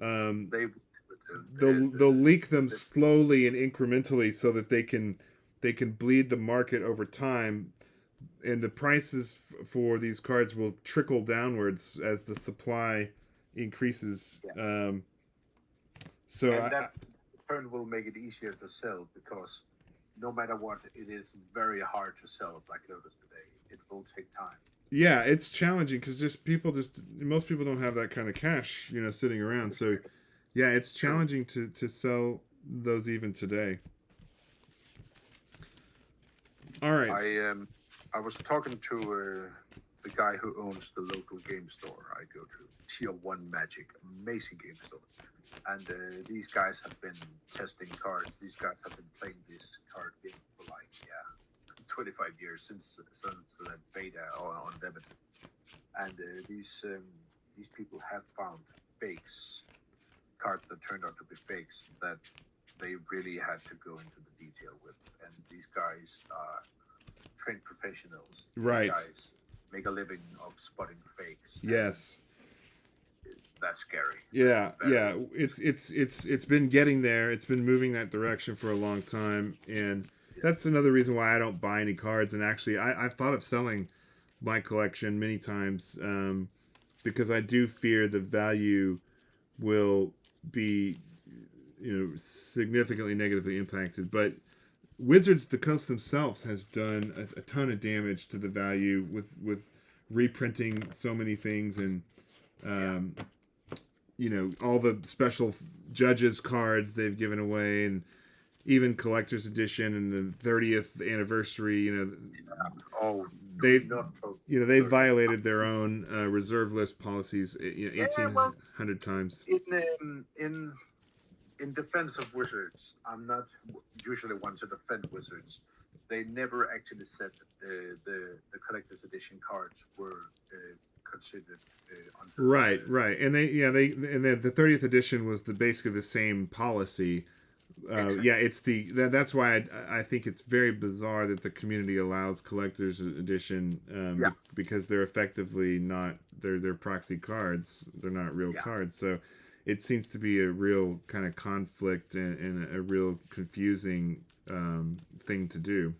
they'll leak them slowly and incrementally so that they can bleed the market over time, and the prices for these cards will trickle downwards as the supply increases. So that turn will make it easier to sell, because no matter what, it is very hard to sell Black Lotus today. It will take time. Yeah, it's challenging because most people don't have that kind of cash, sitting around. So yeah, it's challenging to sell those even today. All right. I was talking to the guy who owns the local game store I go to, Tier 1 Magic, amazing game store. And these guys have been testing cards. These guys have been playing this card game for 25 years since the beta on debit. And these people have found fakes, cards that turned out to be fakes, that they really had to go into the detail with. And these guys are trained professionals. Right. These guys make a living of spotting fakes. Yes. That's scary. Yeah. It's been getting there. It's been moving that direction for a long time, and that's another reason why I don't buy any cards. And actually, I've thought of selling my collection many times, because I do fear the value will be, significantly negatively impacted. But Wizards of the Coast themselves has done a ton of damage to the value with reprinting so many things, and all the special judges cards they've given away, and even collector's edition and the 30th anniversary. They violated their own reserve list policies 1,800 times. In defense of Wizards, I'm not usually one to defend Wizards. They never actually said the collector's edition cards were considered right, and the 30th edition was basically the same policy, Exactly. Yeah, it's that's why I think it's very bizarre that the community allows collector's edition, Yeah. because they're effectively not, they're proxy cards, they're not real Yeah. cards. So it seems to be a real kind of conflict and a real confusing thing to do.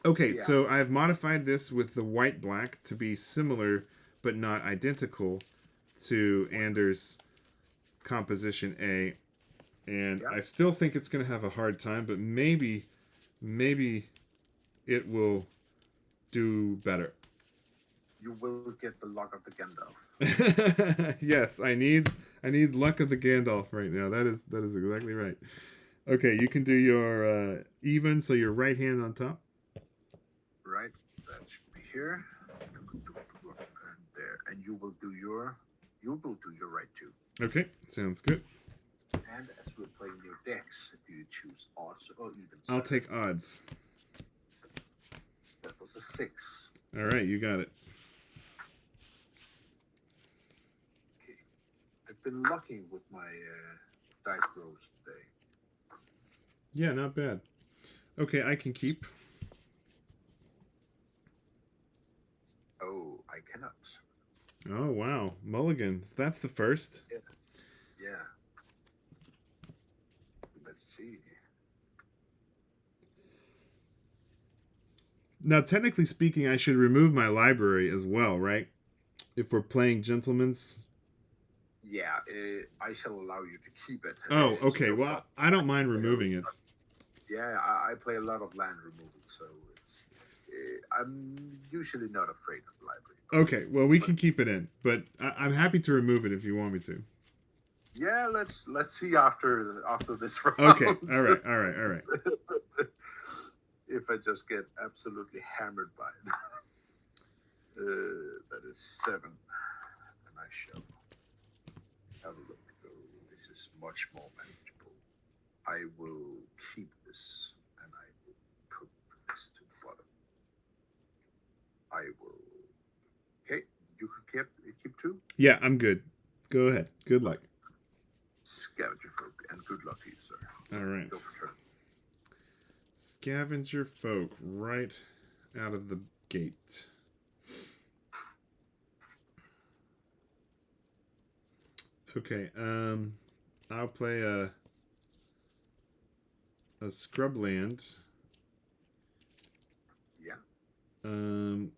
Okay, Yeah. so I've modified this with the white black to be similar but not identical to Anders' composition A. And Yeah. I still think it's going to have a hard time, but maybe it will do better. You will get the luck of the Gandalf. Yes, I need luck of the Gandalf right now. That is exactly right. Okay, you can do your even, so your right hand on top. Right, that should be here. There, and you will do your right too. Okay, sounds good. And as we're playing your decks, do you choose odds or even? I'll take odds. That was a 6. All right, you got it. Okay, I've been lucky with my dice rolls today. Yeah, not bad. Okay, I can keep. Oh, I cannot. Oh wow, mulligan. That's the first. Yeah. Let's see. Now, technically speaking, I should remove my library as well, right? If we're playing Gentleman's. Yeah, I shall allow you to keep it. Oh, okay. Well, I don't mind removing it. Yeah, I play a lot of land removal, so it's I'm usually not afraid of the library. Okay, well, we can keep it in, but I'm happy to remove it if you want me to. Yeah, let's see after this round. Okay, all right. If I just get absolutely hammered by it. That is 7, and I shall have a look. Oh, this is much more manageable. I will keep this, and I will put this to the bottom. I will. Okay, you can keep 2. Yeah, I'm good. Go ahead. Good luck. Scavenger folk, and good luck to you, sir. All right. Go for turn. Scavenger folk right out of the gate. Okay, I'll play a scrubland. Yeah. And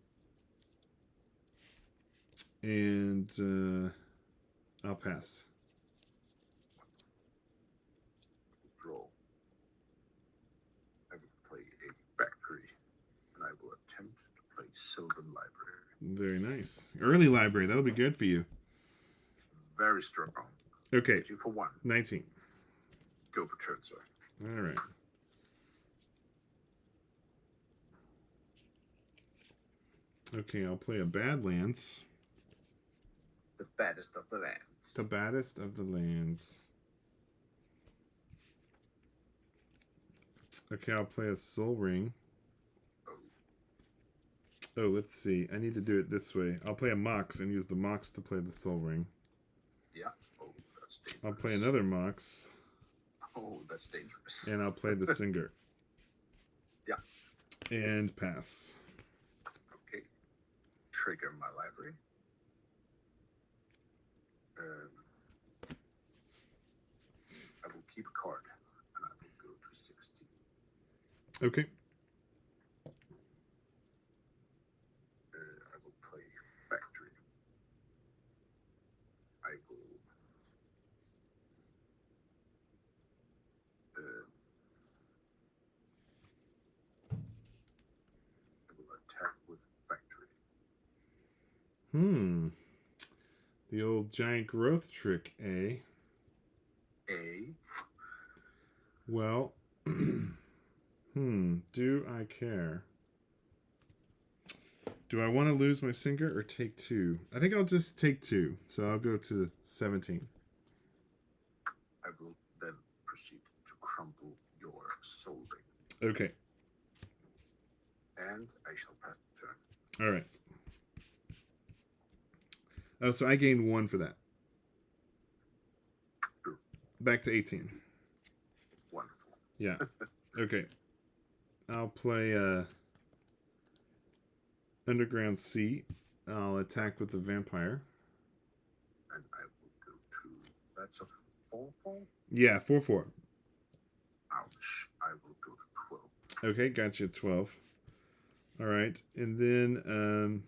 I'll pass. Roll. I will play a factory, and I will attempt to play Sylvan Library. Very nice. Early library. That'll be good for you. Very strong. Okay. 2 for 1. 19. Go for turn, sir. All right. Okay, I'll play a Badlands. The baddest of the lands. The baddest of the lands. Okay, I'll play a Soul Ring. Oh, let's see. I need to do it this way. I'll play a Mox and use the Mox to play the Soul Ring. Yeah. Oh, that's dangerous. I'll play another Mox. Oh, that's dangerous. And I'll play the Singer. Yeah. And pass. Okay. Trigger my library. I will keep a card, and I will go to 16. Okay. I will play factory. I will attack with factory. The old giant growth trick, eh? Well, do I care? Do I want to lose my Singer or take 2? I think I'll just take 2. So I'll go to 17. I will then proceed to crumble your Soul Ring. Okay. And I shall pass the turn. All right. Oh, so I gained 1 for that. True. back to 18. Wonderful. Yeah. Okay. I'll play Underground Sea. I'll attack with the vampire. And I will go to... That's a 4/4? Yeah, 4/4. Ouch. I will go to 12. Okay, got you at 12. All right. And then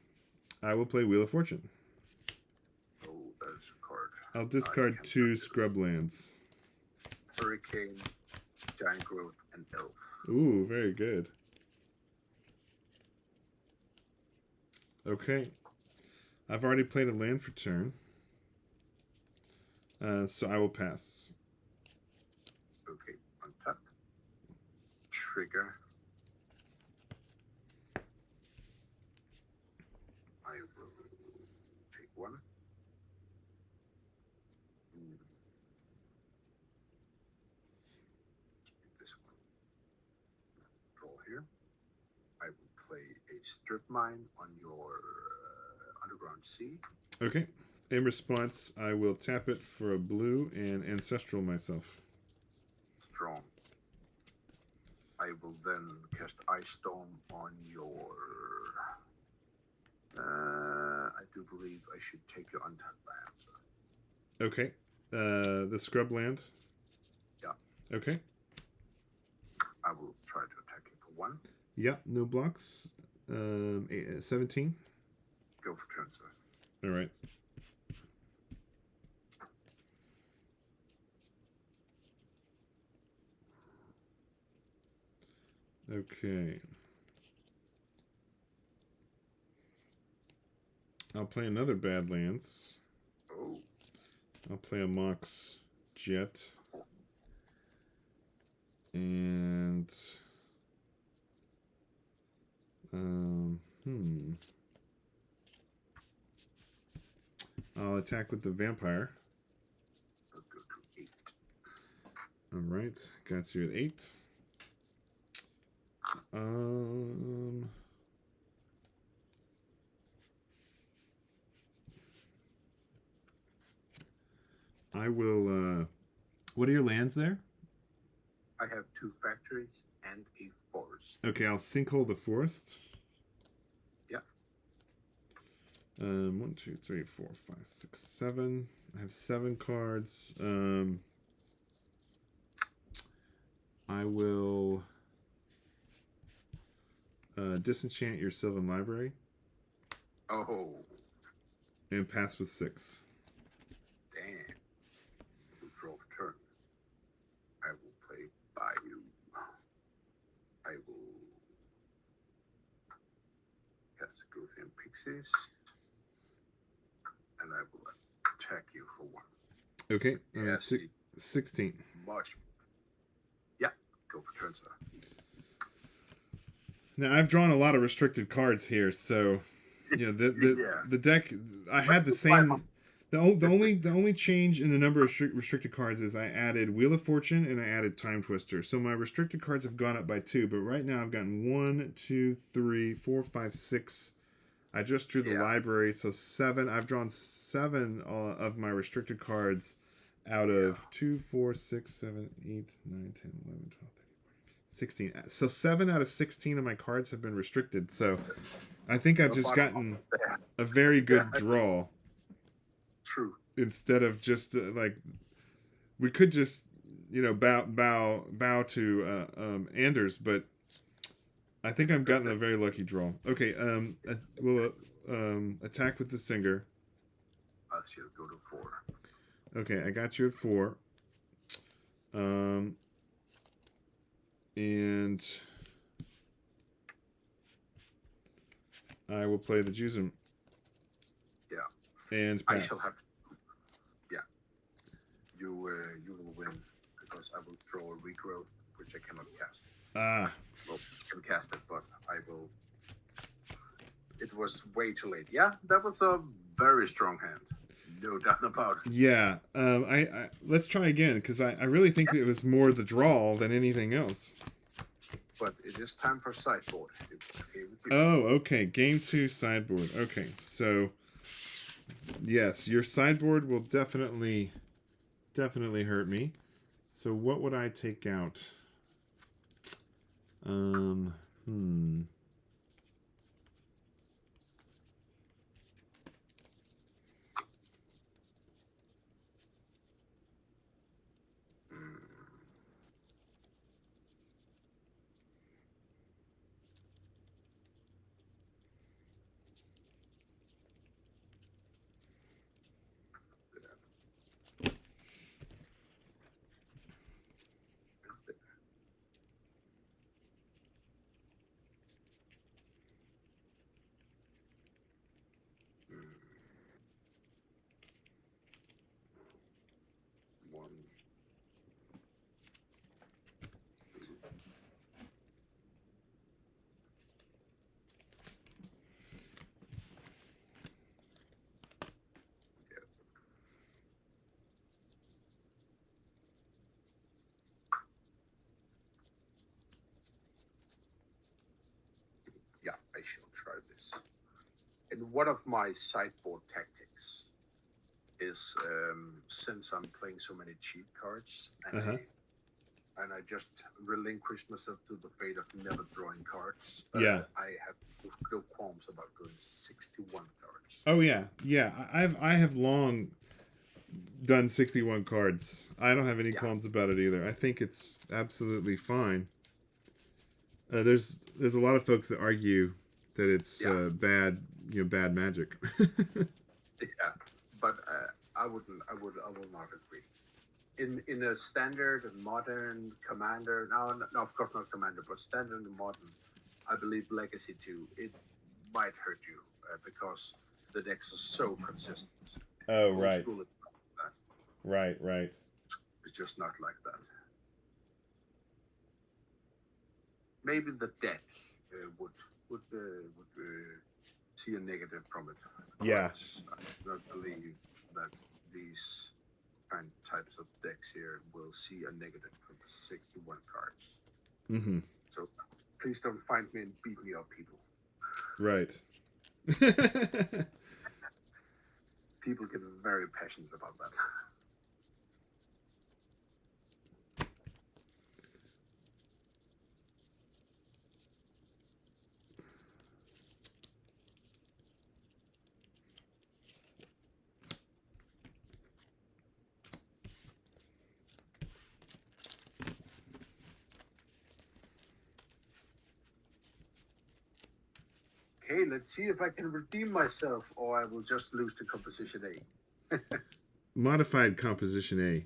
I will play Wheel of Fortune. Oh, there's a card. I'll discard 2 scrub lands. Hurricane, Giant Growth, and Elf. Ooh, very good. Okay. I've already played a land for turn. So I will pass. Okay, untap. Trigger. I will take 1. This one. Draw here. I will play a strip mine on your Underground Sea. Okay. In response, I will tap it for a blue and ancestral myself. Strong. I will then cast Ice Storm on your... I do believe I should take your untapped lands. Okay. The scrub land? Yeah. Okay. I will try to attack you for 1. Yeah, no blocks. 17. Go for turn, sir. All right. Okay. I'll play another Badlands. Oh. I'll play a Mox Jet. And... I'll attack with the vampire. I'll go to 8. Alright, got you at 8. I will, what are your lands there? I have 2 factories and a forest. Okay, I'll sinkhole the forest. Yeah. 1, 2, 3, 4, 5, 6, 7. I have 7 cards. I will disenchant your Sylvan Library. Oh. And pass with 6. Damn. We'll draw for turn. I will play Bayou. I will cast Gothian Pixies. And I will attack you for 1. Okay. Yeah, 16. Much. Yeah. Go for turn, sir. Now I've drawn a lot of restricted cards here, so you know the deck. I had the same. The only change in the number of restricted cards is I added Wheel of Fortune and I added Time Twister. So my restricted cards have gone up by 2, but right now I've gotten 1, 2, 3, 4, 5, 6. I just drew the library, so 7. I've drawn 7 of my restricted cards out of 2, 4, 6, 7, 8, 9, 10, 11, 12, 13. 16. So 7 out of 16 of my cards have been restricted. So I think I've just gotten a very good draw. True. Instead of just like we could just bow to Anders, but I think I've gotten a very lucky draw. Okay. We'll attack with the Singer. I should go to 4. Okay, I got you at 4. And I will play the Jusum. Yeah. And pass. I shall have. Yeah. You will win because I will draw a regrowth, which I cannot cast. Ah. Well, I can cast it, but I will. It was way too late. Yeah, that was a very strong hand. No doubt about it. Yeah. I let's try again because I really think it was more the draw than anything else. But it is time for sideboard. It's okay with you. Oh, okay. Game 2 sideboard. Okay, so yes, your sideboard will definitely hurt me. So what would I take out? One. Yeah, I shall try this. And one of my sideboard tactics is since I'm playing so many cheat cards and I just relinquished myself to the fate of never drawing cards. Yeah. I have no qualms about going to 61 cards. Oh yeah, yeah. I have long done 61 cards. I don't have any qualms about it either. I think it's absolutely fine. There's a lot of folks that argue that it's bad, bad magic. Yeah, but I will not agree. In a standard and modern commander, no, of course not commander, but standard and modern, I believe Legacy 2, it might hurt you because the decks are so consistent. Oh, right. School is not Right. it's just not like that. Maybe the deck would see a negative from it. Yeah. I do not believe that these kind types of decks here will see a negative from the 61 cards. Mm-hmm. So please don't find me and beat me up, people. Right. People get very passionate about that. Okay, let's see if I can redeem myself, or I will just lose to Composition A. Modified Composition A.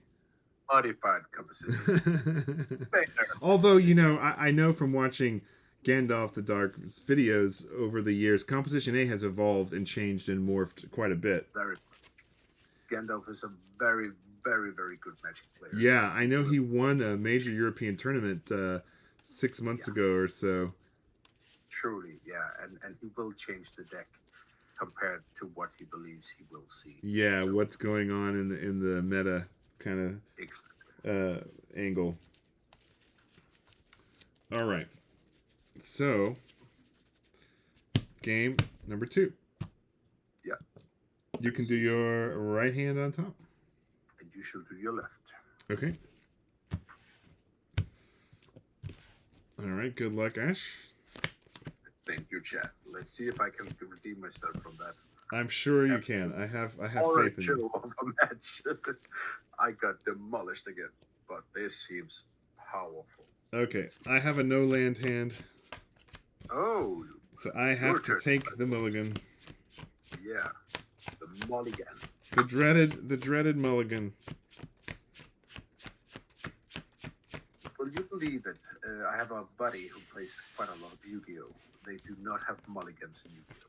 Modified Composition. Although, I know from watching Gandalf the Dark's videos over the years, Composition A has evolved and changed and morphed quite a bit. Very. Gandalf is a very, very, very good Magic player. Yeah, I know he won a major European tournament 6 months ago or so. Truly, yeah, and he will change the deck compared to what he believes he will see. Yeah, so, what's going on in the meta kind of angle. All right, so game number 2. Yeah, you can do your right hand on top, and you should do your left. Okay. All right. Good luck, Ash. Thank you, chat. Let's see if I can redeem myself from that. I'm sure you can. I have faith in you. Of a match. I got demolished again, but this seems powerful. Okay, I have a no land hand. Oh. So I have to take the mulligan. Yeah, the mulligan. The dreaded mulligan. Will you believe it? I have a buddy who plays quite a lot of Yu-Gi-Oh! They do not have mulligans in Yu-Gi-Oh!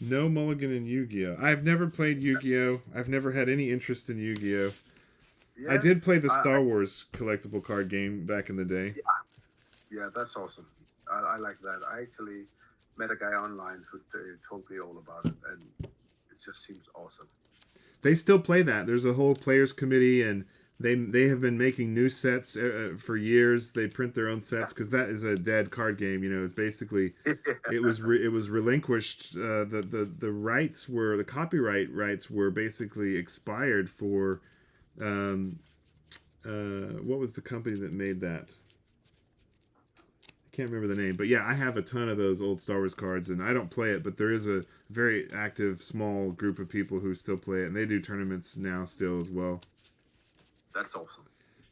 No mulligan in Yu-Gi-Oh! I've never played Yu-Gi-Oh! I've never had any interest in Yu-Gi-Oh! Yeah, I did play the Star Wars collectible card game back in the day. Yeah, that's awesome. I like that. I actually met a guy online who told me all about it, and it just seems awesome. They still play that. There's a whole players committee, and they have been making new sets for years. They print their own sets because that is a dead card game. It's basically it was relinquished. The rights were, the copyright rights were basically expired for what was the company that made that? I can't remember the name, but yeah, I have a ton of those old Star Wars cards, and I don't play it, but there is a very active, small group of people who still play it, and they do tournaments now still as well. That's awesome.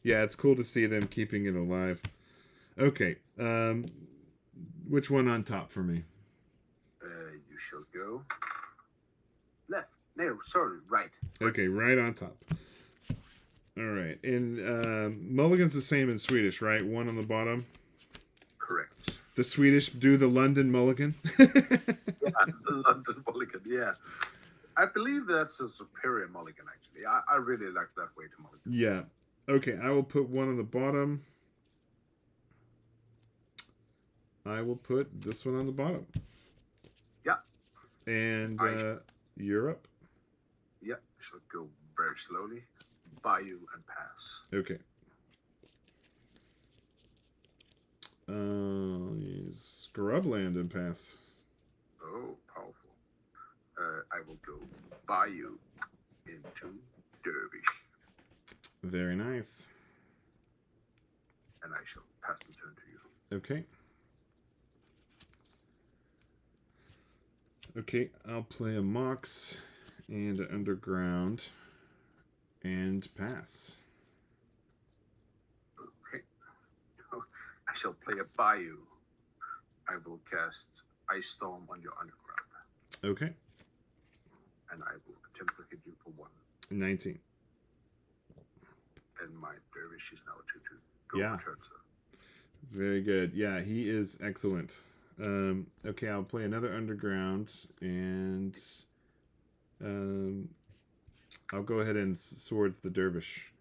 Yeah, it's cool to see them keeping it alive. Okay, which one on top for me? You shall go left. No, sorry, right. Okay, right on top. All right, and mulligan's the same in Swedish, right? One on the bottom. Correct. The Swedish do the London mulligan. Yeah, the London mulligan. Yeah, I believe that's a superior mulligan. Actually, I really like that way to mulligan. Yeah. Okay, I will put one on the bottom. I will put this one on the bottom. Yeah. And Europe. Yeah, should go very slowly. Bayou and pass. Okay. Scrubland and pass. Oh, powerful. I will go Bayou into Dervish. Very nice. And I shall pass the turn to you. Okay. Okay, I'll play a Mox and an Underground and pass. Okay. I shall play a Bayou. I will cast Ice Storm on your Underground. Okay. And I will attempt to hit you for 1. 19. And my Dervish is now a 2-2. Go Yeah. for turn, sir. Very good. Yeah, he is excellent. Okay, I'll play another Underground, and I'll go ahead and swords the Dervish.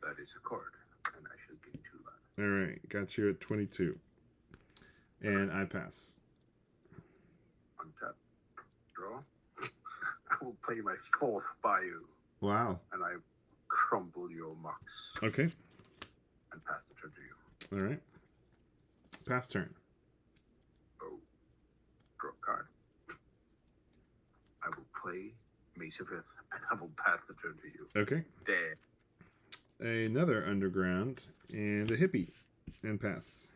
That is a card, and I shall give 2 that. All right, got you at 22. And I pass. Untap. Draw. I will play my 4th Bayou, Wow. and I crumble your Mox. Okay. And pass the turn to you. All right. Pass turn. Oh. Draw a card. I will play Mace of Fifth, and I will pass the turn to you. Okay. Dead. Another Underground and a Hippie and pass.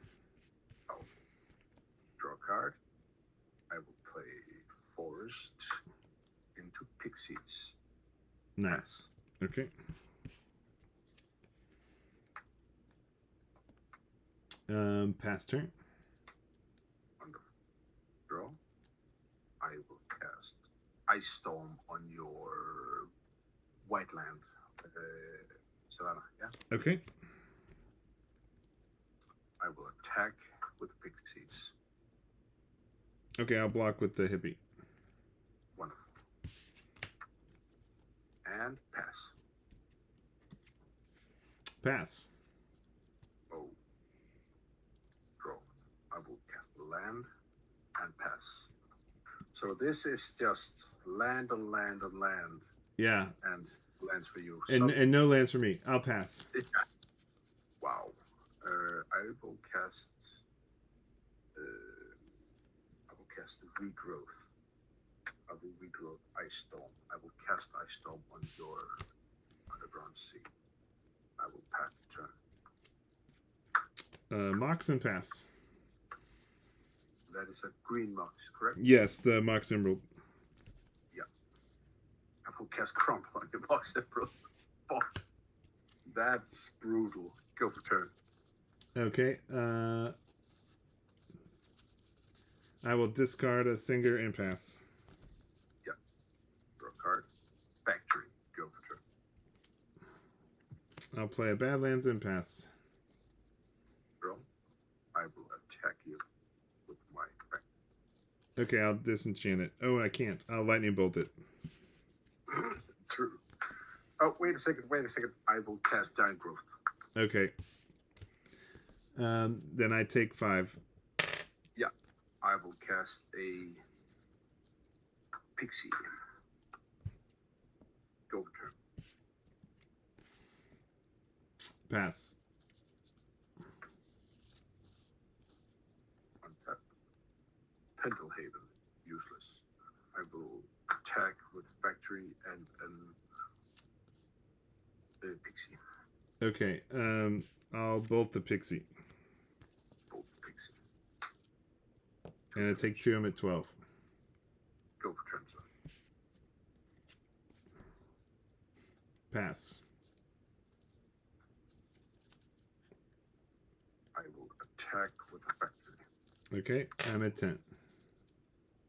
Oh. Draw a card. I will play Forest into Pixies. Nice. Okay. Pass turn. Wonderful. Draw. I will cast Ice Storm on your white land, Savannah. Yeah. Okay. I will attack with Pixies. Okay, I'll block with the Hippie. Wonderful. And pass. Pass. Oh. Draw. I will cast land and pass. So this is just land on land on land. Yeah. And lands for you. And no lands for me. I'll pass. Wow. I will cast. I will cast Regrowth. I will regrowth Ice Storm. I will cast Ice Storm on your Underground Sea. I will pass the turn. Mox and pass. That is a green Mox, correct? Yes, the Mox Emerald. Yeah. I will cast Crump on your Mox Emerald. Oh, that's brutal. Go for turn. Okay. I will discard a Singer and pass. Yeah. Draw a card. Factory. Go for turn. I'll play a Badlands and pass. Draw. I will attack you with my factory. Okay, I'll disenchant it. Oh, I can't. I'll lightning bolt it. True. Oh, wait a second. I will cast Giant Growth. Okay. Then I take 5. Yeah. I will cast a Pixie. Go for turn. Pass. Untap. Pentelhaven. Useless. I will attack with Factory and Pixie. Okay. I'll bolt the pixie. Bolt the pixie. And I take 2. I'm at 12. Go for turn, sir. Pass. I will attack with a factory. Okay. I'm at 10.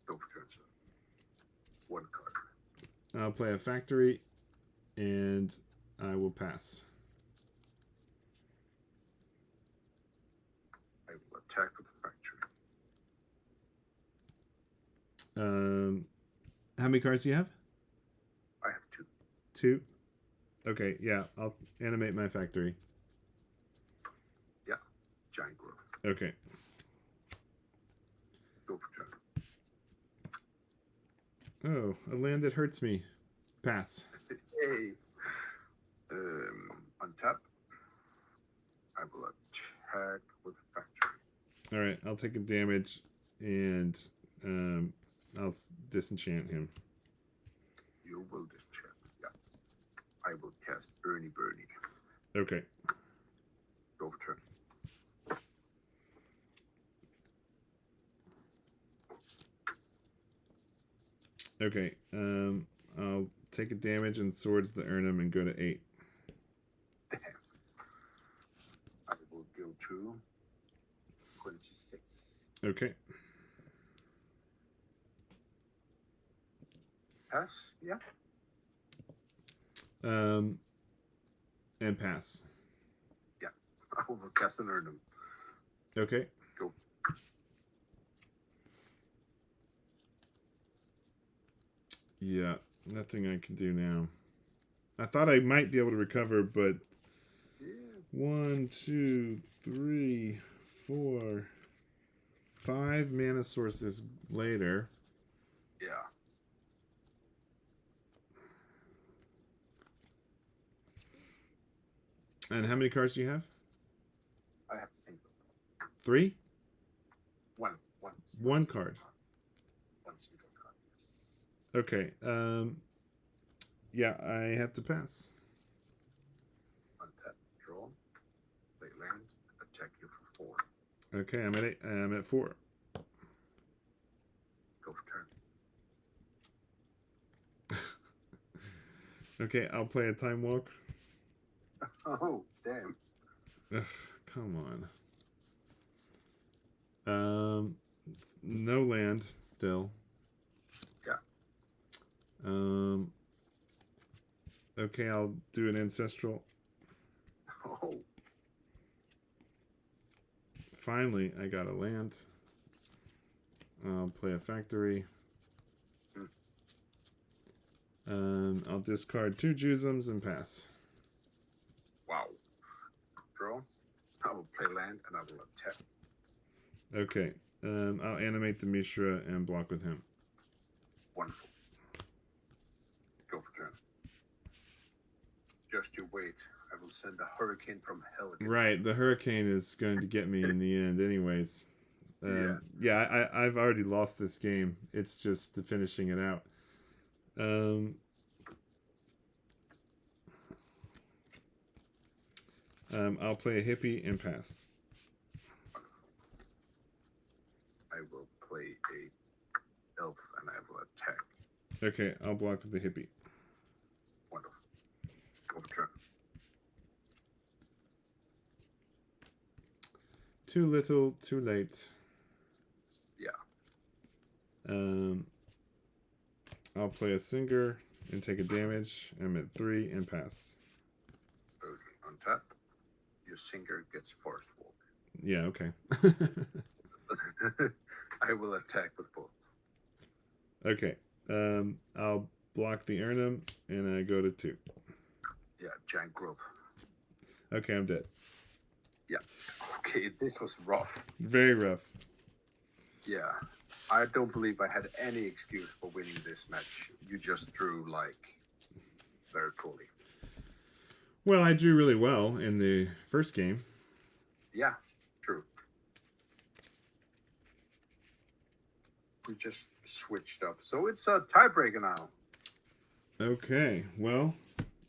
Go for turn, sir. 1 card. I'll play a factory, and I will pass. I will attack with a factory. How many cards do you have? I have 2. 2? Okay, yeah, I'll animate my factory. Yeah, giant growth. Okay. Go for turn. Oh, a land that hurts me. Pass. Hey. Untap. I will attack with a factory. All right, I'll take a damage, and I'll disenchant him. You will discharge. Yeah. I will cast Bernie. Okay. Go for turn. Okay. I'll take a damage and swords the Urnum and go to 8. Damn. I will go to 26. Okay. Pass? Yeah. And pass. Yeah. I will cast an Urnum. Okay. Go. Yeah, nothing I can do now. I thought I might be able to recover, but Yeah. 1, 2, 3, 4, 5 mana sources later. Yeah. And how many cards do you have? I have single. 3? One. One card. One single card. Yes. Okay. Yeah, I have to pass. Untap, draw, play land, attack you for 4. Okay, I'm at 8. I'm at 4. Go for turn. Okay, I'll play a time walk. Oh, damn. Ugh, come on. No land still. Yeah. Okay, I'll do an ancestral. Oh. Finally, I got a land. I'll play a factory. I'll discard 2 Jusums and pass. Wow. Draw. I will play land and I will attack. Okay. I'll animate the Mishra and block with him. Wonderful. Go for turn. Just you wait. I will send a hurricane from hell again. Right, the hurricane is going to get me in the end anyways. Yeah, I've already lost this game. It's just finishing it out. I'll play a hippie and pass. I will play a elf and I will attack. Okay, I'll block with the hippie. Wonderful. Go for turn. Too little, too late. Yeah. I'll play a singer and take a damage. I'm at 3 and pass. Okay. Untap. Your singer gets forest walk. Yeah, okay. I will attack with both. Okay. I'll block the Urnum and I go to 2. Yeah, giant growth. Okay, I'm dead. Yeah. Okay, this was rough. Very rough. Yeah. I don't believe I had any excuse for winning this match. You just drew, like, very poorly. Well, I drew really well in the first game. Yeah, true. We just switched up. So it's a tiebreaker now. Okay, well,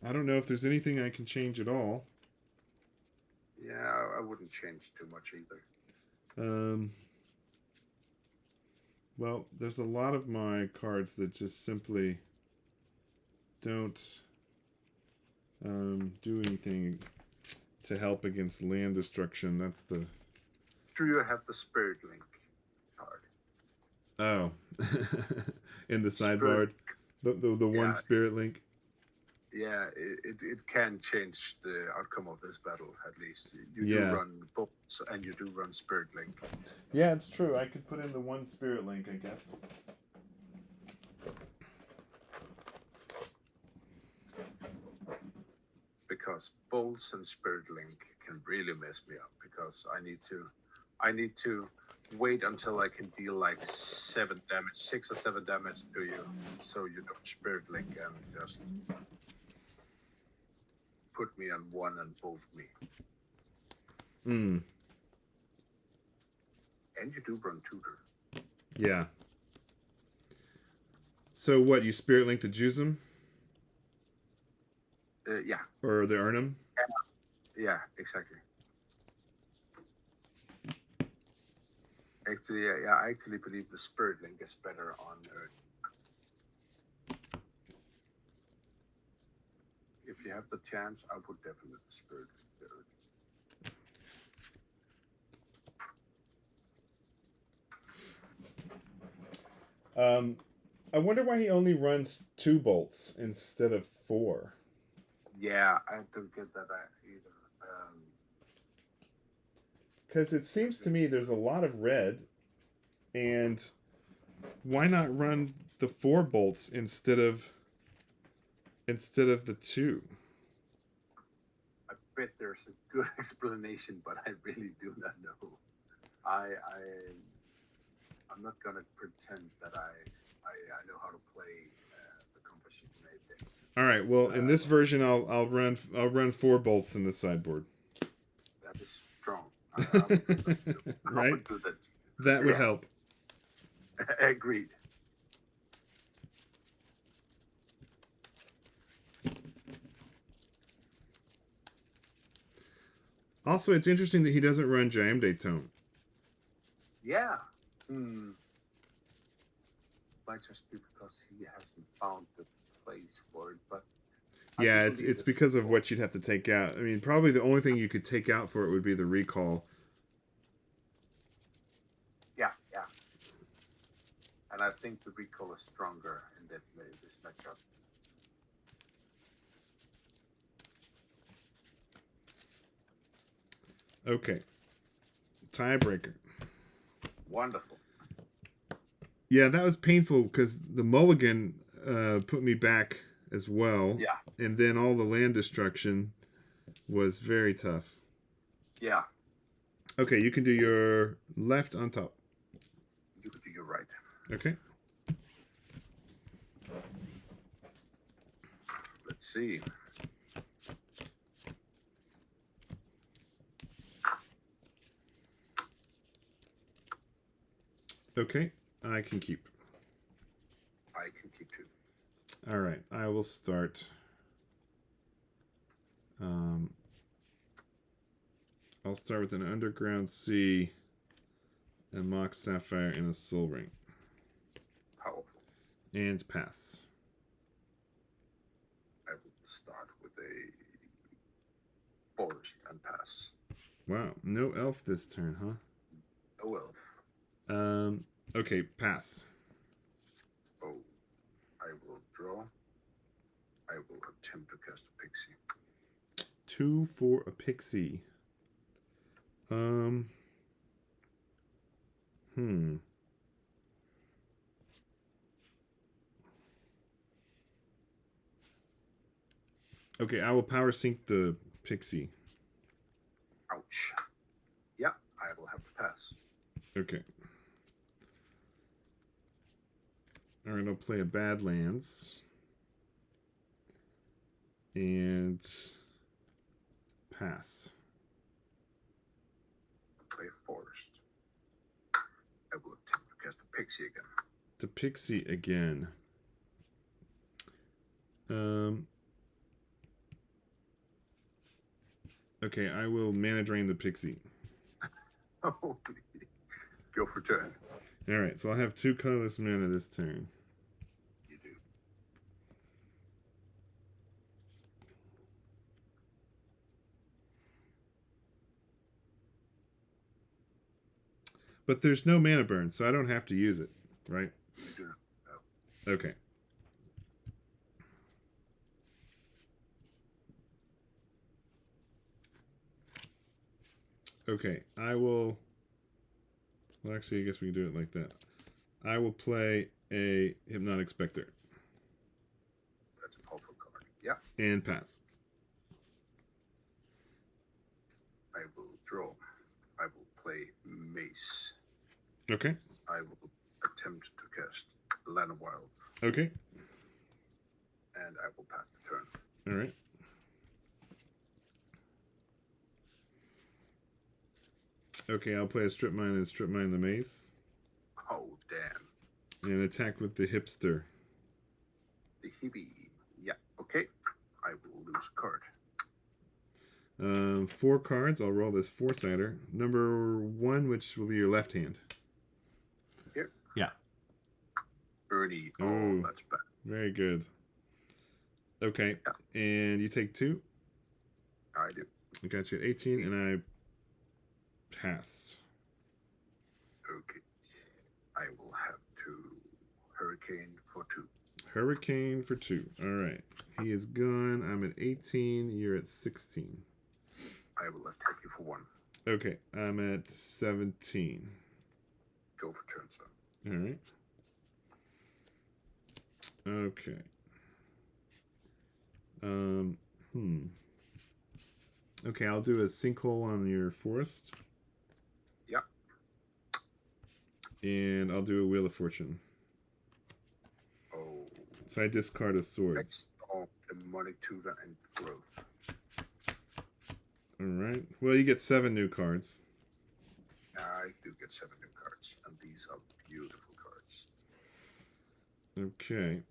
I don't know if there's anything I can change at all. wouldn't change too much either. Well, there's a lot of my cards that just simply don't do anything to help against land destruction. That's the... Do you have the Spirit Link card? Oh. In the sideboard? The one Spirit Link? Yeah, it can change the outcome of this battle, at least. You do run bolts and you do run Spirit Link. Yeah, it's true. I could put in the one Spirit Link, I guess. Because bolts and Spirit Link can really mess me up, because I need to wait until I can deal like 6 or 7 damage to you, so you don't Spirit Link and just put me on one and bolt me. And you do run tutor. Yeah. So what, you Spirit Link to juice them? Yeah. Or the earn them? Yeah, exactly. Actually, I actually believe the Spirit Link is better on Earth. If you have the chance, I would definitely Spirit Link the Earth. I wonder why he only runs 2 bolts instead of 4. Yeah, I don't get that either. Because it seems to me there's a lot of red, and why not run the 4 bolts instead of the 2? I bet there's a good explanation, but I really do not know. I'm not gonna pretend that I know how to play the composition thing. All right. Well, in this version, I'll run 4 bolts in the sideboard. That is strong. I Right? would do that. That would help. Agreed. Also, it's interesting that he doesn't run Jam Day Tone. Yeah. Might just be because he hasn't found the place for it, but yeah, it's because of what you'd have to take out. I mean, probably the only thing you could take out for it would be the recall. Yeah. And I think the recall is stronger in this matchup. Okay. Tiebreaker. Wonderful. Yeah, that was painful because the mulligan put me back as well. Yeah. And then all the land destruction was very tough. Yeah. Okay, you can do your left on top. You can do your right. Okay. Let's see. Okay, I can keep. I can keep 2. All right, I will start. I'll start with an Underground Sea, a Mox Sapphire, and a Soul Ring. Powerful. And pass. I will start with a forest and pass. Wow, no elf this turn, huh? No elf. Okay, pass. Oh, I will draw. I will attempt to cast a pixie. 2 for a pixie. Okay, I will power sync the pixie. Ouch. Yeah, I will have to pass. Okay. Alright, I'll play a Badlands. And pass. Play a forest. I will attempt to cast a pixie again. The pixie again. Okay, I will mana drain the pixie. Oh, go for turn. All right, so I'll have 2 colorless mana this turn. You do. But there's no mana burn, so I don't have to use it, right? You do. Oh. Okay. Okay, I will... Well, actually, I guess we can do it like that. I will play a Hypnotic Spectre. That's a powerful card. Yeah. And pass. I will draw. I will play Mace. Okay. I will attempt to cast Land of Wild. Okay. And I will pass the turn. All right. Okay, I'll play a Strip Mine and Strip Mine the Mace. Oh, damn. And attack with the Hipster. The Hibby. Yeah, okay. I will lose a card. 4 cards. I'll roll this 4-sider. Number 1, which will be your left hand. Here? Yeah. Birdie. Oh, Ooh. that's bad. Very good. Okay, Yeah. and you take 2. I do. I got you at 18, and I pass. Okay. I will have to Hurricane for 2. Hurricane for 2. All right. He is gone. I'm at 18. You're at 16. I will attack you for 1. Okay, I'm at 17. Go for turn, sir. All right. Okay. Okay, I'll do a sinkhole on your forest. Yeah. And I'll do a Wheel of Fortune. Oh. So I discard a sword. Next, Demonic Tutor and Growth. All right. Well, you get 7 new cards. I do get 7 new cards, and these are beautiful cards. Okay.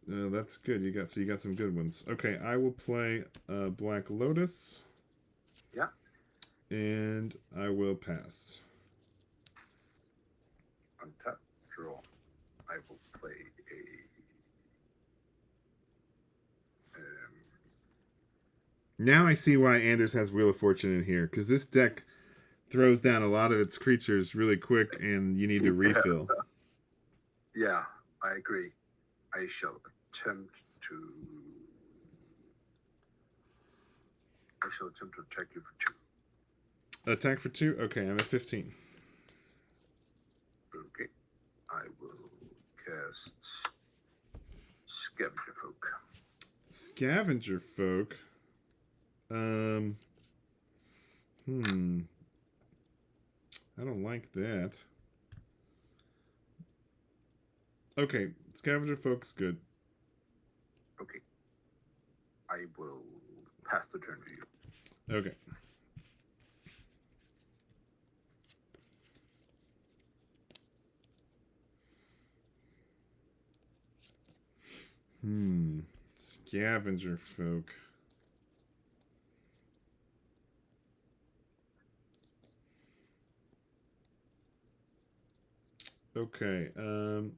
That's good. You got some good ones. Okay, I will play Black Lotus. Yeah. And I will pass. Untap, draw. I will play a. Now I see why Anders has Wheel of Fortune in here, because this deck throws down a lot of its creatures really quick, and you need to refill. Yeah, I agree. I shall attempt to. I shall attempt to attack you for 2. Attack for 2? Okay, I'm at 15. Okay. I will cast Scavenger Folk. Scavenger Folk. I don't like that. Okay, Scavenger Folk's good. Okay. I will pass the turn to you. Okay. Scavenger Folk. Okay, I'm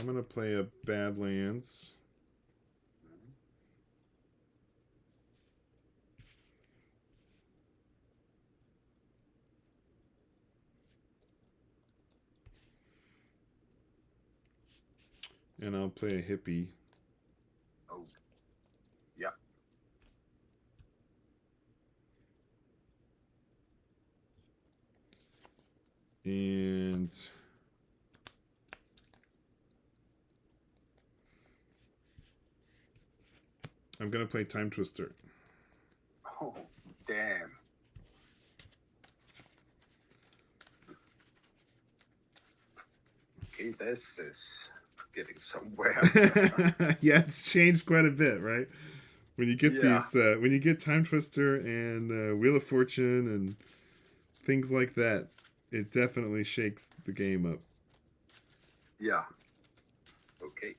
gonna play a Badlands. And I'll play a hippie. Oh. Yeah. And I'm gonna play Time Twister. Oh, damn. Okay, this is getting somewhere. Yeah, it's changed quite a bit, right? When you get Yeah. these, when you get Time Twister and Wheel of Fortune and things like that, it definitely shakes the game up. Yeah. Okay.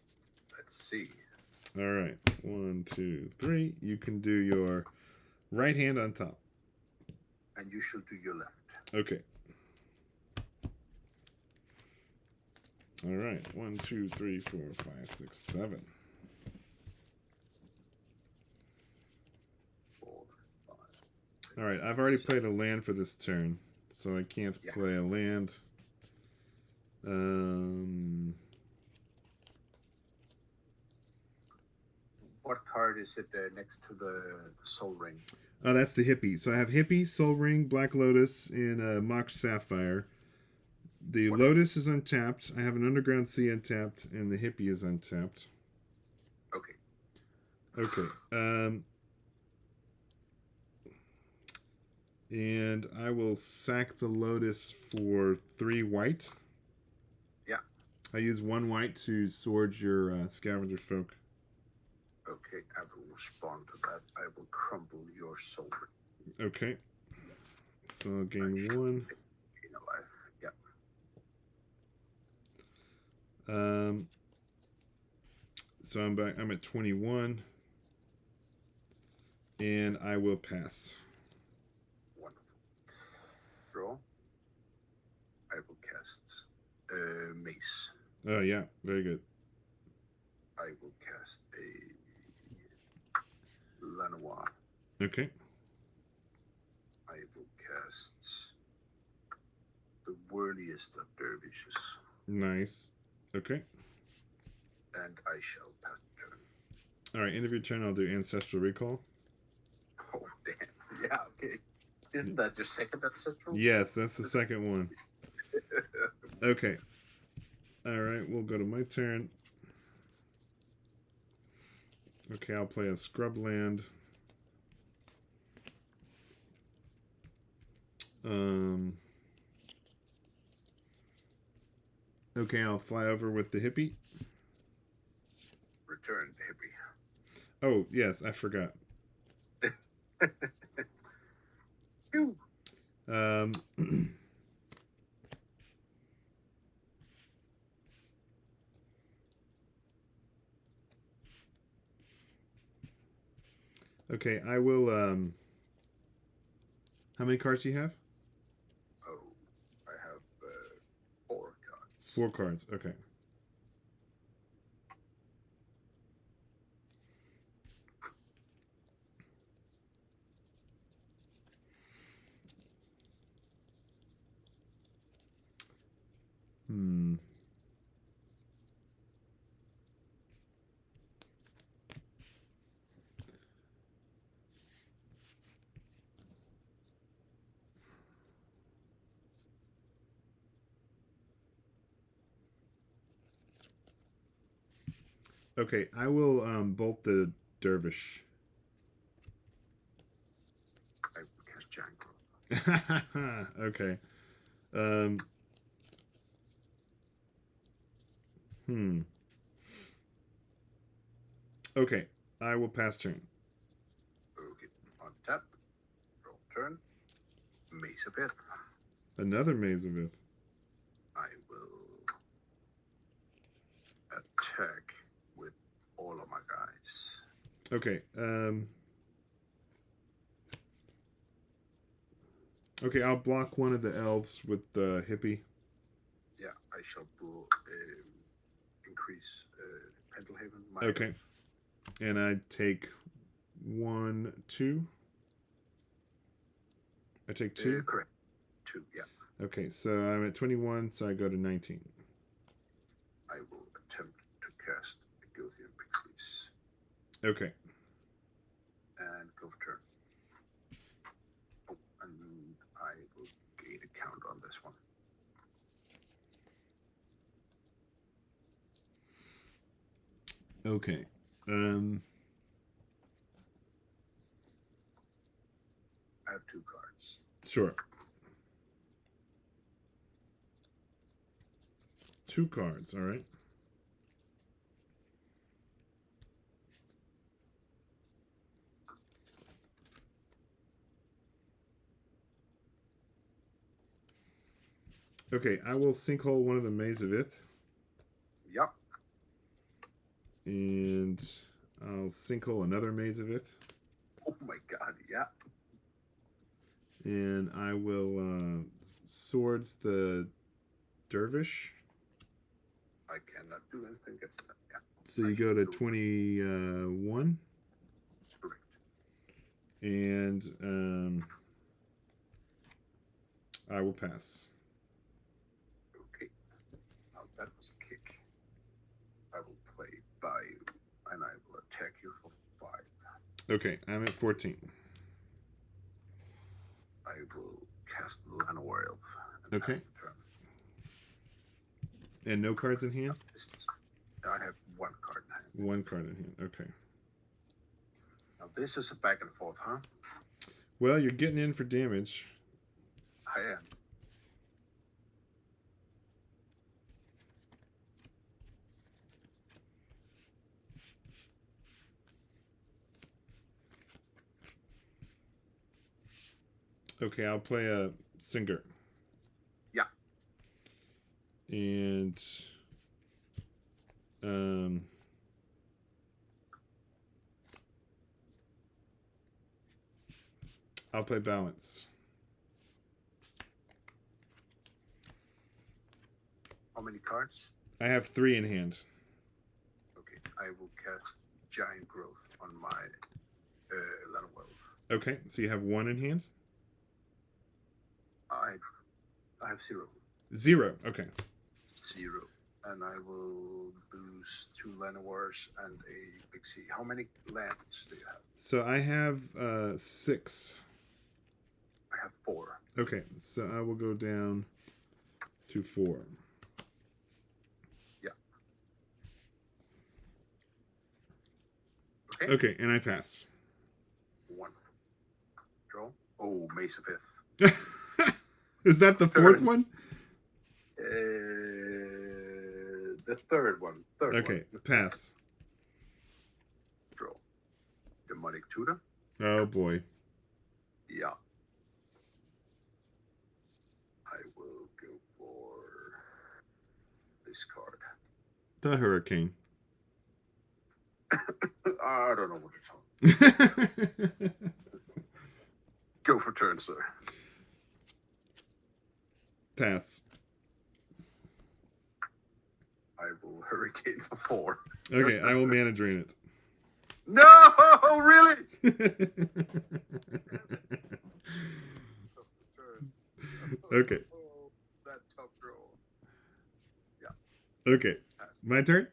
Let's see. All right, 1, 2, 3. You can do your Right hand on top. And you should do your left. Okay. All right. 1, 2, 3, 4, 5, 6, 7. 4, 5. All right. I've already played a land for this turn, so I can't play a land. What card is it next to the Soul Ring? Oh, that's the hippie. So I have hippie, Soul Ring, Black Lotus, and Mox Sapphire. The Lotus is untapped. I have an Underground Sea untapped, and the hippie is untapped. Okay. Okay. And I will sack the Lotus for 3 white. Yeah. I use 1 white to sword your Scavenger Folk. Okay, I will respond to that. I will crumble your soul. Okay. So I'll gain 1. Gain a life. Yeah. So I'm back. I'm at 21. And I will pass. Wonderful. Draw. I will cast Mace. Oh, yeah. Very good. I will cast a Lanois. Okay. I will cast the worthiest of dervishes. Nice. Okay. And I shall pass the turn. All right. End of your turn, I'll do Ancestral Recall. Oh, damn. Yeah, okay. Isn't that your second ancestral? Yes, that's the second one. Okay. All right. We'll go to my turn. Okay, I'll play a scrub land. Okay, I'll fly over with the hippie. Return the hippie. Oh, yes, I forgot. Okay, I will, how many cards do you have? Oh, I have 4 cards. 4 cards, okay. Okay, I will bolt the dervish. I will cast Jango. Okay. Okay, I will pass turn. Okay, on tap. Roll turn. Mace of Ith. Another Maze of Ith. I will attack with all of my guys. Okay, okay, I'll block one of the elves with the hippie. Yeah, I shall increase Pendelhaven. Okay. And I take 1, 2. I take 2? Correct. 2, yeah. Okay, so I'm at 21, so I go to 19. I will attempt to cast Gothian Pixies. Okay. And go for turn. Oh, and I will gain a count on this one. Okay. I have 2 cards. Sure. 2 cards, all right. Okay, I will sinkhole one of the Maze of Ith. Yep. And I'll sinkhole another Maze of Ith. Oh my god, yeah. And I will swords the dervish. I cannot do anything against that. Yeah. So you go to 21. Correct. And I will pass. Okay. Now that was a kick. I will play by you, and I will attack you for 5. Okay, I'm at 14. I will cast Llanowar Elf. Okay. Pass the turn. And no cards in hand? I have 1 card in hand. 1 card in hand, okay. Now this is a back and forth, huh? Well, you're getting in for damage. I am. Okay, I'll play a singer. Yeah. And I'll play balance. How many cards? I have 3 in hand. Okay, I will cast Giant Growth on my Llanowar Elf. Okay, so you have 1 in hand? I have 0. 0, okay. 0. And I will boost 2 Llanowars and a Pixie. How many lands do you have? So I have 6. I have 4. Okay, so I will go down to 4. Yeah. Okay. Okay, and I pass. 1. Draw. Oh, Mace of Fifth. Is that the 4th one? The third one. Okay, pass. Draw. Demonic Tutor. Oh boy. Yeah. I will go for this card. The Hurricane. I don't know what to tell. Go for turn, sir. Pass. I will Hurricane for 4. Okay, I will mana drain it. No, really? Okay. Oh, that tough draw. Okay. My turn?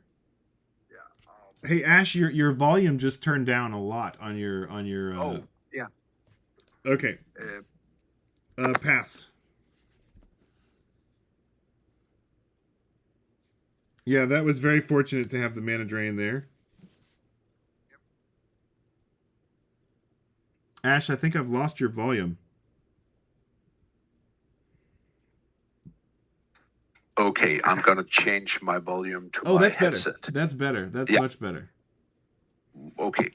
Yeah. Hey Ash, your volume just turned down a lot on your Oh, yeah. Okay. Pass. Yeah, that was very fortunate to have the mana drain there. Yep. Ash, I think I've lost your volume. Okay, I'm gonna change my volume to Oh, my that's headset. better. That's better. That's Yeah. much better. Okay,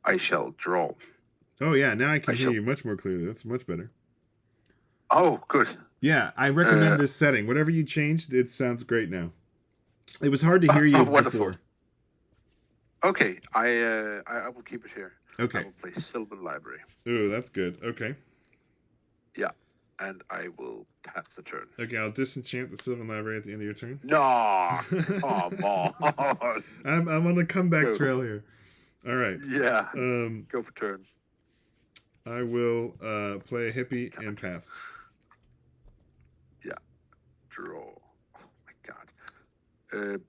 I shall draw. Oh yeah, now I can I hear shall- you much more clearly. That's much better. Oh, good. Yeah, I recommend this setting. Whatever you changed, it sounds great now. It was hard to hear you wonderful. before. Okay, I will keep it here. I Okay. will play Sylvan Library. Ooh, that's good. Okay. Yeah, and I will pass the turn. Okay, I'll disenchant the Sylvan Library at the end of your turn. No, come on. I'm on the comeback Go. trail here. All right. Yeah, Go for turn. I will play a hippie and pass. Draw. Oh my god.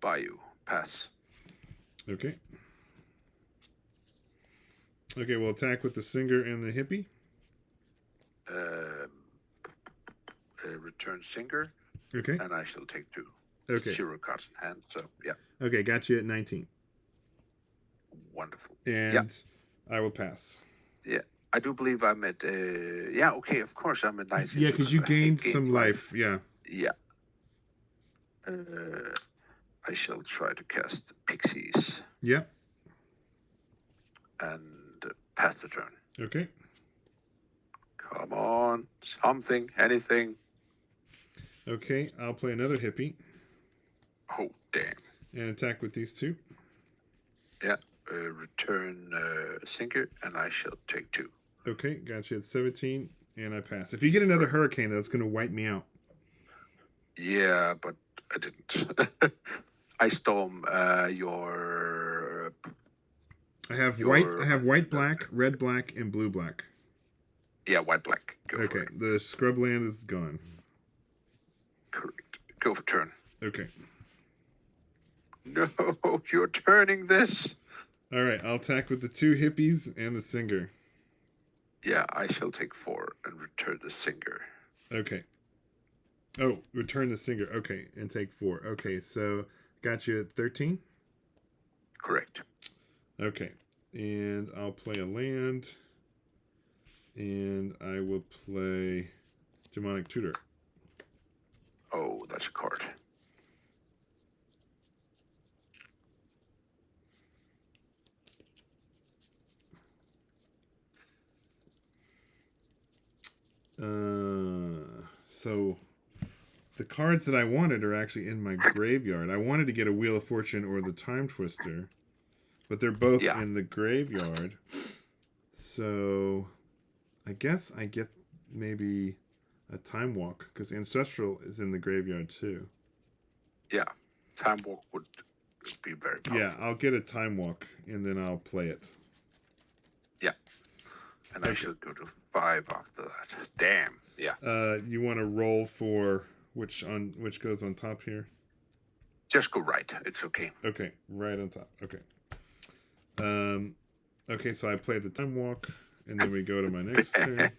Bayou. Pass. Okay. Okay, we'll attack with the singer and the hippie. Return Singer, Okay. and I shall take 2. Okay. 0 cards in hand, so yeah. Okay, got you at 19. Wonderful. And I will pass. I do believe I'm at, yeah, okay, of course I'm at 19. Yeah, because you I gained some life. Yeah. Yeah. I shall try to cast Pixies Yep. and pass the turn. Okay. Come on, something, anything. Okay, I'll play another hippie Oh, damn. and attack with these 2. Yeah, return sinker, and I shall take 2. Okay, got you at 17, and I pass. If you get another hurricane, that's going to wipe me out. Yeah, but I didn't. I storm your. I have white, black, red, black, and blue, black. Yeah, white, black. Go okay, for it. The scrub land is gone. Correct. Go for turn. Okay. No, you're turning this. All right, I'll attack with the 2 hippies and the singer. Yeah, I shall take 4 and return the singer. Okay. Oh, return the singer. Okay, and take 4. Okay, so got you at 13? Correct. Okay, and I'll play a land, and I will play Demonic Tutor. Oh, that's a card. So the cards that I wanted are actually in my graveyard. I wanted to get a Wheel of Fortune or the Time Twister, but they're both in the graveyard. So I guess I get maybe a Time Walk, because Ancestral is in the graveyard too. Yeah, Time Walk would be very powerful. Yeah, I'll get a Time Walk, and then I'll play it. Yeah. And I should go to 5 after that. Damn. Yeah. You want to roll for which goes on top here? Just go right. It's okay. Okay, right on top. Okay. Okay, so I play the Time Walk, and then we go to my next turn.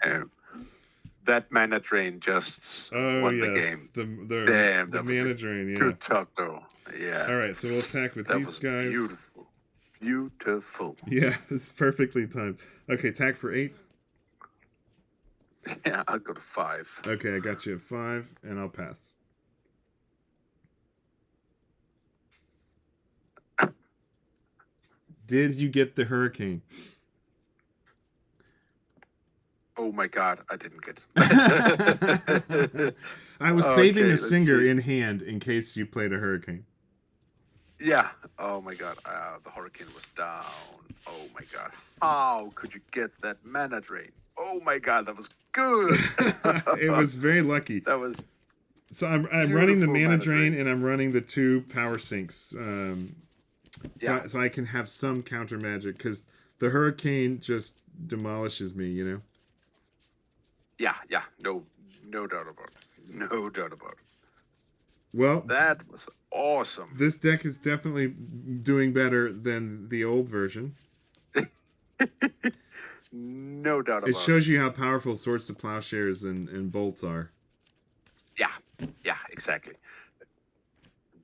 That mana drain just won the game. The mana drain, yeah. Good talk, though. Yeah. All right, so we'll attack with these guys. Beautiful. Beautiful. Yeah, it's perfectly timed. Okay, attack for 8. Yeah, I'll go to 5. Okay, I got you at 5, and I'll pass. Did you get the hurricane? Oh my god, I didn't get it. I was saving the singer in hand in case you played a hurricane. Yeah. Oh my god, the hurricane was down. Oh my god. How could you get that mana drain? Oh my god, that was good. It was very lucky. That was. So I'm running the mana drain, and I'm running the 2 power sinks. So I can have some counter magic, because the hurricane just demolishes me, you know? Yeah. No doubt about it. No doubt about it. Well, that was awesome. This deck is definitely doing better than the old version. No doubt about it. It shows you how powerful Swords to Plowshares and Bolts are. Yeah, exactly.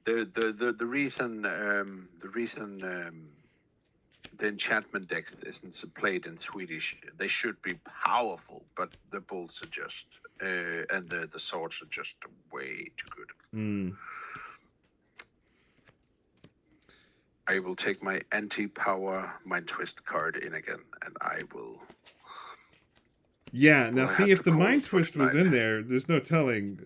The reason the enchantment deck isn't played in Swedish, they should be powerful, but the bolts are just and the swords are just way too good. I will take my anti-power Mind Twist card in again, and I will. Yeah, now see, if the Mind Twist was in there, there's no telling.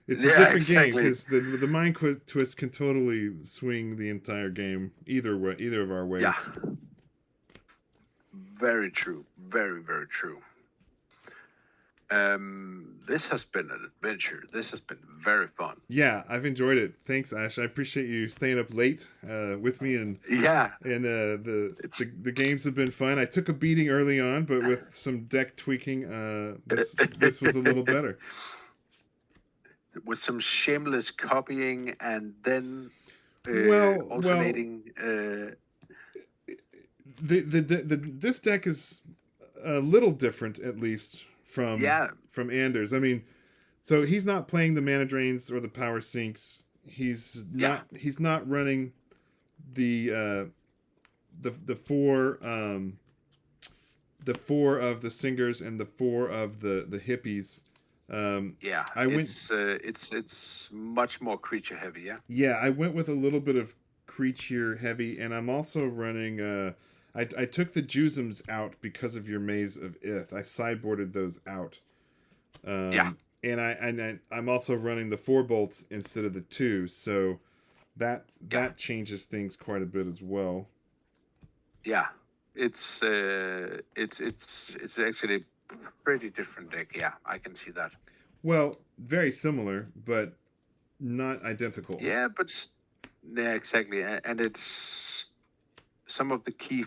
It's a different game, because the Mind Twist can totally swing the entire game either of our ways. Yeah. Very true. Very, very true. This has been an adventure. This has been very fun. Yeah, I've enjoyed it. Thanks, Ash. I appreciate you staying up late with me, and the games have been fun. I took a beating early on, but with some deck tweaking, this was a little better. With some shameless copying and then alternating. This deck is a little different, at least from Anders. I mean, so he's not playing the mana drains or the power sinks. He's not running the 4 of the singers and the 4 of the hippies. It's much more creature heavy. Yeah, I went with a little bit of creature heavy, and I'm also running. I took the Jusums out because of your Maze of Ith. I sideboarded those out. And I'm also running the 4 bolts instead of the 2, so that changes things quite a bit as well. yeah, it's actually a pretty different deck. Yeah, I can see that. Well, very similar, but not identical. Yeah, but yeah, exactly, and it's some of the key